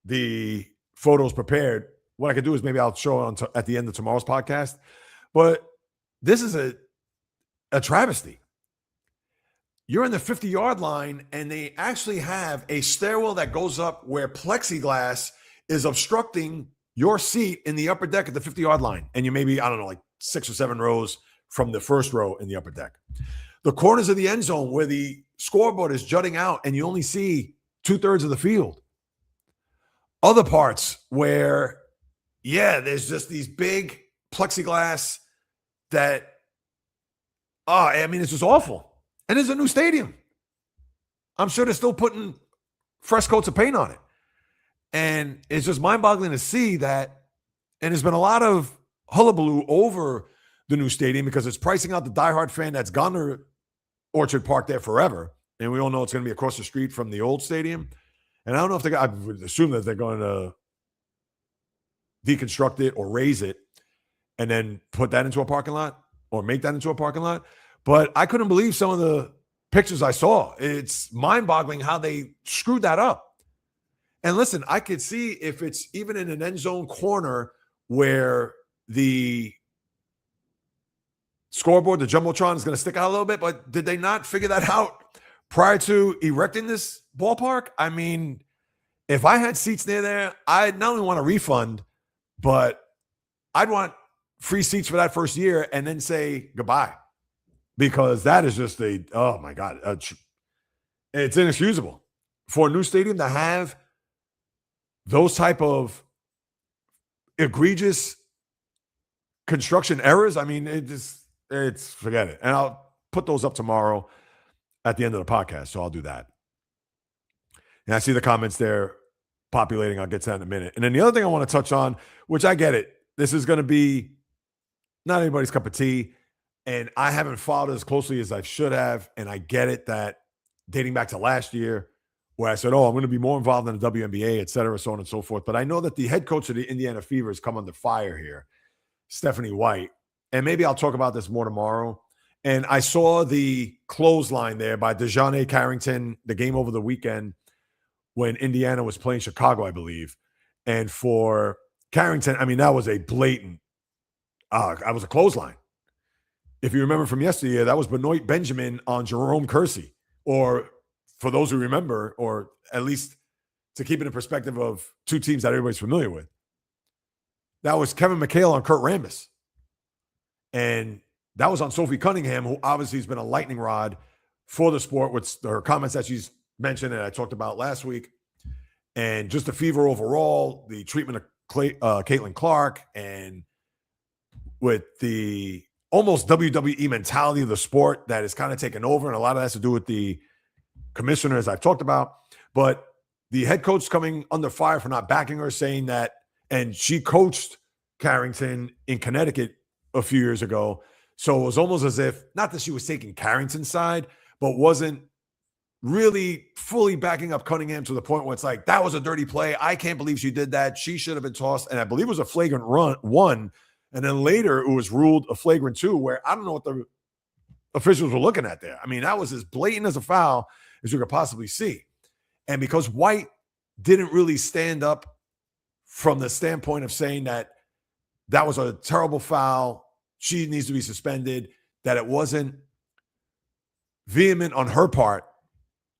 the photos prepared. What I could do is maybe I'll show it at the end of tomorrow's podcast. But this is a travesty. You're in the 50-yard line, and they actually have a stairwell that goes up where plexiglass is obstructing your seat in the upper deck at the 50-yard line. And you maybe, I don't know, like 6 or 7 rows from the first row in the upper deck. The corners of the end zone where the scoreboard is jutting out and you only see 2/3 of the field. Other parts where, yeah, there's just these big plexiglass that, I mean, it's just awful. And it's a new stadium. I'm sure they're still putting fresh coats of paint on it. And it's just mind-boggling to see that. And there's been a lot of hullabaloo over the new stadium because it's pricing out the diehard fan that's gone to Orchard Park there forever. And we all know it's going to be across the street from the old stadium. And I don't know if I would assume that they're going to deconstruct it or raise it and then put that into a parking lot or make that into a parking lot. But I couldn't believe some of the pictures I saw. It's mind-boggling how they screwed that up. And listen, I could see if it's even in an end zone corner where the scoreboard, the Jumbotron, is going to stick out a little bit, but did they not figure that out prior to erecting this ballpark? I mean, if I had seats near there, I'd not only want a refund, but I'd want free seats for that first year and then say goodbye, because that is just oh my God, it's inexcusable for a new stadium to have those type of egregious construction errors. I mean, it's forget it. And I'll put those up tomorrow at the end of the podcast. So I'll do that. And I see the comments there populating. I'll get to that in a minute. And then the other thing I want to touch on, which I get it, this is going to be not anybody's cup of tea. And I haven't followed it as closely as I should have. And I get it that dating back to last year, where I said, oh, I'm going to be more involved in the WNBA, et cetera, so on and so forth. But I know that the head coach of the Indiana Fever has come under fire here, Stephanie White. And maybe I'll talk about this more tomorrow. And I saw the clothesline there by DeJounte Carrington, the game over the weekend when Indiana was playing Chicago, I believe. And for Carrington, I mean, that was a blatant, I was a clothesline. If you remember from yesterday, that was Benoit Benjamin on Jerome Kersey. Or for those who remember, or at least to keep it in perspective of two teams that everybody's familiar with, that was Kevin McHale on Kurt Rambis. And that was on Sophie Cunningham, who obviously has been a lightning rod for the sport with her comments that she's mentioned and I talked about last week. And just the Fever overall, the treatment of Caitlin Clark, and with the almost WWE mentality of the sport that is kind of taken over. And a lot of that has to do with the commissioner, as I've talked about. But the head coach coming under fire for not backing her, saying that, and she coached Carrington in Connecticut a few years ago. So it was almost as if, not that she was taking Carrington's side, but wasn't really fully backing up Cunningham to the point where it's like, that was a dirty play. I can't believe she did that. She should have been tossed. And I believe it was a flagrant one. And then later it was ruled a flagrant 2, where I don't know what the officials were looking at there. I mean, that was as blatant as a foul as you could possibly see. And because White didn't really stand up from the standpoint of saying that that was a terrible foul, she needs to be suspended, that it wasn't vehement on her part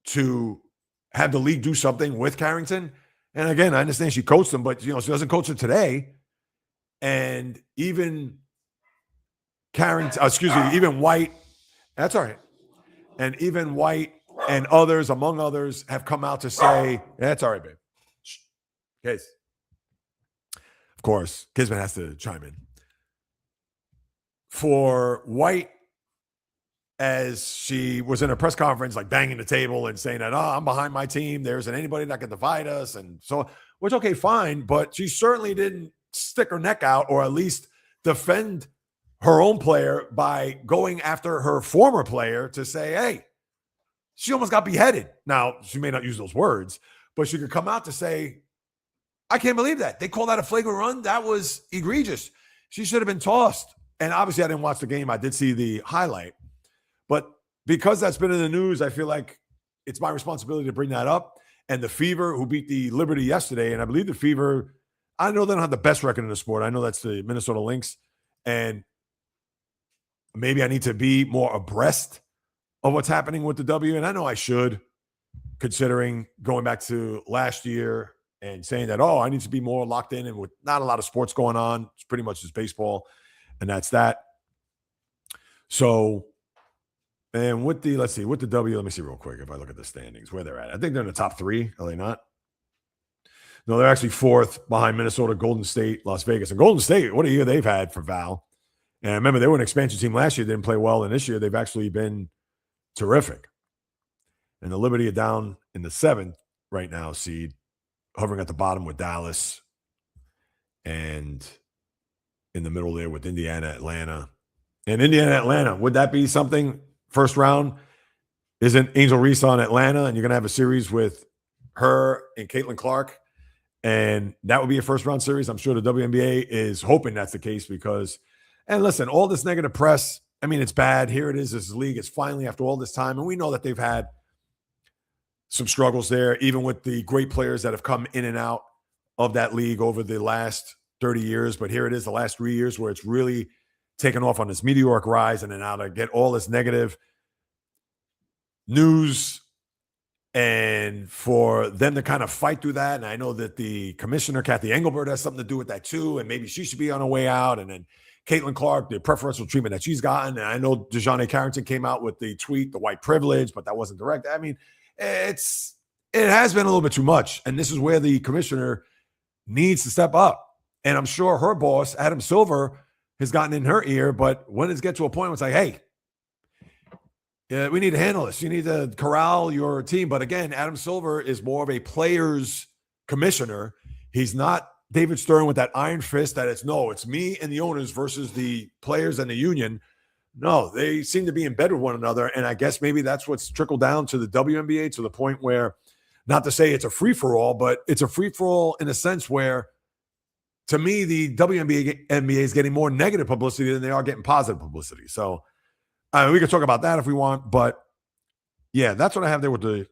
to have the league do something with Carrington. And again, I understand she coached him, but she doesn't coach him today. And even even White, that's all right. And even White and others, among others, have come out to say, that's all right, babe. Case. Of course, Kisman has to chime in. For White, as she was in a press conference, like banging the table and saying that, I'm behind my team. There isn't anybody that can divide us. And so, which, okay, fine. But she certainly didn't stick her neck out, or at least defend her own player by going after her former player to say, hey, she almost got beheaded. Now, she may not use those words, but she could come out to say, I can't believe that. They call that a flagrant run. That was egregious. She should have been tossed. And obviously, I didn't watch the game. I did see the highlight. But because that's been in the news, I feel like it's my responsibility to bring that up. And the Fever, who beat the Liberty yesterday, and I believe the Fever, I know they don't have the best record in the sport. I know that's the Minnesota Lynx. And maybe I need to be more abreast of what's happening with the W. And I know I should, considering going back to last year and saying that, I need to be more locked in, and with not a lot of sports going on. It's pretty much just baseball. And that's that. So, and with the W, let me see real quick if I look at the standings, where they're at. I think they're in the top 3. Are they not? No, they're actually 4th behind Minnesota, Golden State, Las Vegas. And Golden State, what a year they've had for Val. And I remember they were an expansion team last year. They didn't play well. And this year they've actually been terrific. And the Liberty are down in the 7th right now, seed, hovering at the bottom with Dallas. And in the middle there with Indiana, Atlanta. And Indiana, Atlanta, would that be something? First round, isn't Angel Reese on Atlanta, and you're going to have a series with her and Caitlin Clark, and that would be a first round series. I'm sure the WNBA is hoping that's the case because, and listen, all this negative press, I mean, it's bad. Here it is. This league is finally, after all this time, and we know that they've had some struggles there, even with the great players that have come in and out of that league over the last 30 years. But here it is, the last 3 years where it's really taken off on this meteoric rise, and then now to get all this negative news and for them to kind of fight through that. And I know that the commissioner, Kathy Engelbert, has something to do with that too. And maybe she should be on her way out. And then Caitlin Clark, the preferential treatment that she's gotten. And I know DeJounte Carrington came out with the tweet, the white privilege, but that wasn't direct. I mean, it has been a little bit too much. And this is where the commissioner needs to step up. And I'm sure her boss, Adam Silver, has gotten in her ear. But when it gets to a point where it's like, hey, yeah, we need to handle this. You need to corral your team. But again, Adam Silver is more of a players commissioner. He's not David Stern with that iron fist that it's me and the owners versus the players and the union. No, they seem to be in bed with one another. And I guess maybe that's what's trickled down to the WNBA to the point where, not to say it's a free-for-all, but it's a free-for-all in a sense where, to me, the WNBA is getting more negative publicity than they are getting positive publicity. So we can talk about that if we want, but yeah, that's what I have there with the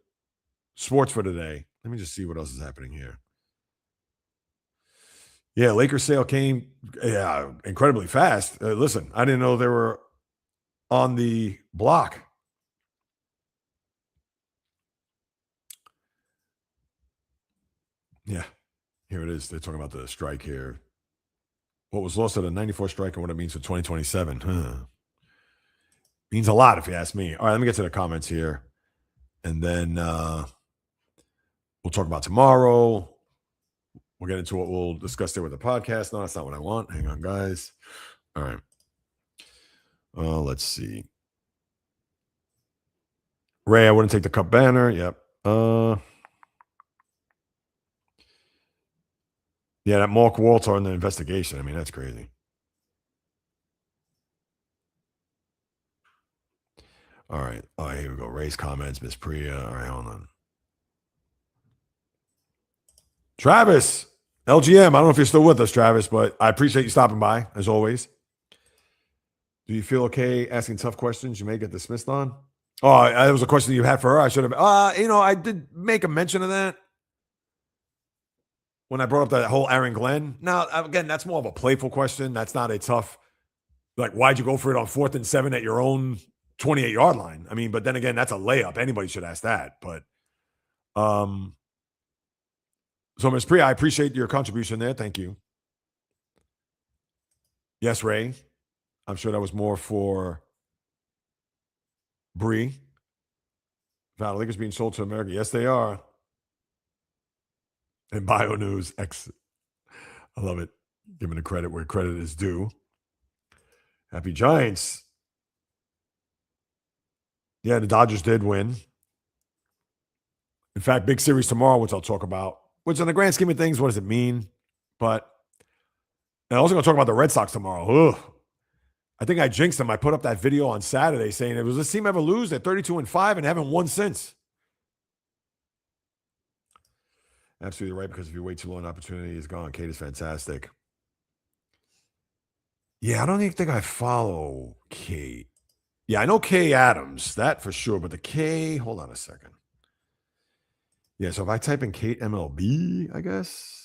sports for today. Let me just see what else is happening here. Yeah, Lakers sale came incredibly fast. Listen, I didn't know they were on the block. Yeah, here it is. They're talking about the strike here. What was lost at a 94 strike and what it means for 2027. Means a lot if you ask me. All right, let me get to the comments here. And then we'll talk about tomorrow. We'll get into what we'll discuss there with the podcast. No, that's not what I want. Hang on, guys. All right. Let's see. Ray, I wouldn't take the cup banner. Yep. Yeah, that Mark Walter in the investigation. I mean, that's crazy. All right. Oh, here we go. Ray's comments, Miss Priya. All right, hold on. Travis, LGM. I don't know if you're still with us, Travis, but I appreciate you stopping by, as always. Do you feel okay asking tough questions you may get dismissed on? Oh, that was a question you had for her. I should have. I did make a mention of that when I brought up that whole Aaron Glenn. Now, again, that's more of a playful question. That's not a tough, like, why'd you go for it on 4th and 7 at your own 28-yard line? I mean, but then again, that's a layup. Anybody should ask that. But so Ms. Priya, I appreciate your contribution there. Thank you. Yes, Ray. I'm sure that was more for Bree. Val Lakers being sold to America. Yes, they are. And Bio News X. I love it. Giving the credit where credit is due. Happy Giants. Yeah, the Dodgers did win. In fact, big series tomorrow, which I'll talk about. Which, in the grand scheme of things, what does it mean? But and I'm also going to talk about the Red Sox tomorrow. Ugh. I think I jinxed them. I put up that video on Saturday saying, "It was this team ever lose? They're 32-5 and haven't won since." Absolutely right, because if you wait too long, opportunity is gone. Kate is fantastic. Yeah, I don't even think I follow Kate. Yeah, I know Kay Adams, that for sure, but the K, hold on a second. Yeah, so if I type in Kate MLB, I guess.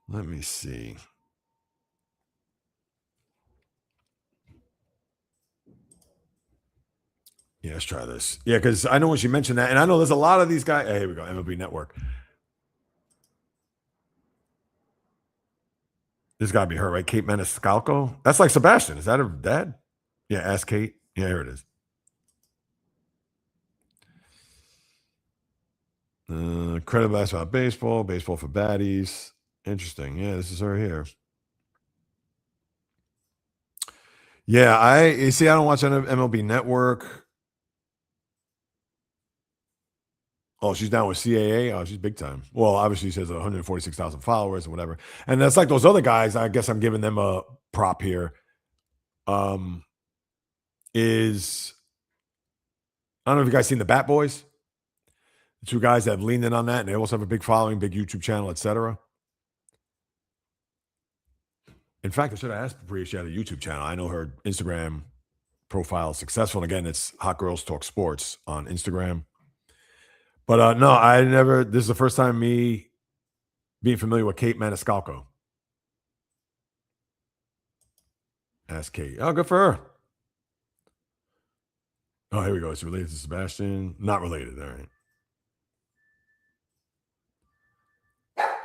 Let me see. Yeah, let's try this. Yeah, because I know when she mentioned that, and I know there's a lot of these guys. Hey, here we go, MLB Network. This got to be her, right? Kate Maniscalco. That's like Sebastian. Is that her dad? Yeah, ask Kate. Yeah, here it is. Credit basketball, baseball for baddies. Interesting. Yeah, this is her here. Yeah, you see, I don't watch MLB Network. Oh, she's down with CAA. Oh, she's big time. Well, obviously, she has 146,000 followers or whatever. And that's like those other guys. I guess I'm giving them a prop here. is, I don't know if you guys seen the Bat Boys. The two guys that have leaned in on that, and they also have a big following, big YouTube channel, etc. In fact, I should have asked Bria if she had a YouTube channel. I know her Instagram profile is successful. And again, it's Hot Girls Talk Sports on Instagram. But no, I never, this is the first time me being familiar with Kate Maniscalco. Ask Kate. Oh, good for her. Oh, here we go. It's related to Sebastian. Not related. All right.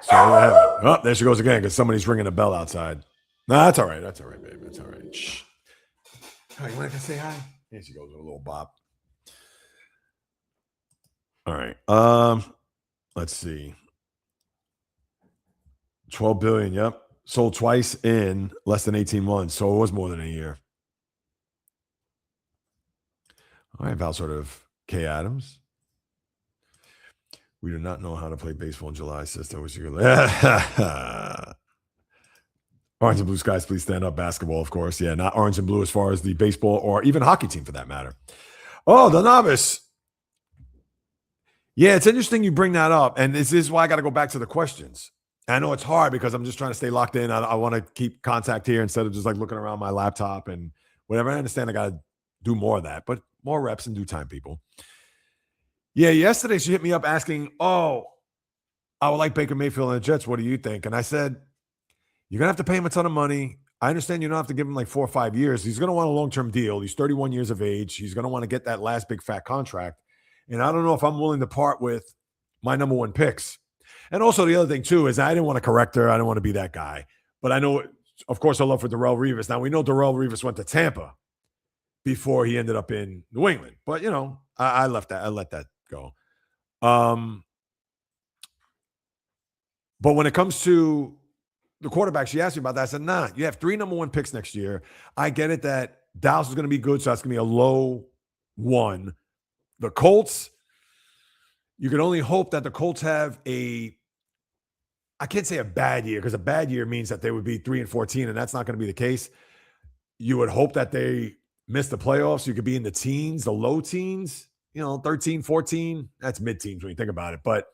So oh, there she goes again because somebody's ringing a bell outside. No, that's all right. That's all right, baby. That's all right. Shh. Oh, you want to say hi? Here she goes with a little bop. All right. Let's see. 12 billion. Yep. Sold twice in less than 18 months. So it was more than a year. All right, Val, sort of Kay Adams. We do not know how to play baseball in July, sister. Wish you could. Orange and blue skies, please stand up. Basketball, of course. Yeah, not orange and blue as far as the baseball or even hockey team for that matter. Oh, the novice. Yeah, it's interesting you bring that up. And this is why I got to go back to the questions. I know it's hard because I'm just trying to stay locked in. I want to keep contact here instead of just like looking around my laptop and whatever. I understand I got to do more of that, but more reps in due time, people. Yeah, yesterday she hit me up asking, oh, I would like Baker Mayfield and the Jets. What do you think? And I said, you're going to have to pay him a ton of money. I understand you don't have to give him like 4 or 5 years. He's going to want a long-term deal. He's 31 years of age. He's going to want to get that last big fat contract. And I don't know if I'm willing to part with my number one picks. And also the other thing too is I didn't want to correct her. I didn't want to be that guy. But I know, of course, I love for Darrelle Revis. Now we know Darrelle Revis went to Tampa before he ended up in New England. But you know, I left that. I let that go. But when it comes to the quarterback, she asked me about that. I said, nah, you have 3 number 1 picks next year. I get it that Dallas is going to be good, so that's going to be a low 1. The Colts, you can only hope that the Colts have I can't say a bad year because a bad year means that they would be 3-14, and that's not going to be the case. You would hope that they miss the playoffs. You could be in the teens, the low teens, 13, 14. That's mid-teens when you think about it.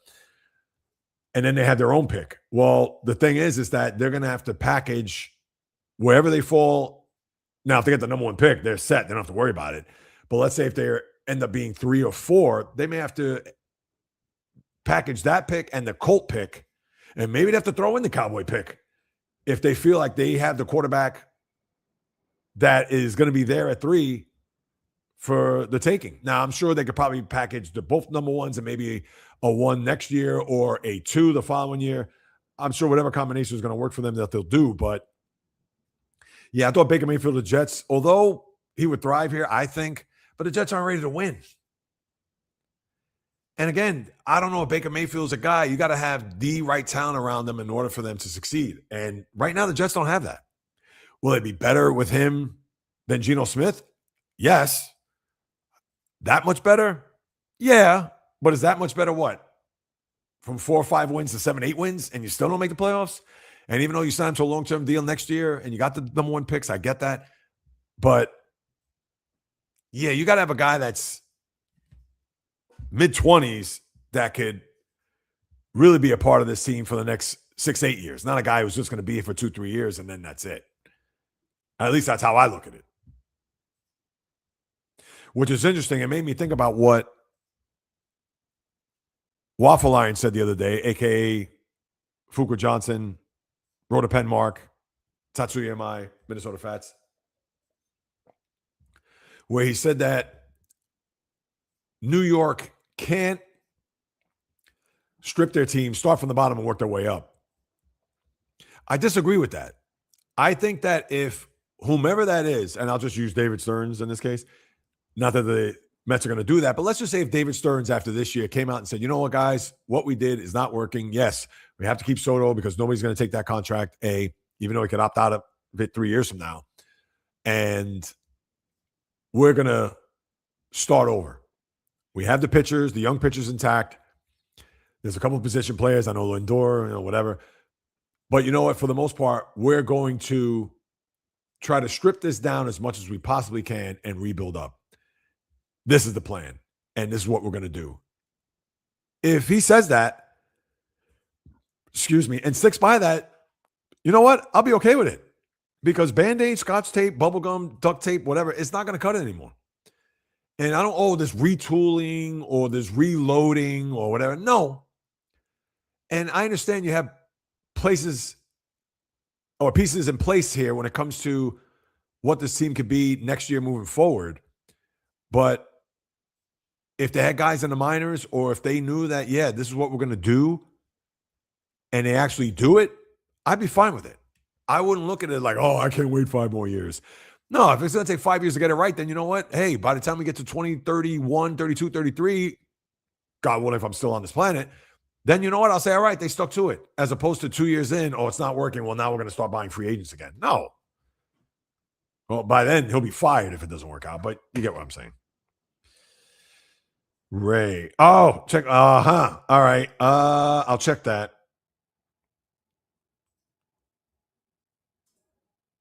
And then they have their own pick. Well, the thing is that they're going to have to package wherever they fall. Now, if they get the number 1 pick, they're set. They don't have to worry about it. But let's say if they end up being 3 or 4, they may have to package that pick and the Colt pick, and maybe they have to throw in the Cowboy pick if they feel like they have the quarterback that is going to be there at 3 for the taking. Now, I'm sure they could probably package the both number 1s and maybe a 1 next year or a 2 the following year. I'm sure whatever combination is going to work for them that they'll do. But yeah, I thought Baker Mayfield, the Jets, although he would thrive here, I think, but the Jets aren't ready to win. And again, I don't know if Baker Mayfield's a guy. You got to have the right talent around them in order for them to succeed. And right now, the Jets don't have that. Will it be better with him than Geno Smith? Yes. That much better? Yeah. But is that much better what? From 4 or 5 wins to 7, 8 wins, and you still don't make the playoffs? And even though you signed to a long-term deal next year and you got the number 1 picks, I get that. But yeah, you got to have a guy that's mid-20s that could really be a part of this team for the next 6, 8 years. Not a guy who's just going to be here for 2, 3 years and then that's it. At least that's how I look at it. Which is interesting. It made me think about what Waffle Iron said the other day, a.k.a. Fuqua Johnson, Rhoda Penmark, Tatsuya Mai, Minnesota Fats, where he said that New York can't strip their team, start from the bottom and work their way up. I disagree with that. I think that if whomever that is, and I'll just use David Stearns in this case, not that the Mets are going to do that, but let's just say if David Stearns after this year came out and said, you know what, guys, what we did is not working. Yes, we have to keep Soto because nobody's going to take that contract, even though he could opt out of it 3 years from now. And we're going to start over. We have the pitchers, the young pitchers intact. There's a couple of position players. I know Lindor, whatever. But you know what? For the most part, we're going to try to strip this down as much as we possibly can and rebuild up. This is the plan, and this is what we're going to do. If he says that, excuse me, and sticks by that, you know what? I'll be okay with it. Because Band-Aid, Scotch tape, bubble gum, duct tape, whatever, it's not going to cut it anymore. And I don't owe this retooling or this reloading or whatever. No. And I understand you have places or pieces in place here when it comes to what this team could be next year moving forward. But if they had guys in the minors or if they knew that, yeah, this is what we're going to do and they actually do it, I'd be fine with it. I wouldn't look at it like, oh, I can't wait 5 more years. No, if it's going to take 5 years to get it right, then you know what? Hey, by the time we get to 2031, 32, 33, God willing, if I'm still on this planet, then you know what? I'll say, all right, they stuck to it. As opposed to 2 years in, oh, it's not working. Well, now we're going to start buying free agents again. No. Well, by then, he'll be fired if it doesn't work out. But you get what I'm saying. Ray. Oh, check. All right. I'll check that.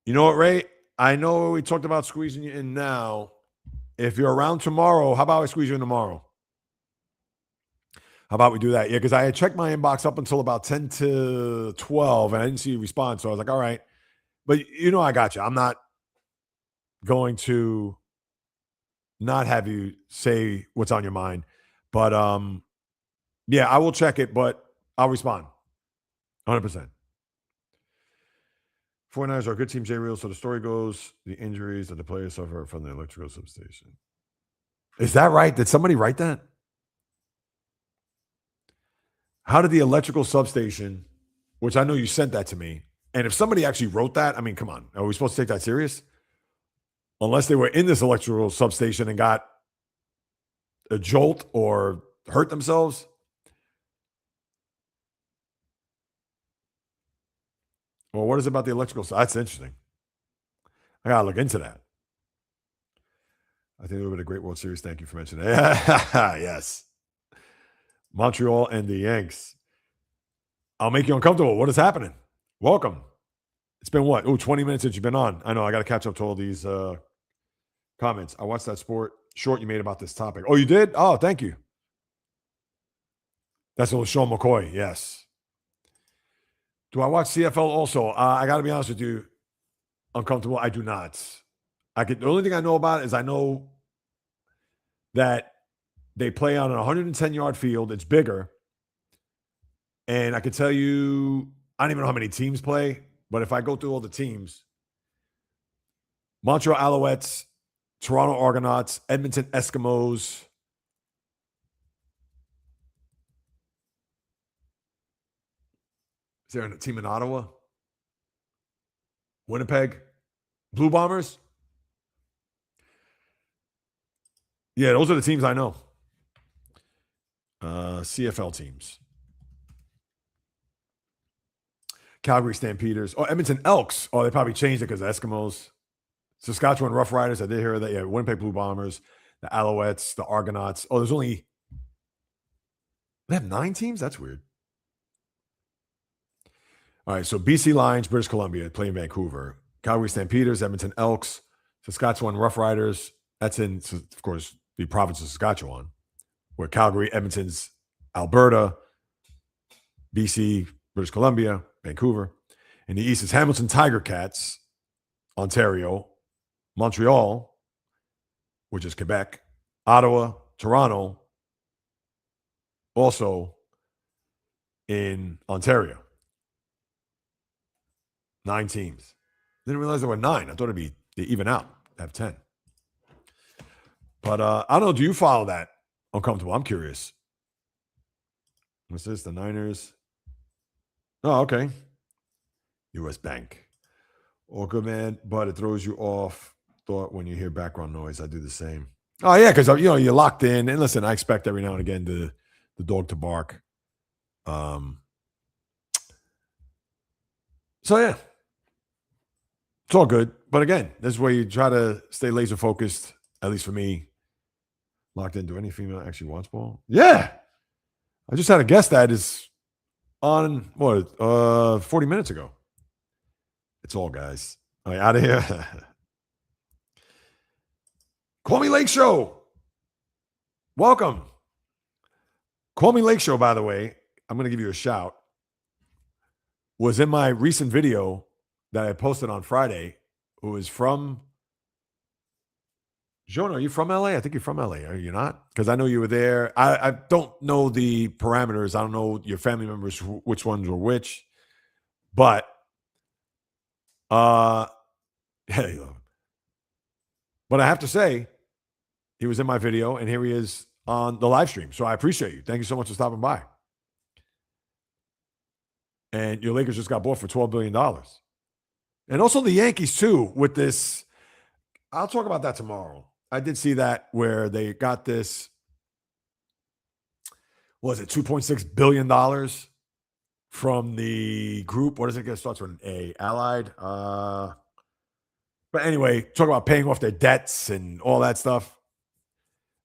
You know what, Ray? I know we talked about squeezing you in now. If you're around tomorrow, how about I squeeze you in tomorrow? How about we do that? Yeah, because I had checked my inbox up until about 10 to 12, and I didn't see a response. So I was like, all right. But you know I got you. I'm not going to not have you say what's on your mind. But yeah, I will check it, but I'll respond. 100%. 49ers are a good team, J Real. So the story goes, the injuries that the players suffer from the electrical substation. Is that right? Did somebody write that? How did the electrical substation, which I know you sent that to me, and if somebody actually wrote that, I mean, come on. Are we supposed to take that serious? Unless they were in this electrical substation and got a jolt or hurt themselves. Well, what is it about the electrical? That's interesting. I got to look into that. I think it would have been a great World Series. Thank you for mentioning it. Yes. Montreal and the Yanks. I'll make you uncomfortable. What is happening? Welcome. It's been what? 20 minutes since you've been on. I know. I got to catch up to all these comments. I watched that sport short you made about this topic. Oh, you did? Oh, thank you. That's old Sean McCoy. Yes. Do I watch CFL also? I got to be honest with you. Uncomfortable. I do not. The only thing I know about it is I know that they play on a 110-yard field. It's bigger. And I can tell you, I don't even know how many teams play, but if I go through all the teams, Montreal Alouettes, Toronto Argonauts, Edmonton Eskimos, is there a team in Ottawa? Winnipeg? Blue Bombers? Yeah, those are the teams I know. CFL teams. Calgary Stampeders. Oh, Edmonton Elks. Oh, they probably changed it because of Eskimos. Saskatchewan Roughriders. I did hear that. Yeah, Winnipeg Blue Bombers. The Alouettes. The Argonauts. Oh, there's only... They have 9 teams? That's weird. All right, so BC Lions, British Columbia, play in Vancouver. Calgary Stampeders, Edmonton Elks, Saskatchewan Roughriders. That's in, of course, the province of Saskatchewan, where Calgary, Edmonton's Alberta, BC, British Columbia, Vancouver. In the east is Hamilton Tiger Cats, Ontario, Montreal, which is Quebec, Ottawa, Toronto, also in Ontario. 9 teams. Didn't realize there were 9. I thought it'd be they even out, have 10. But I don't know. Do you follow that? Uncomfortable. I'm curious. What's this? The Niners. Oh, okay. U.S. Bank. All good, man. But it throws you off thought when you hear background noise. I do the same. Oh, yeah, because you're locked in. And listen, I expect every now and again the dog to bark. So yeah. It's all good. But again, this is where you try to stay laser focused, at least for me. Locked in. Do any female actually watch ball? Yeah. I just had a guest that is on 40 minutes ago. It's all guys. All right, out of here. Call Me Lake Show. Welcome. Call Me Lake Show, by the way, I'm going to give you a shout, was in my recent video that I posted on Friday, who is from, Jonah, are you from LA? I think you're from LA. Are you not? Because I know you were there. I don't know the parameters. I don't know your family members, which ones were which. But, hey, but I have to say, he was in my video, and here he is on the live stream. So I appreciate you. Thank you so much for stopping by. And your Lakers just got bought for $12 billion. And also the Yankees, too, with this. I'll talk about that tomorrow. I did see that where they got this, what was it, $2.6 billion from the group. What does it get? It starts with an A. Allied. But anyway, talk about paying off their debts and all that stuff.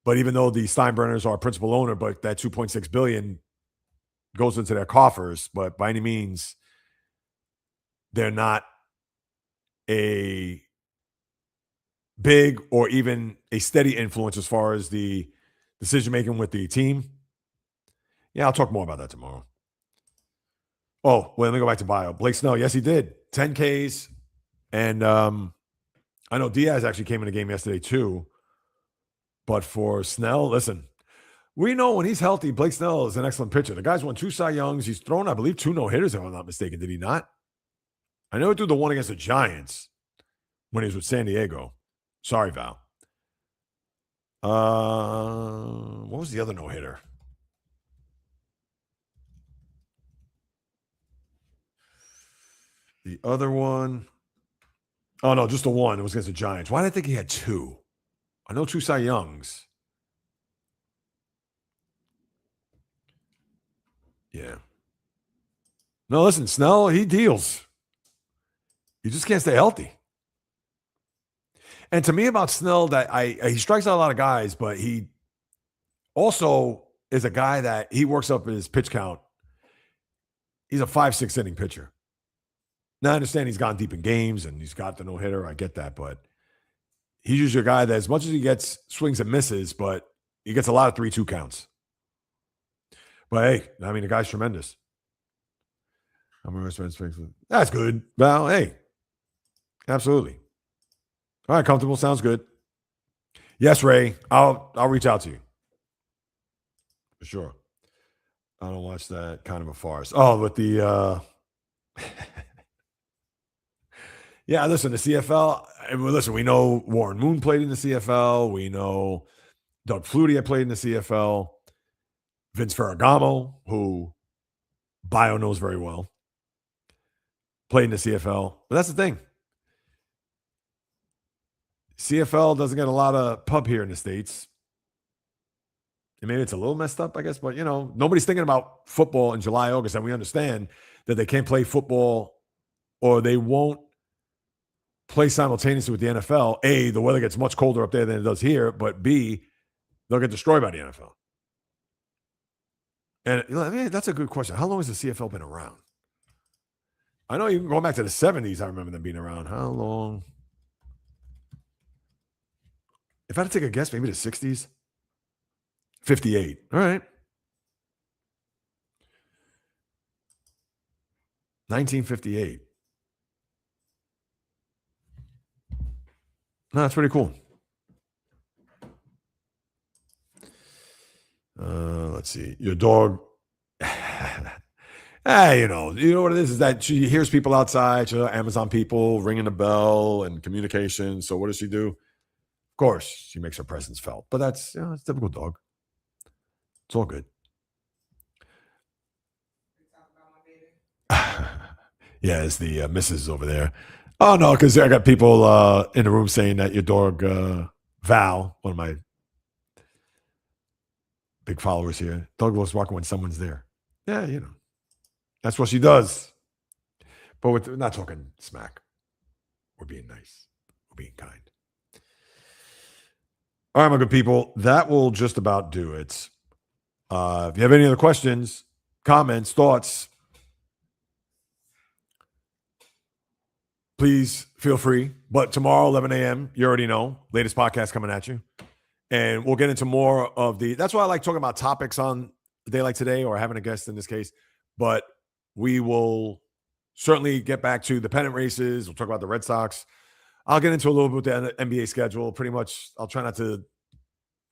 But even though the Steinbrenners are principal owner, but that $2.6 billion goes into their coffers, but by any means, they're not a big or even a steady influence as far as the decision making with the team. Yeah, I'll talk more about that tomorrow. Oh, well, let me go back to bio. Blake Snell, yes, he did 10 Ks, and I know Diaz actually came in the game yesterday too. But for Snell, listen, we know when he's healthy, Blake Snell is an excellent pitcher. The guy's won 2 Cy Youngs. He's thrown, I believe, 2 no-hitters, if I'm not mistaken. Did he not? I know he threw the one against the Giants when he was with San Diego. Sorry, Val. What was the other no-hitter? The other one. Oh, no, just the one. It was against the Giants. Why did I think he had 2? I know 2 Cy Youngs. Yeah. No, listen, Snell, he deals. You just can't stay healthy. And to me about Snell, that he strikes out a lot of guys, but he also is a guy that he works up his pitch count. He's a 5-6 inning pitcher. Now, I understand he's gone deep in games and he's got the no-hitter. I get that, but he's usually a guy that as much as he gets swings and misses, but he gets a lot of 3-2 counts. But hey, I mean, the guy's tremendous. That's good. Well, hey, absolutely. All right, comfortable. Sounds good. Yes, Ray. I'll reach out to you. For sure. I don't watch that kind of a farce. Oh, with the yeah, listen, the CFL. Listen, we know Warren Moon played in the CFL. We know Doug Flutie had played in the CFL. Vince Ferragamo, who Bio knows very well, played in the CFL. But that's the thing. CFL doesn't get a lot of pub here in the States. And maybe it's a little messed up, I guess. But, nobody's thinking about football in July, August. And we understand that they can't play football or they won't play simultaneously with the NFL. A, the weather gets much colder up there than it does here. But B, they'll get destroyed by the NFL. And that's a good question. How long has the CFL been around? I know even going back to the 70s, I remember them being around. How long? If I had to take a guess, maybe the 60s? 58. All right. 1958. No, that's pretty cool. Let's see. Your dog. You know what it is that she hears people outside, Amazon people ringing the bell and communication. So what does she do? Of course, she makes her presence felt. But that's it's a typical dog. It's all good. Yeah, it's the missus over there. Oh, no, because I got people in the room saying that your dog, Val, one of my big followers here, dog loves walking when someone's there. Yeah, that's what she does. But we're not talking smack. We're being nice. We're being kind. All right, my good people, that will just about do it. If you have any other questions, comments, thoughts, please feel free. But tomorrow, 11 a.m., you already know, latest podcast coming at you. And we'll get into more of that's why I like talking about topics on a day like today, or having a guest in this case. But we will certainly get back to the pennant races. We'll talk about the Red Sox. I'll get into a little bit with the NBA schedule. Pretty much, I'll try not to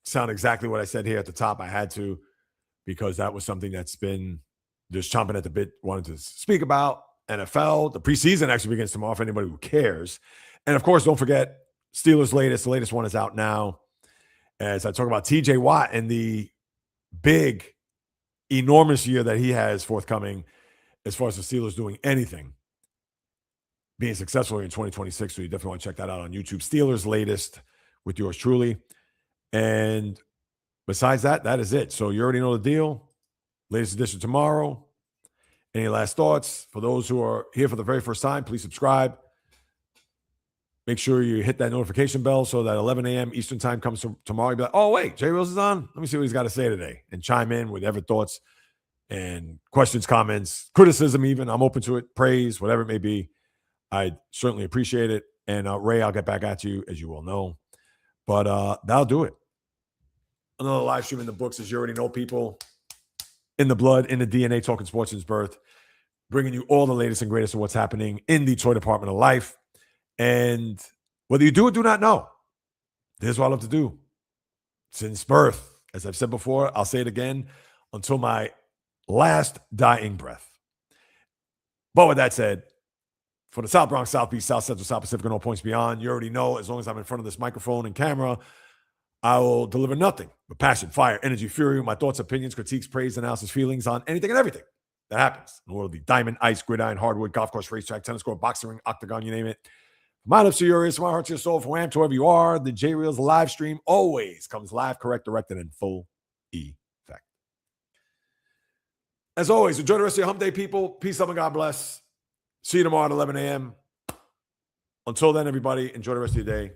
sound exactly what I said here at the top. I had to, because that was something that's been just chomping at the bit, wanted to speak about. NFL, the preseason actually begins tomorrow for anybody who cares. And of course, don't forget Steelers latest. The latest one is out now. As I talk about TJ Watt and the big, enormous year that he has forthcoming as far as the Steelers doing anything, being successful in 2026. So you definitely want to check that out on YouTube. Steelers latest with yours truly. And besides that, that is it. So you already know the deal. Latest edition tomorrow. Any last thoughts? For those who are here for the very first time, please subscribe. Make sure you hit that notification bell so that 11 a.m. Eastern time comes tomorrow. You'll be like, oh, wait, Jay Reels is on? Let me see what he's got to say today. And chime in with whatever thoughts and questions, comments, criticism even. I'm open to it. Praise, whatever it may be. I certainly appreciate it. And Ray, I'll get back at you, as you well know. But that'll do it. Another live stream in the books, as you already know, people. In the blood, in the DNA, talking sports since birth. Bringing you all the latest and greatest of what's happening in the toy department of life. And whether you do or do not know, here's what I love to do. Since birth, as I've said before, I'll say it again, until my last dying breath. But with that said, for the South Bronx, South Beach, South Central, South Pacific, and all points beyond, you already know, as long as I'm in front of this microphone and camera, I will deliver nothing but passion, fire, energy, fury, my thoughts, opinions, critiques, praise, analysis, feelings on anything and everything that happens in the world of the diamond, ice, gridiron, hardwood, golf course, racetrack, tennis court, boxing ring, octagon, you name it. From my lips to your ears, from my heart to your soul, from where I am to wherever you are, the J Reels live stream always comes live, correct, directed, and full effect. As always, enjoy the rest of your hump day, people. Peace, love, and God bless. See you tomorrow at 11 a.m. Until then, everybody, enjoy the rest of your day.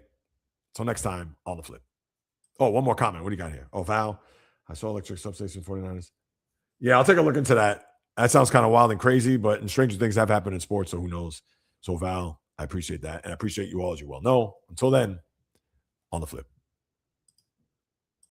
Until next time, on the flip. Oh, one more comment. What do you got here? Oh, Val, I saw electric substation 49ers. Yeah, I'll take a look into that. That sounds kind of wild and crazy, but stranger things have happened in sports, so who knows? So, Val, I appreciate that. And I appreciate you all, as you well know. Until then, on the flip.